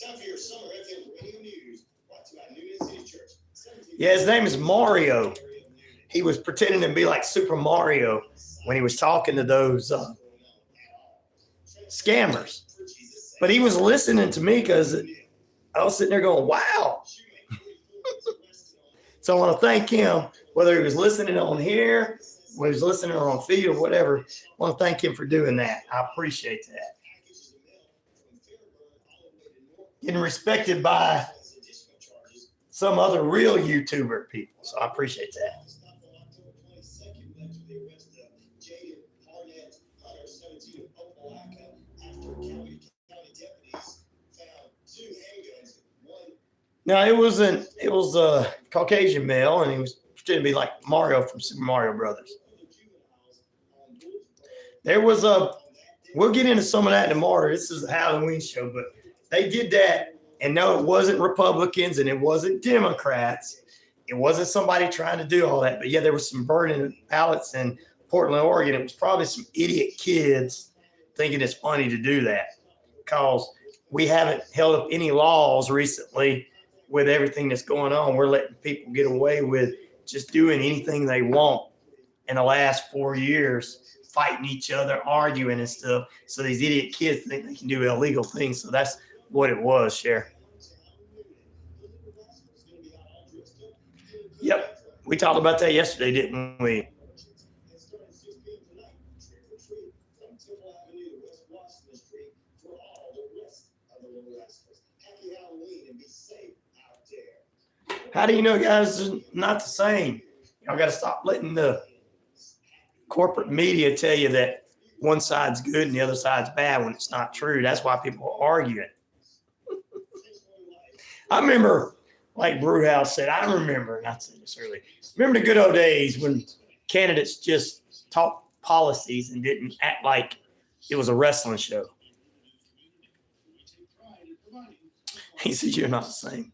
Time for your summer FM radio news. Brought to you by Noonan City Church. Yeah, his name is Mario. He was pretending to be like Super Mario when he was talking to those scammers. But he was listening to me because I was sitting there going, wow. So I want to thank him, whether he was listening on here, whether he was listening on feed or whatever. I want to thank him for doing that. I appreciate that. Getting respected by some other real YouTuber people. So I appreciate that. Stop on October 22nd led to the arrest of Jaden Harnett, Hunter, 17 of Opelika, after county deputies found 2 handguns and 1. No, it was a Caucasian male, and he was pretending to be like Mario from Super Mario Brothers. There was we'll get into some of that tomorrow. This is a Halloween show, but they did that. And no, it wasn't Republicans and it wasn't Democrats. It wasn't somebody trying to do all that. But yeah, there was some burning ballots in Portland, Oregon. It was probably some idiot kids thinking it's funny to do that, because we haven't held up any laws recently with everything that's going on. We're letting people get away with just doing anything they want in the last 4 years, fighting each other, arguing and stuff. So these idiot kids think they can do illegal things. So that's what it was, Cher. Yep. We talked about that yesterday, didn't we? How do you know, guys, it's not the same? Y'all got to stop letting the corporate media tell you that one side's good and the other side's bad when it's not true. That's why people are arguing. I remember, like Brewhouse said, I remember, and I said this earlier, remember the good old days when candidates just talked policies and didn't act like it was a wrestling show. He said, you're not the same.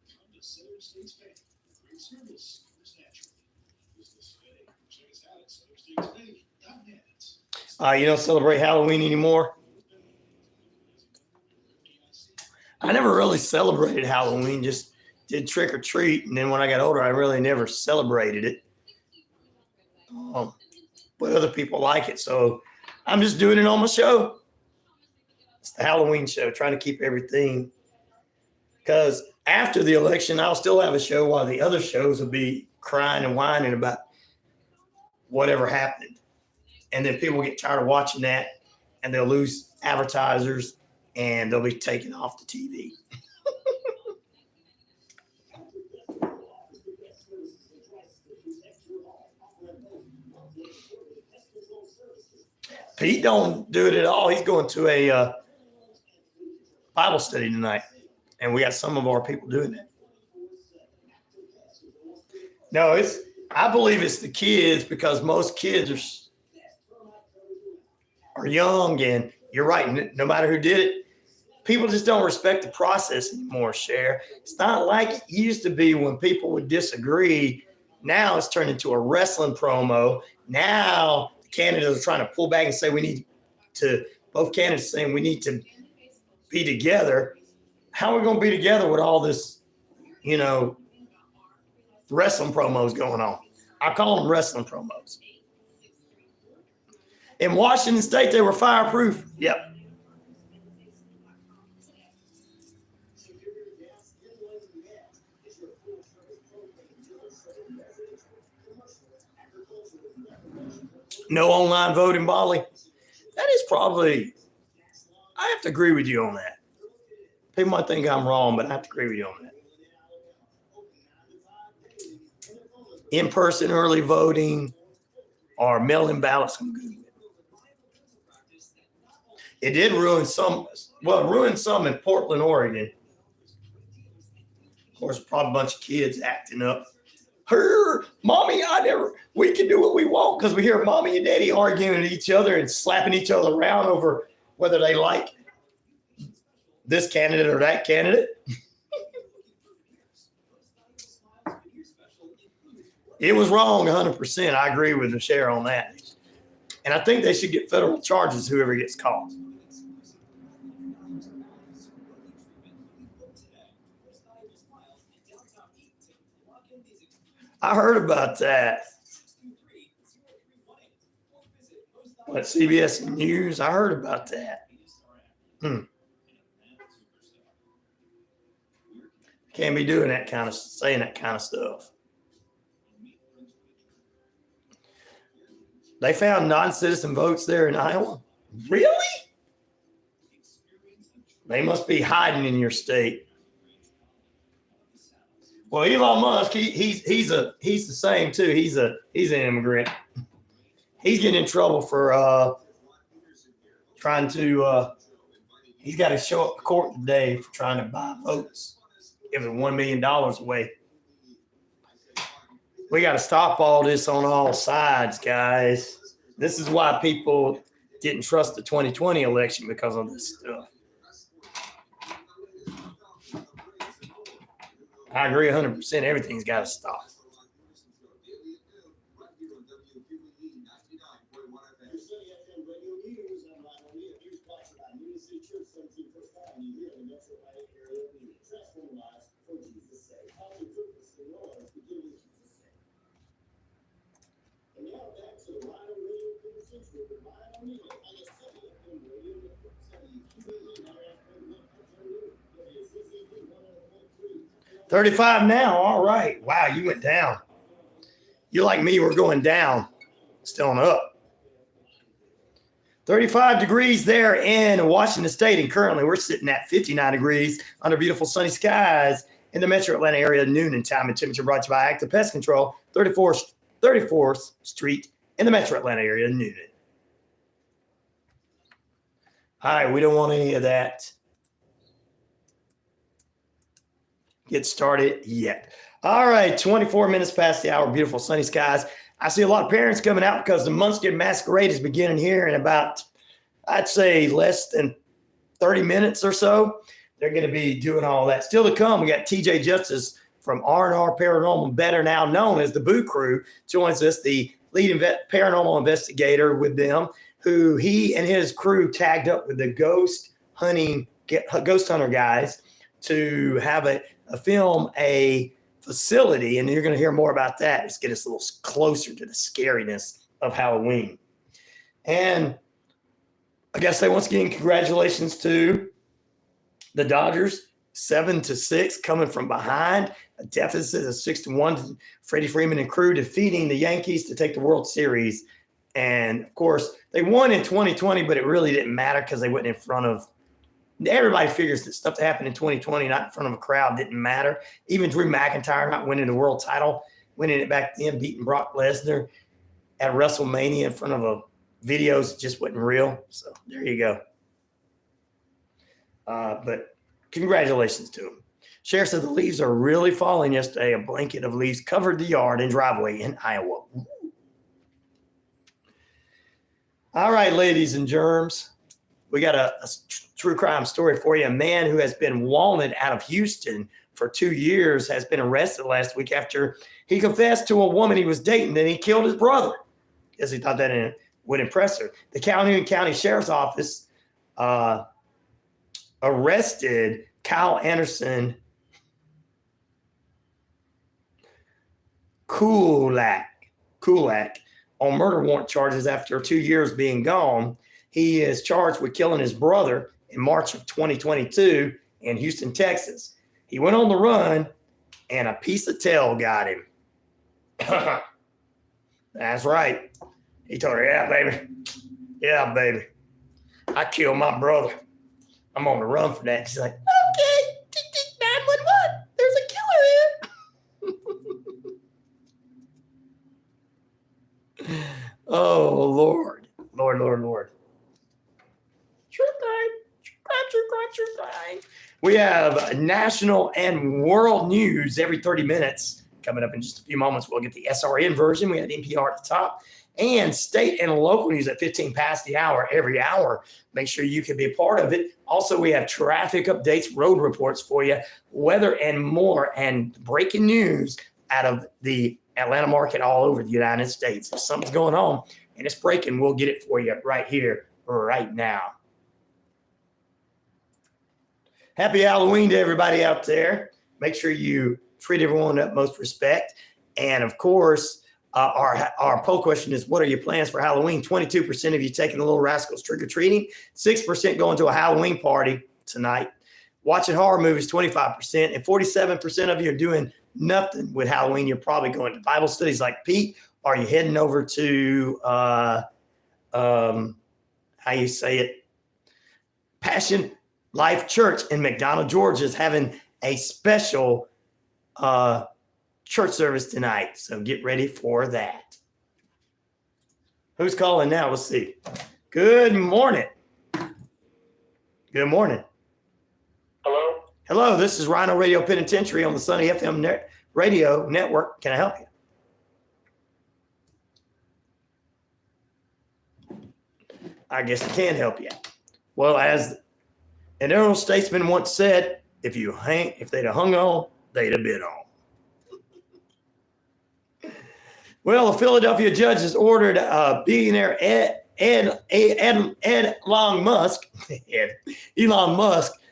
You don't celebrate Halloween anymore? I never really celebrated Halloween, just did trick or treat. And then when I got older, I really never celebrated it. But other people like it. So I'm just doing it on my show. It's the Halloween show, trying to keep everything. Because after the election, I'll still have a show while the other shows will be crying and whining about whatever happened. And then people get tired of watching that and they'll lose advertisers and they'll be taken off the TV. Pete don't do it at all. He's going to a Bible study tonight. And we got some of our people doing that. No, I believe it's the kids, because most kids are young, and you're right. No matter who did it, people just don't respect the process anymore, Cher. It's not like it used to be when people would disagree. Now it's turned into a wrestling promo. Now the candidates are trying to pull back and say both candidates saying we need to be together. How are we going to be together with all this, wrestling promos going on? I call them wrestling promos. In Washington State, they were fireproof. Yep. No online voting, Bali. That is probably, I have to agree with you on that. People might think I'm wrong, but I have to agree with you on that. In-person early voting or mail-in ballots, I'm good with. It did ruin some in Portland, Oregon. Of course, probably a bunch of kids acting up. Mommy, we can do what we want, because we hear mommy and daddy arguing at each other and slapping each other around over whether they like this candidate or that candidate. It was wrong 100%. I agree with Michelle on that. And I think they should get federal charges, whoever gets caught. I heard about that. What, CBS News? I heard about that. Can't be doing that kind of, saying that kind of stuff. They found non-citizen votes there in Iowa. Really? They must be hiding in your state. Well, Elon Musk, he's the same too. He's an immigrant. He's getting in trouble for trying to. He's got to show up to court today for trying to buy votes, giving $1 million away. We got to stop all this on all sides, guys. This is why people didn't trust the 2020 election, because of this stuff. I agree 100%. Everything's got to stop. $35 now. All right. Wow, you went down. You like me, we're going down. Still on up. 35 degrees there in Washington State, and currently we're sitting at 59 degrees under beautiful sunny skies in the metro Atlanta area. Noon and time and temperature brought to you by Active Pest Control, 34th Street in the metro Atlanta area, Noonan. All right, we don't want any of that. Get started yet. All right, 24 minutes past the hour, beautiful sunny skies. I see a lot of parents coming out because the Munster Masquerade is beginning here in about, I'd say, less than 30 minutes or so. They're going to be doing all that. Still to come, we got TJ Justice from R&R Paranormal, better now known as the Boo Crew, joins us, the lead paranormal investigator with them, who he and his crew tagged up with the ghost hunter guys to have a film a facility, and you're going to hear more about that. It's get us a little closer to the scariness of Halloween. And I guess once again, congratulations to the Dodgers, 7-6 coming from behind, a deficit of 6-1. Freddie Freeman and crew defeating the Yankees to take the World Series. And of course, they won in 2020, but it really didn't matter because they went in front of. Everybody figures that stuff that happened in 2020, not in front of a crowd, didn't matter. Even Drew McIntyre not winning the world title, winning it back then, beating Brock Lesnar at WrestleMania in front of a videos, just wasn't real. So there you go. But congratulations to him. Sheriff said the leaves are really falling yesterday. A blanket of leaves covered the yard and driveway in Iowa. All right, ladies and germs. We got a true crime story for you. A man who has been wanted out of Houston for 2 years has been arrested last week after he confessed to a woman he was dating that he killed his brother, because he thought that would impress her. The Calhoun County Sheriff's Office arrested Kyle Anderson Kulak on murder warrant charges after 2 years being gone. He is charged with killing his brother in March of 2022 in Houston, Texas. He went on the run, and a piece of tail got him. That's right. He told her, yeah, baby. I killed my brother. I'm on the run for that. She's like, okay, 911. There's a killer here. Oh, Lord. True crime. We have national and world news every 30 minutes. Coming up in just a few moments, we'll get the SRN version. We had NPR at the top. And state and local news at 15 past the hour every hour. Make sure you can be a part of it. Also, we have traffic updates, road reports for you, weather, and more, and breaking news out of the Atlanta market all over the United States. If something's going on and it's breaking, we'll get it for you right here, right now. Happy Halloween to everybody out there. Make sure you treat everyone with utmost respect. And of course, our poll question is, what are your plans for Halloween? 22% of you taking the Little Rascals trick-or-treating, 6% going to a Halloween party tonight, watching horror movies, 25%, and 47% of you are doing nothing with Halloween. You're probably going to Bible studies like Pete. Are you heading over to, Passion Life Church in McDonough, Georgia is having a special church service tonight. So get ready for that. Who's calling now? Let's see. Good morning. Good morning. Hello? Hello, this is RyanORadio Penitentiary on the Sunny FM radio network. Can I help you? I guess I can help you. Well, as an old statesman once said, if they'd have hung on, they'd have been on. Well, a Philadelphia judge has ordered billionaire Elon Musk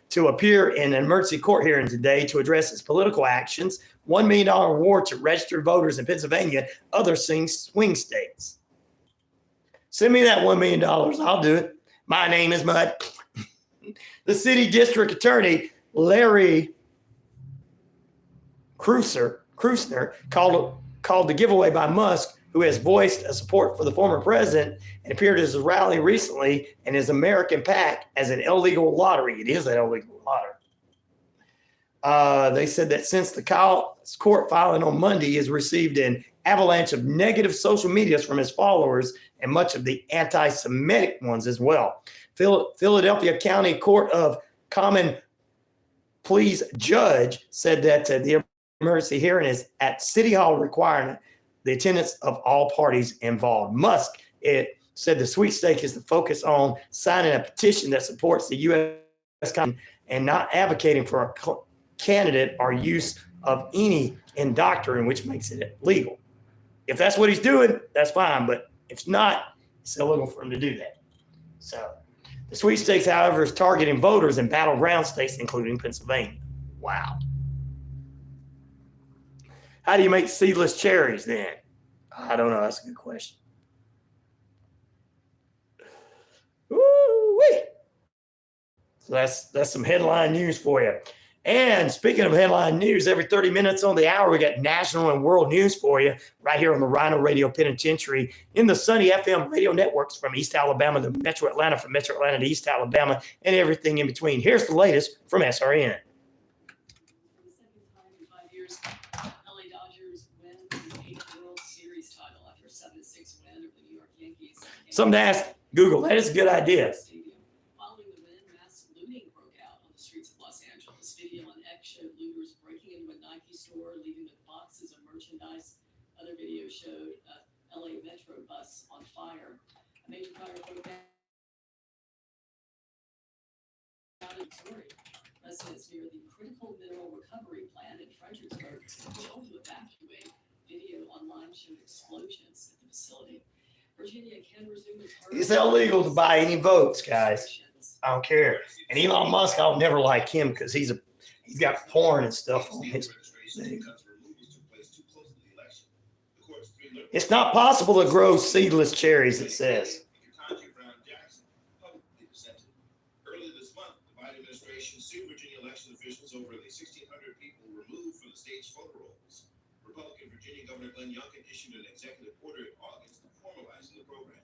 to appear in an emergency court hearing today to address his political actions, $1 million reward to registered voters in Pennsylvania, other swing states. Send me that $1 million. I'll do it. My name is Mud. The city district attorney, Larry Krusner, called the giveaway by Musk, who has voiced a support for the former president and appeared at his rally recently, and his American PAC as an illegal lottery. It is an illegal lottery. They said that since the court filing on Monday, he has received an avalanche of negative social medias from his followers and much of the anti-Semitic ones as well. Philadelphia County Court of Common Pleas judge said that the emergency hearing is at City Hall requiring the attendance of all parties involved. Musk, it said the sweepstake is to focus on signing a petition that supports the U.S. and not advocating for a candidate or use of any indoctrination, which makes it legal. If that's what he's doing, that's fine. But if it's not, it's illegal for him to do that. So the sweepstakes, however, is targeting voters in battleground states, including Pennsylvania. Wow. How do you make seedless cherries then? I don't know. That's a good question. Woo-wee. So that's some headline news for you. And speaking of headline news, every 30 minutes on the hour, we got national and world news for you right here on the RyanORadio Penitentiary in the Sunny FM radio networks from East Alabama to Metro Atlanta, from Metro Atlanta to East Alabama, and everything in between. Here's the latest from SRN. For the second time in 5 years, LA Dodgers win the 8th World Series title after a 7-6 win over the New York Yankees. Something to ask Google. That is a good idea. Following the win, mass looting broke out on the streets of Los Angeles. Video on X showed looters breaking into a Nike store, leaving with boxes of merchandise. Other video showed a LA Metro bus on fire. A major fire broke out in Missouri. Residents near the critical mineral recovery plant in Fredericksburg were told to evacuate. Video online showed explosions at the facility. Virginia can resume its It's illegal to buy any votes, guys. I don't care. And Elon Musk, I'll never like him because he's got porn and stuff on his thing. It's not possible to grow seedless cherries, it says. Earlier this month, the Biden administration sued Virginia election officials over the 1,600 people removed from the state's voter rolls. Republican Virginia Governor Glenn Youngkin issued an executive order in August formalizing the program.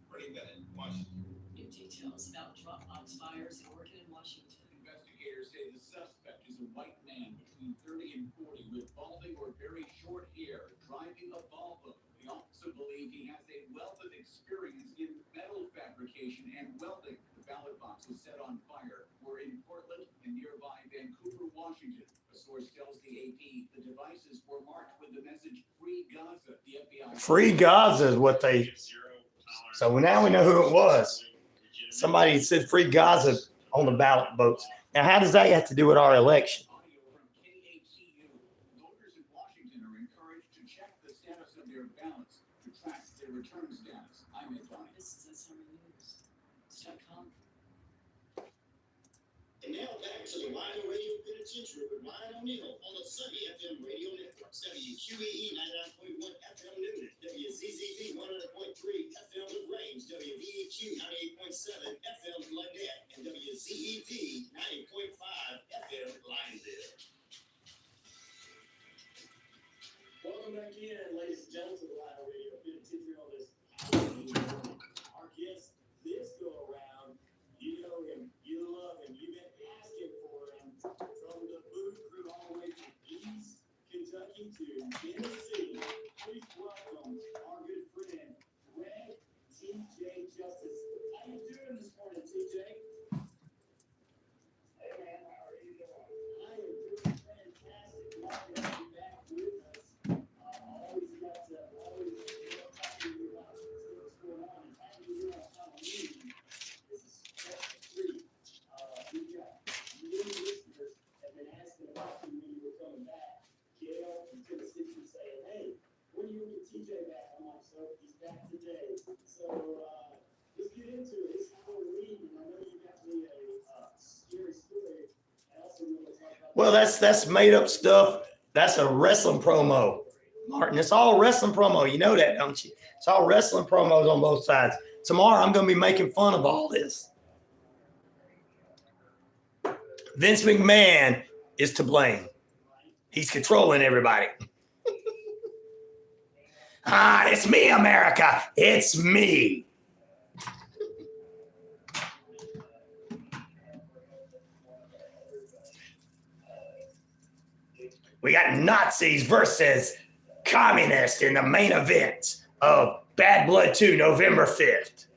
Bernie Bennett, Washington. New details about Dropbox fires in Oregon and Washington. Investigators say the suspect is a white man between 30 and 40 with balding or very short hair driving a Volvo. They also believe he has a wealth of experience in metal fabrication and welding. The ballot box was set on fire. We're in Portland and nearby Vancouver, Washington. A source tells the AP the devices were marked with the message "Free Gaza." The FBI. Free Gaza is what they. So now we know who it was. Somebody said Free Gaza on the ballot votes. Now, how does that have to do with our election? Audio from KATU. Voters in Washington are encouraged to check the status of their ballots to track their return status. I'm Ed Bonnie. This is SRN News.com. And now back to the RyanORadio Penitentiary with Ryan O'Neal on the Sunny FM radio network. WQEE 99.1 FM Newton, WZZV 100.3 FM Lagrange, WVEQ 98.7 FM Lanett, and WZEV 90.5 FM Lineville. Welcome back in, ladies and gentlemen, to the RyanORadio Penitentiary on this Halloween morning. Our guest this go around, you know him, you love him, you've been asking for him from the Boo Crew all the way from East Tennessee, please welcome our good friend, Greg TJ Justice. How you doing this morning, TJ? Hey man, how are you doing? I am doing fantastic. Glad to have you back with us. Always got to talking to you about what's going on and having you here on Halloween is a special treat. We've got many listeners have been asking about you when you were coming back. Gail from Tennessee was saying, hey, when are you gonna get TJ back? I'm like, so he's back today. So let's get into it. It's Halloween, and I know you got me a scary story. I also want to talk about Well, that's made up stuff. That's a wrestling promo, Martin. It's all wrestling promo. You know that, don't you? It's all wrestling promos on both sides. Tomorrow, I'm going to be making fun of all this. Vince McMahon is to blame. He's controlling everybody. It's me, America. It's me. We got Nazis versus communists in the main event of Bad Blood 2, November 5th.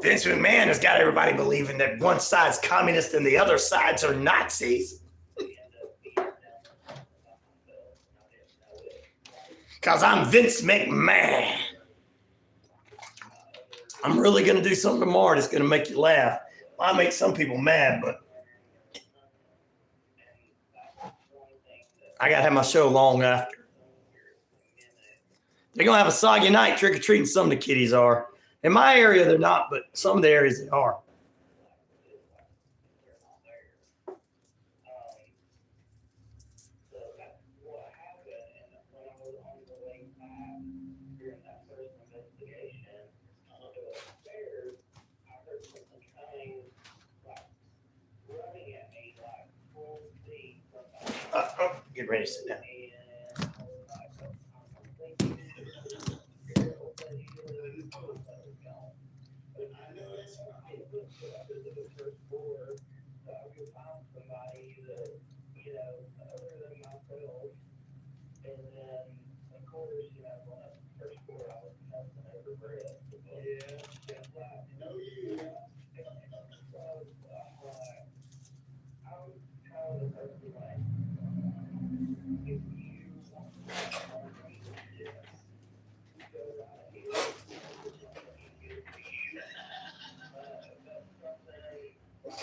Vince McMahon has got everybody believing that one side's communist and the other sides are Nazis. Because I'm Vince McMahon. I'm really going to do something tomorrow that's going to make you laugh. Well, I make some people mad, but I got to have my show long after. They're going to have a soggy night trick-or-treating. Some of the kiddies are. In my area, they're not, but some of the areas they are. Get ready to sit down.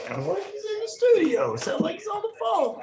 Sounds like he's in the studio. Sounds like he's on the phone.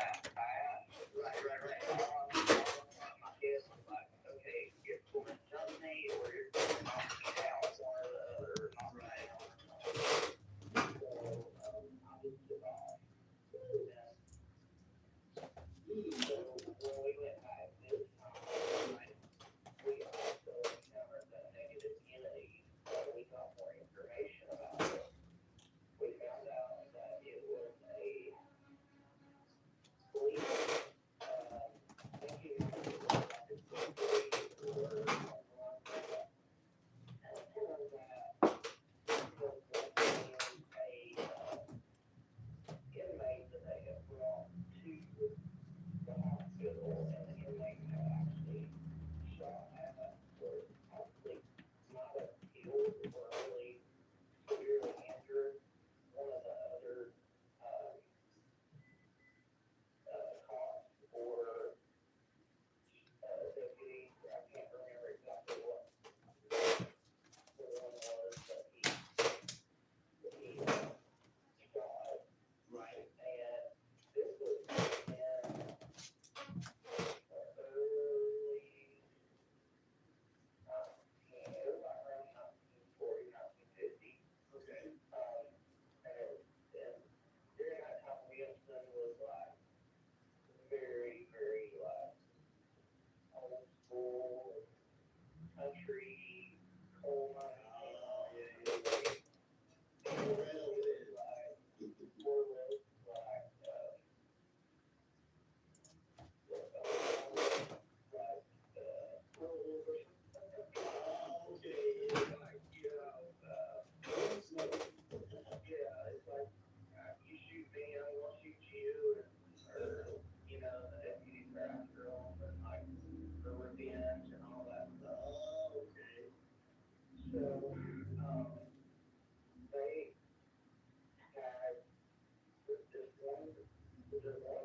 whole money came off. Poor little black, yeah, it's like, you shoot me, I'm gonna shoot you, or, you know, the deputies are after them, and like, for revenge and all that stuff. So, they had this one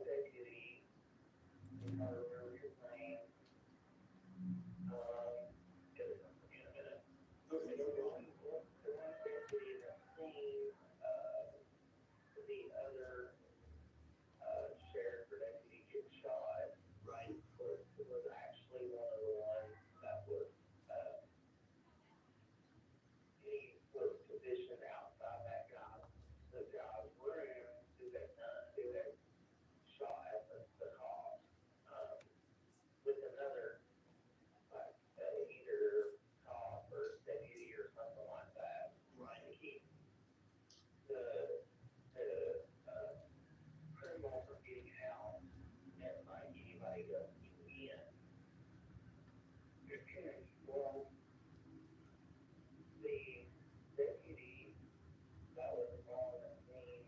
deputy, I can't remember his name, get it in a minute. Okay, the one deputy that seen, the other, sheriff or deputy get shot. Right. Was actually one of the ones that was, he was positioned outside that guy's room who had shot at the cop, with another, like, either cop or deputy or something like that. Right. To keep the criminal from getting out and like anybody else getting in. Well, the deputy that was involved in seeing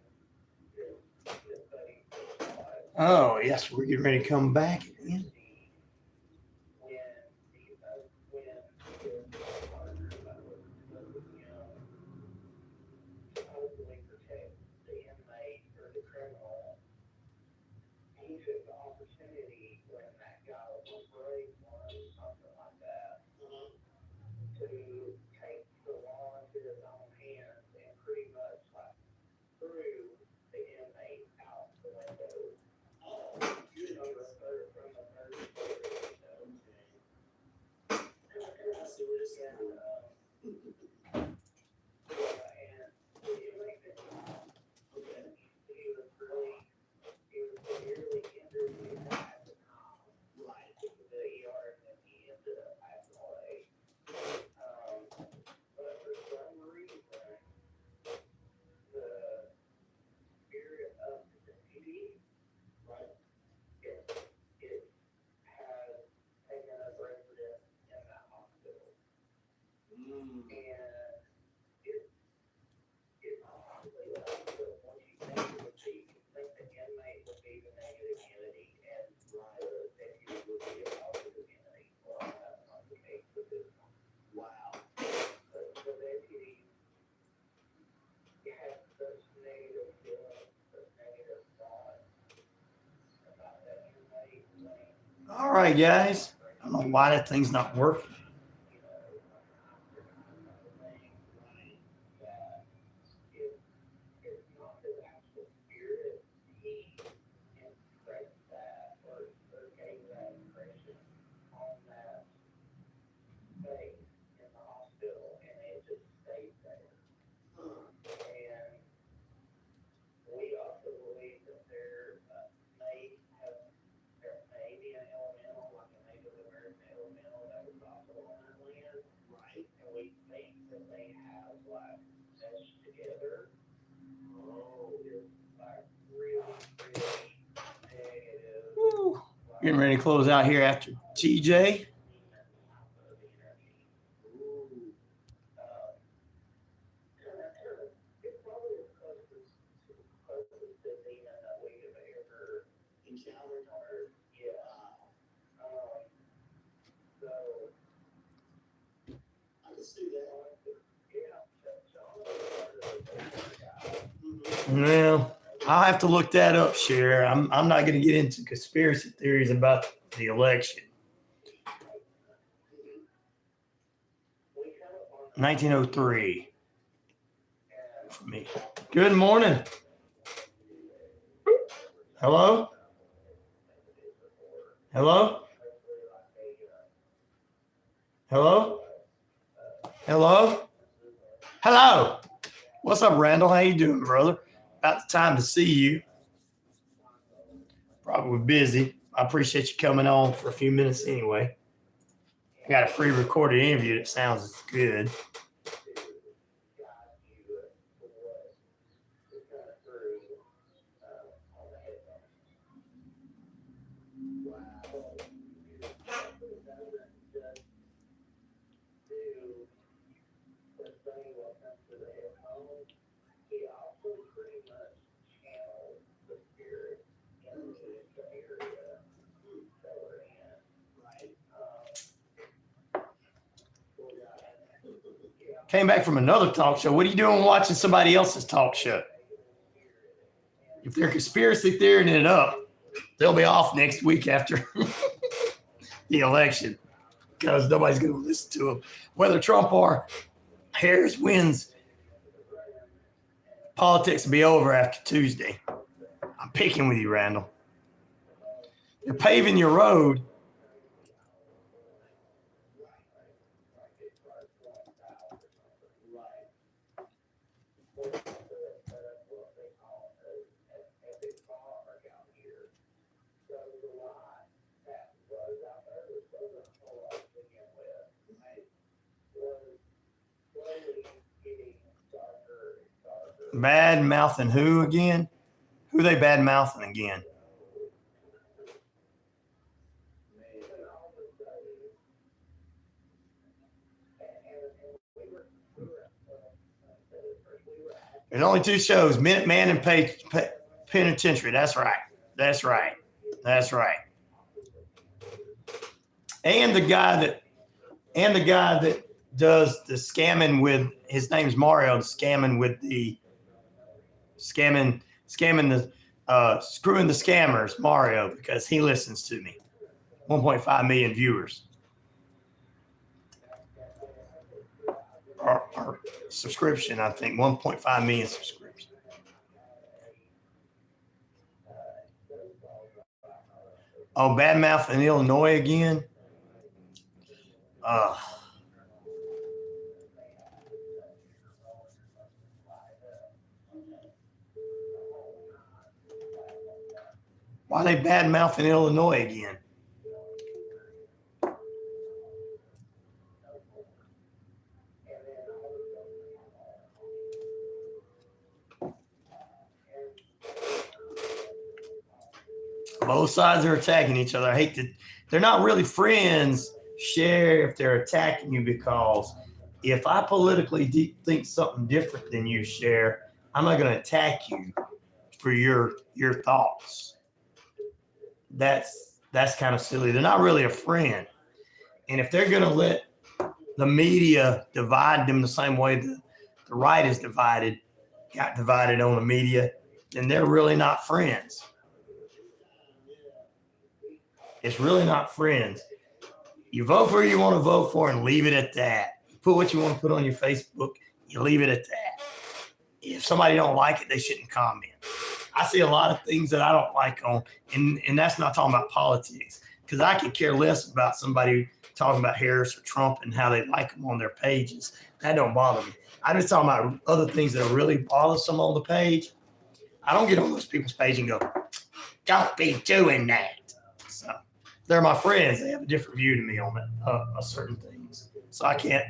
his buddy shot. Oh, yes, we're getting ready to come back again. Supposedly protect the inmate or the criminal, he took the opportunity when that guy was afraid or something like that, to take the law into his own hands and pretty much like threw the inmate out the window. Oh, good. From the third story. I see what you're saying. And the inmate that he was severely injured at the time. Right. To the ER, and then he ended up passing away. But for some reason, the spirit of the deputy, right, it has taken up residence in that hospital. And it probably once you think it would be, you think the inmate would be the negative entity and the deputy would be a positive entity. Well, that's not the case with this one. Wow. The deputy had such negative feelings, such negative thoughts about that inmate. All right, guys. I don't know why that thing's not working. It's not his actual spirit. He impressed that or gave that impression on that space in the hospital, and it just stayed there. And we also believe that there may be an elemental, like a Native American elemental that was also on that land. Right. And we think that they have like meshed together. Oh, it's like really negative. Woo. Getting ready to close out here after TJ. It's probably the closest to demon that we have ever encountered on Earth. Yeah. So I can see that. Well, I'll have to look that up, Cher. I'm not going to get into conspiracy theories about the election. 1903 for me. Good morning. Hello? Hello? Hello? Hello? Hello? What's up, Randall? How you doing, brother? About the time to see you. Probably busy. I appreciate you coming on for a few minutes anyway. I got a pre-recorded interview that sounds good. Came back from another talk show. What are you doing watching somebody else's talk show? If they're conspiracy theorying it up, they'll be off next week after the election because nobody's going to listen to them. Whether Trump or Harris wins, politics will be over after Tuesday. I'm picking with you, Randall. They're paving your road. Bad mouthing who again? Who they bad mouthing again? There's only two shows, McMahon and Penitentiary. That's right. That's right. That's right. And the guy that does the scamming with, his name's Mario, scamming with the scamming the screwing the scammers, Mario, because he listens to me. 1.5 million viewers. Or subscription, I think. 1.5 million subscriptions. Oh, bad mouth in Illinois again? Why are they bad mouthing Illinois again? Both sides are attacking each other. I hate that they're not really friends, Share, if they're attacking you, because if I politically think something different than you, Share, I'm not going to attack you for your thoughts. That's kind of silly. They're not really a friend. And if they're going to let the media divide them the same way the right is got divided on the media, then they're really not friends. It's really not friends. You vote for who you want to vote for and leave it at that. You put what you want to put on your Facebook, you leave it at that. If somebody don't like it, they shouldn't comment. I see a lot of things that I don't like on, and that's not talking about politics, because I could care less about somebody talking about Harris or Trump and how they like them on their pages. That don't bother me. I'm just talking about other things that are really bothersome on the page. I don't get on those people's page and go, don't be doing that. So they're my friends. They have a different view to me on certain things. So I can't,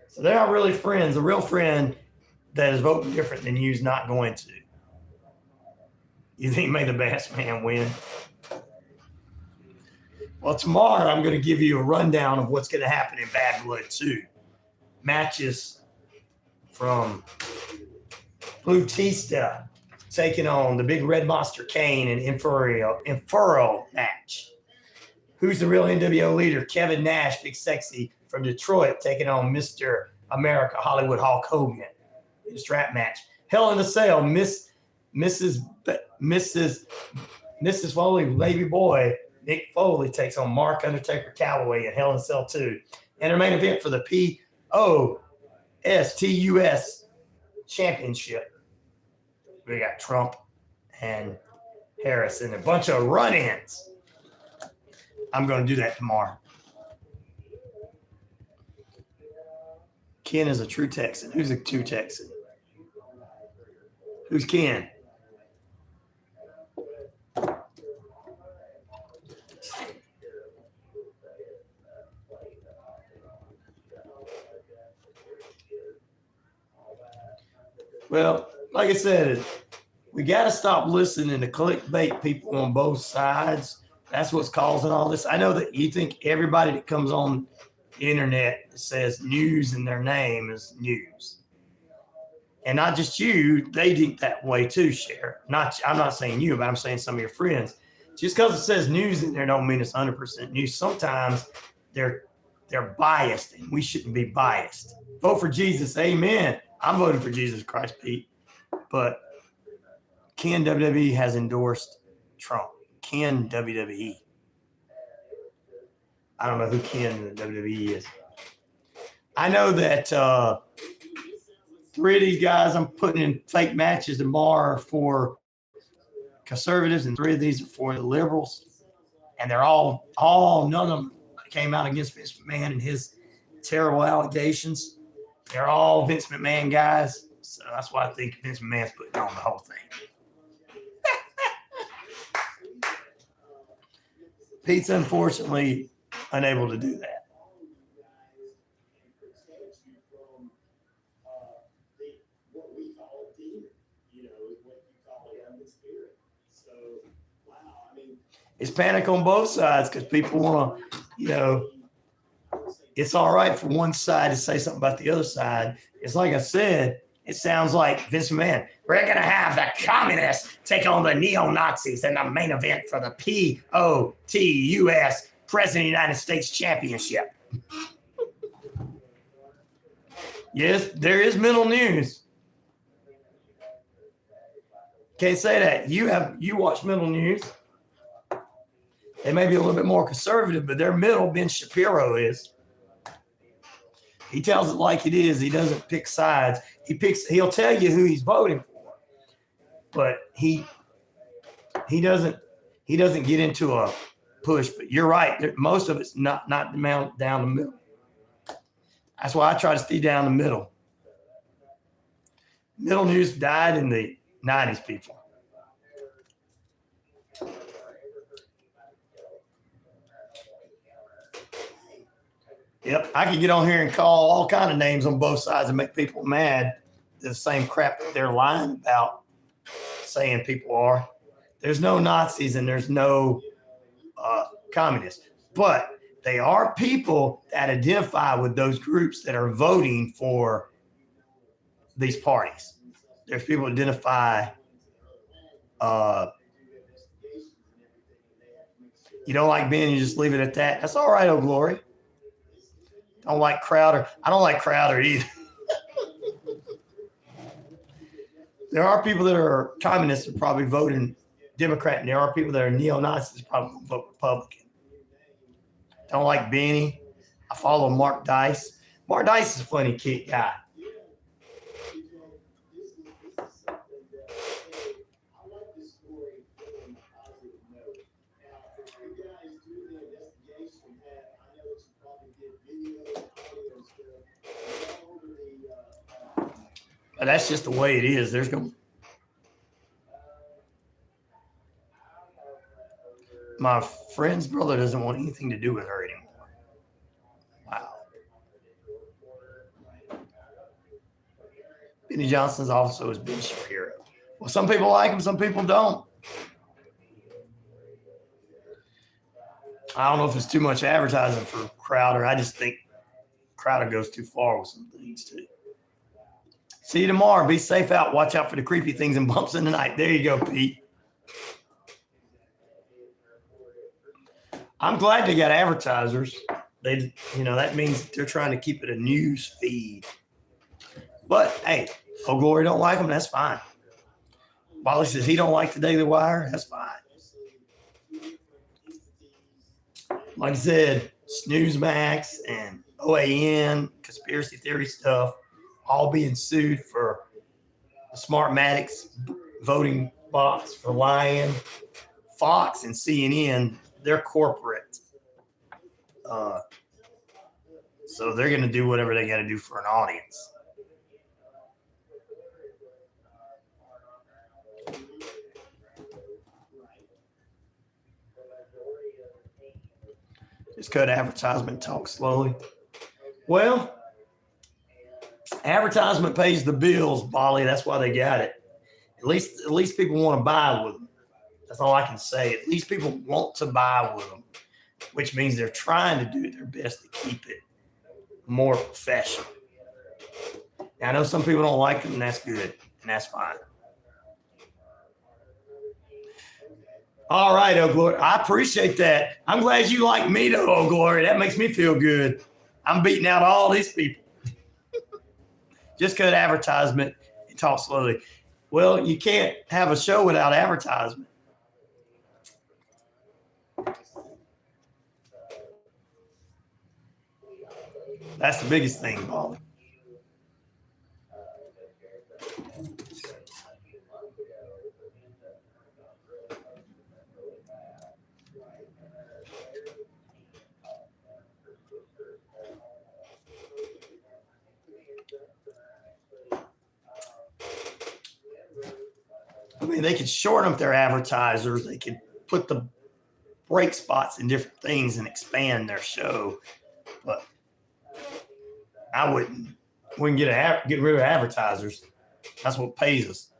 So they're not really friends. A real friend that is voting different than you is not going to. You think may the best man win? Well, tomorrow I'm going to give you a rundown of what's going to happen in Bad Blood 2. Matches from Bautista taking on the Big Red Monster Kane and Infuro match. Who's the real NWO leader? Kevin Nash, Big Sexy from Detroit, taking on Mr. America, Hollywood Hulk Hogan. In a strap match. Hell in a Cell, Mrs. Foley, baby boy, Nick Foley takes on Mark Undertaker Calloway in Hell in a Cell 2. And our main event for the POSTUS Championship. We got Trump and Harris and a bunch of run-ins. I'm going to do that tomorrow. Ken is a true Texan. Who's a true Texan? Who's Ken? Well, like I said, we got to stop listening to clickbait people on both sides. That's what's causing all this. I know that you think everybody that comes on the internet that says news in their name is news. And not just you, they think that way too, Cher. I'm not saying you, but I'm saying some of your friends. Just because it says news in there don't mean it's 100% news. Sometimes they're biased, and we shouldn't be biased. Vote for Jesus, amen. I'm voting for Jesus Christ, Pete. But Ken WWE has endorsed Trump. Ken WWE. I don't know who Ken the WWE is. I know that 3 of these guys I'm putting in fake matches tomorrow for conservatives, and 3 of these are for the liberals. And they're all none of them came out against Vince McMahon and his terrible allegations. They're all Vince McMahon guys. So that's why I think Vince McMahon's putting on the whole thing. Pete's unfortunately unable to do that. It's panic on both sides because people want to, it's all right for one side to say something about the other side. It's like I said, it sounds like Vince McMahon. We're going to have the communists take on the neo-Nazis in the main event for the POTUS President of the United States Championship. Yes, there is mental news. Can't say that. You watch mental news. They may be a little bit more conservative, but they're middle. Ben Shapiro is. He tells it like it is. He doesn't pick sides. He'll tell you who he's voting for, but he doesn't get into a push. But you're right. Most of it's not down the middle. That's why I try to stay down the middle. Middle news died in the 90s, people. Yep, I could get on here and call all kind of names on both sides and make people mad. The same crap that they're lying about, saying people are. There's no Nazis and there's no communists, but they are people that identify with those groups that are voting for these parties. There's people identify. You don't like Ben, you just leave it at that. That's all right, oh glory. Don't like Crowder. I don't like Crowder either. There are people that are communists that probably voting Democrat, and there are people that are neo-Nazis that probably vote Republican. Don't like Benny. I follow Mark Dice. Mark Dice is a funny kid guy. But that's just the way it is. My friend's brother doesn't want anything to do with her anymore. Wow. Benny Johnson's also is Ben Shapiro. Well, some people like him, some people don't. I don't know if it's too much advertising for Crowder. I just think Crowder goes too far with some things too. See you tomorrow. Be safe out. Watch out for the creepy things and bumps in the night. There you go, Pete. I'm glad they got advertisers. That means they're trying to keep it a news feed. But hey, oh glory don't like them. That's fine. Wally says he don't like the Daily Wire. That's fine. Like I said, Snoozemax and OAN, conspiracy theory stuff, all being sued for the Smartmatics voting box for lying. Fox and CNN, they're corporate. So they're going to do whatever they got to do for an audience. Just cut advertisement, talk slowly. Well, Advertisement pays the bills, Bolly. That's why they got it. At least people want to buy with them. That's all I can say. At least people want to buy with them, which means they're trying to do their best to keep it more professional. Now, I know some people don't like them, and that's good, and that's fine. All right, Oh Glory. I appreciate that. I'm glad you like me, though, Oh Glory. That makes me feel good. I'm beating out all these people. Just cut advertisement and talk slowly. Well, you can't have a show without advertisement. That's the biggest thing, Paul. I mean, they could shorten up their advertisers. They could put the break spots in different things and expand their show. But I wouldn't get rid of advertisers. That's what pays us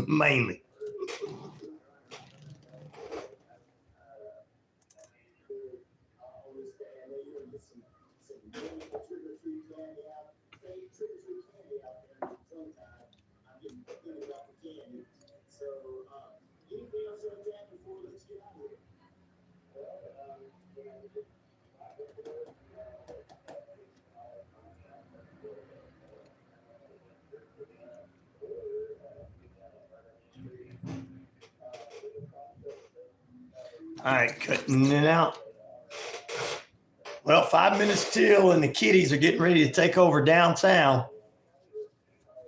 mainly. All right, cutting it out. Well, 5 minutes till, and the kiddies are getting ready to take over downtown.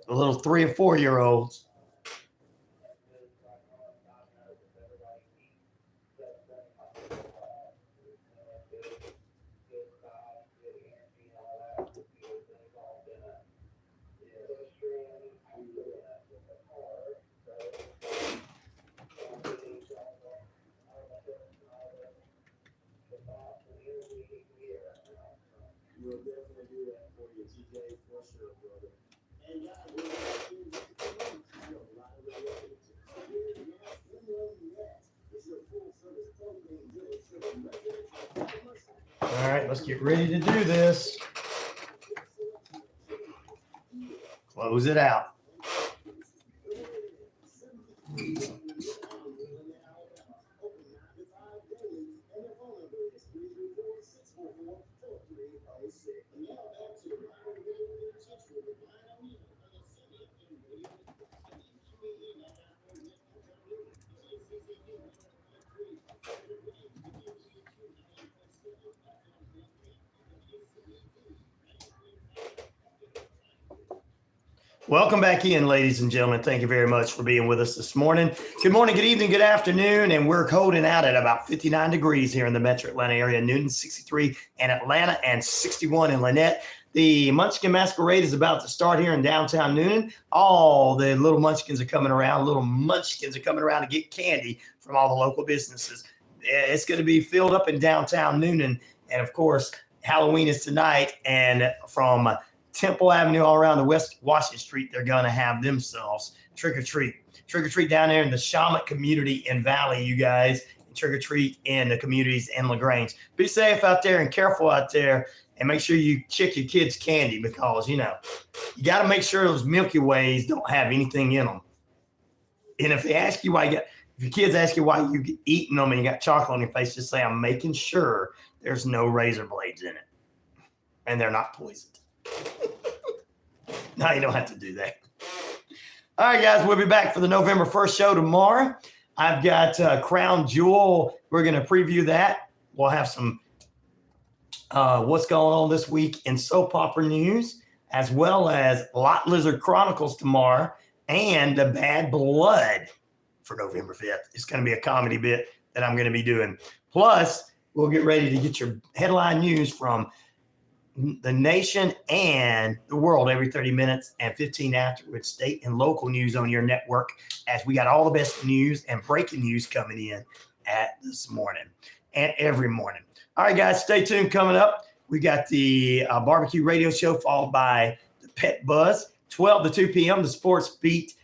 The little 3 and 4 year olds. We'll definitely do that for you, TJ, for sure, brother. And all right, let's get ready to do this. Close it out. Welcome back in, ladies and gentlemen. Thank you very much for being with us this morning. Good morning, good evening, good afternoon, and we're holding out at about 59 degrees here in the metro Atlanta area. Newton 63 in Atlanta and 61 in Lanett. The Munchkin Masquerade is about to start here in downtown Newton. All the little munchkins are coming around. Little munchkins are coming around to get candy from all the local businesses. It's going to be filled up in downtown Newton. And, of course, Halloween is tonight, and from Temple Avenue all around the West Washington Street, they're going to have themselves trick-or-treat. Trick-or-treat down there in the Shaman community in Valley, you guys, and trick-or-treat in the communities in Lagrange. Be safe out there and careful out there, and make sure you check your kids' candy because, you know, you got to make sure those Milky Ways don't have anything in them. And if they ask you if your kids ask you why you eating them and you got chocolate on your face, just say, I'm making sure there's no razor blades in it and they're not poisoned. No, you don't have to do that. All right, guys, we'll be back for the November 1st show tomorrow. I've got Crown Jewel. We're going to preview that. We'll have some what's going on this week in soap opera news, as well as Lot Lizard Chronicles tomorrow and The Bad Blood for November 5th. It's going to be a comedy bit that I'm going to be doing. Plus, we'll get ready to get your headline news from the nation and the world every 30 minutes and 15 after with state and local news on your network, as we got all the best news and breaking news coming in at this morning and every morning. All right, guys, stay tuned. Coming up, we got the barbecue radio show followed by the Pet Buzz. 12 to 2 p.m., the Sports Beat.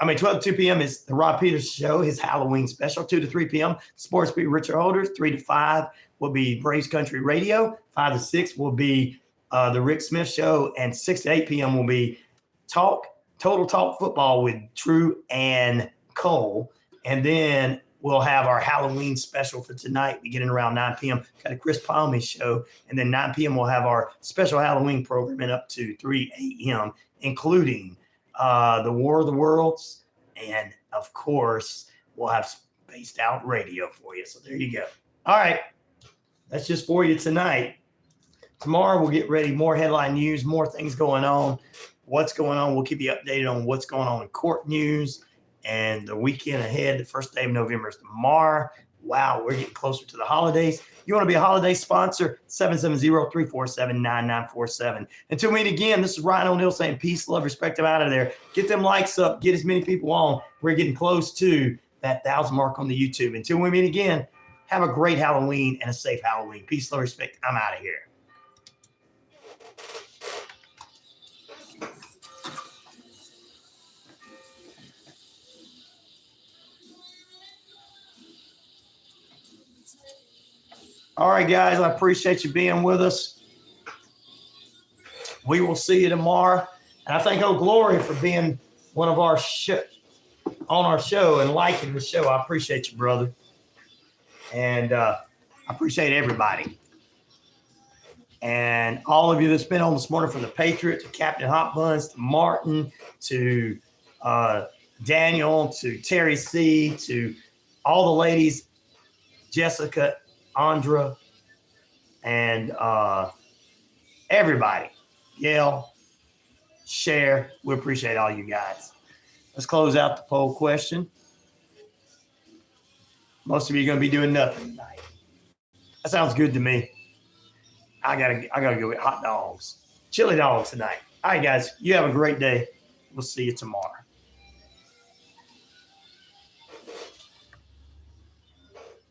12 to 2 p.m. is the Rob Peters Show, his Halloween special. 2 to 3 p.m., Sports Beat Richard Holders. 3 to 5 will be Braves Country Radio. 5 to 6 will be the Rick Smith Show. And 6 to 8 p.m. will be Total Talk Football with Troup and Cole. And then we'll have our Halloween special for tonight, beginning around 9 p.m. Got a Chris Palmy show. And then 9 p.m. we'll have our special Halloween program and up to 3 a.m., including the War of the Worlds. And, of course, we'll have Spaced Out Radio for you. So there you go. All right. That's just for you tonight. Tomorrow we'll get ready. More headline news, more things going on. What's going on? We'll keep you updated on what's going on in court news. And the weekend ahead, the first day of November is tomorrow. Wow, we're getting closer to the holidays. You want to be a holiday sponsor? 770-347-9947. Until we meet again, this is Ryan O'Neal saying peace, love, respect. I'm out of there. Get them likes up. Get as many people on. We're getting close to that 1,000 mark on the YouTube. Until we meet again, have a great Halloween and a safe Halloween. Peace, love, respect. I'm out of here. All right, guys, I appreciate you being with us. We will see you tomorrow. And I thank Old Glory for being one of our on our show and liking the show. I appreciate you, brother. And I appreciate everybody. And all of you that's been on this morning, from the Patriot to Captain Hot Buns to Martin to Daniel to Terry C to all the ladies, Jessica, Andra, and everybody. Gail, share. We appreciate all you guys. Let's close out the poll question. Most of you are going to be doing nothing tonight. That sounds good to me. I gotta go get hot dogs, chili dogs tonight. All right, guys, you have a great day. We'll see you tomorrow.